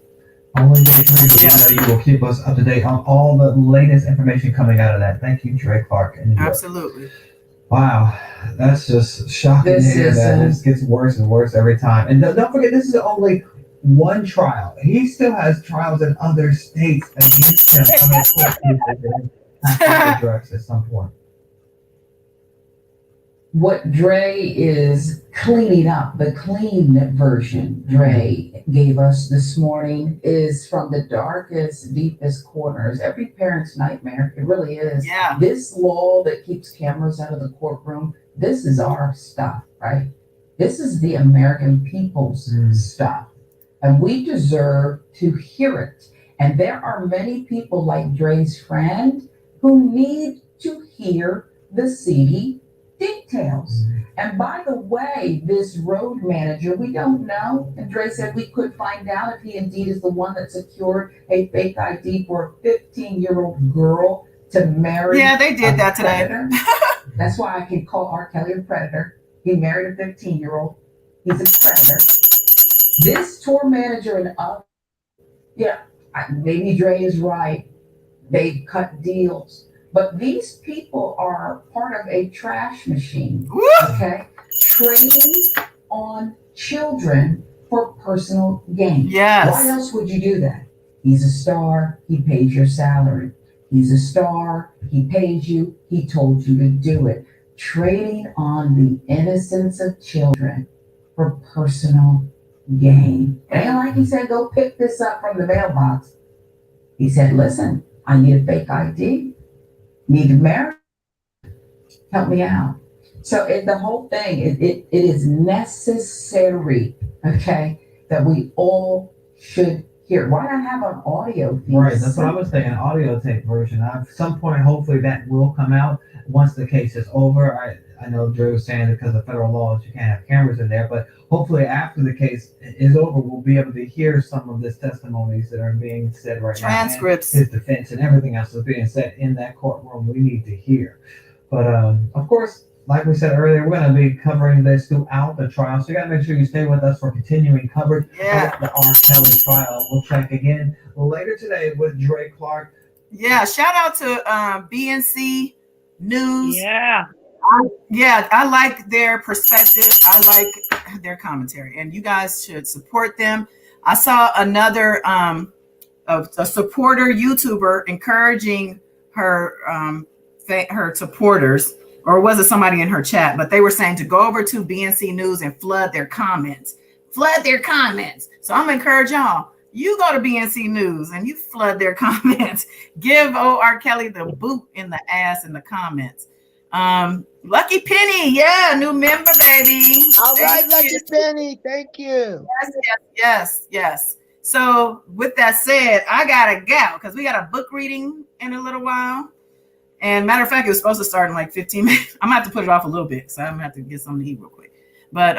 Only day 3, but you will keep us up to date on all the latest information coming out of that. Thank you, Dre Clark. Absolutely. Wow, that's just shocking to hear that. It gets worse and worse every time. And don't forget, this is only one trial. He still has trials in other states against him coming to court cases drugs at some point. What Dre is cleaning up, the clean version Dre gave us this morning is from the darkest, deepest corners. Every parent's nightmare. It really is. Yeah. This law that keeps cameras out of the courtroom, this is our stuff, right? This is the American people's stuff. And we deserve to hear it. And there are many people like Dre's friend who need to hear the seedy details. And by the way, this road manager, we don't know. And Dre said we could find out if he indeed is the one that secured a fake ID for a 15-year-old girl to marry. Yeah, they did that today. That's why I can call R. Kelly a predator. He married a 15-year-old. He's a predator. This tour manager and maybe Dre is right. They cut deals. But these people are part of a trash machine, okay? Trading on children for personal gain. Yes. Why else would you do that? He's a star. He pays your salary. He's a star. He pays you. He told you to do it. Trading on the innocence of children for personal gain. And like he said, go pick this up from the mailbox. He said, listen, I need a fake ID. Need to marry? Help me out. So the whole thing, it is necessary, okay, that we all should hear. Why not have an audio piece? Right, that's what I was saying, an audio tape version. At some point, hopefully that will come out once the case is over. I know Drew was saying because of federal laws, you can't have cameras in there, but hopefully after the case is over, we'll be able to hear some of this testimonies that are being said right now. Transcripts. His defense and everything else is being said in that courtroom we need to hear. But of course, like we said earlier, we're going to be covering this throughout the trial. So you got to make sure you stay with us for continuing coverage of the R. Kelly trial. We'll check again later today with Dre Clark. Yeah, shout out to BNC News. Yeah. I like their perspective. I like their commentary, and you guys should support them. I saw another a supporter YouTuber encouraging her her supporters, or was it somebody in her chat? But they were saying to go over to BNC News and flood their comments. So I'm gonna encourage y'all. You go to BNC News and you flood their comments. Give R. Kelly the boot in the ass in the comments. Lucky Penny, new member, baby. All right, Lucky Penny, thank you. Yes. So with that said, I gotta go because we got a book reading in a little while. And matter of fact, it was supposed to start in like 15 minutes. I'm gonna have to put it off a little bit because I'm gonna have to get something to eat real quick. But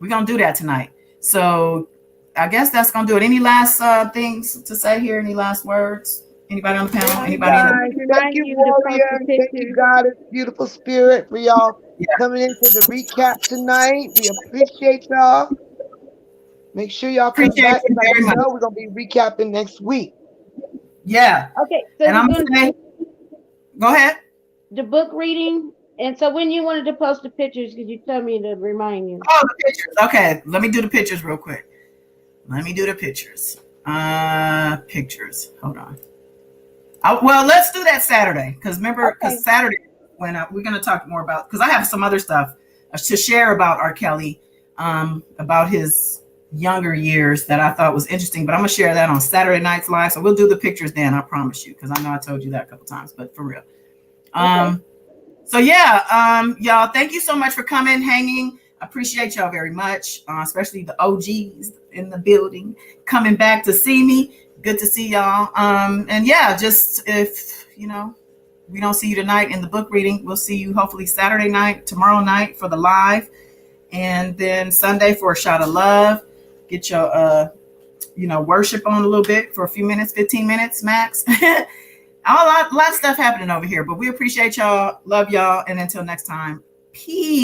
we're gonna do that tonight. So I guess that's gonna do it. Any last things to say here? Any last words? Anybody on the panel? Anybody? Thank you, Warrior. Thank you, Goddess, beautiful spirit, for y'all coming in for the recap tonight. We appreciate y'all. Make sure y'all come back. We're going to be recapping next week. Yeah. Okay. So and I'm saying, go ahead. The book reading. And so when you wanted to post the pictures, could you tell me to remind you? Oh, the pictures. Okay. Let me do the pictures real quick. Pictures. Hold on. Well, let's do that Saturday because remember, because Saturday when we're going to talk more about, because I have some other stuff to share about R. Kelly, about his younger years that I thought was interesting, but I'm going to share that on Saturday night's live. So we'll do the pictures then, I promise you, because I know I told you that a couple times, but for real. So yeah, y'all, thank you so much for coming, hanging. Appreciate y'all very much, especially the OGs in the building coming back to see me. Good to see y'all. And yeah, just if we don't see you tonight in the book reading, we'll see you hopefully Saturday night, tomorrow night for the live, and then Sunday for a shot of love. Get your worship on a little bit for a few minutes, 15 minutes max. A lot of stuff happening over here, but we appreciate y'all, love y'all, and until next time, peace.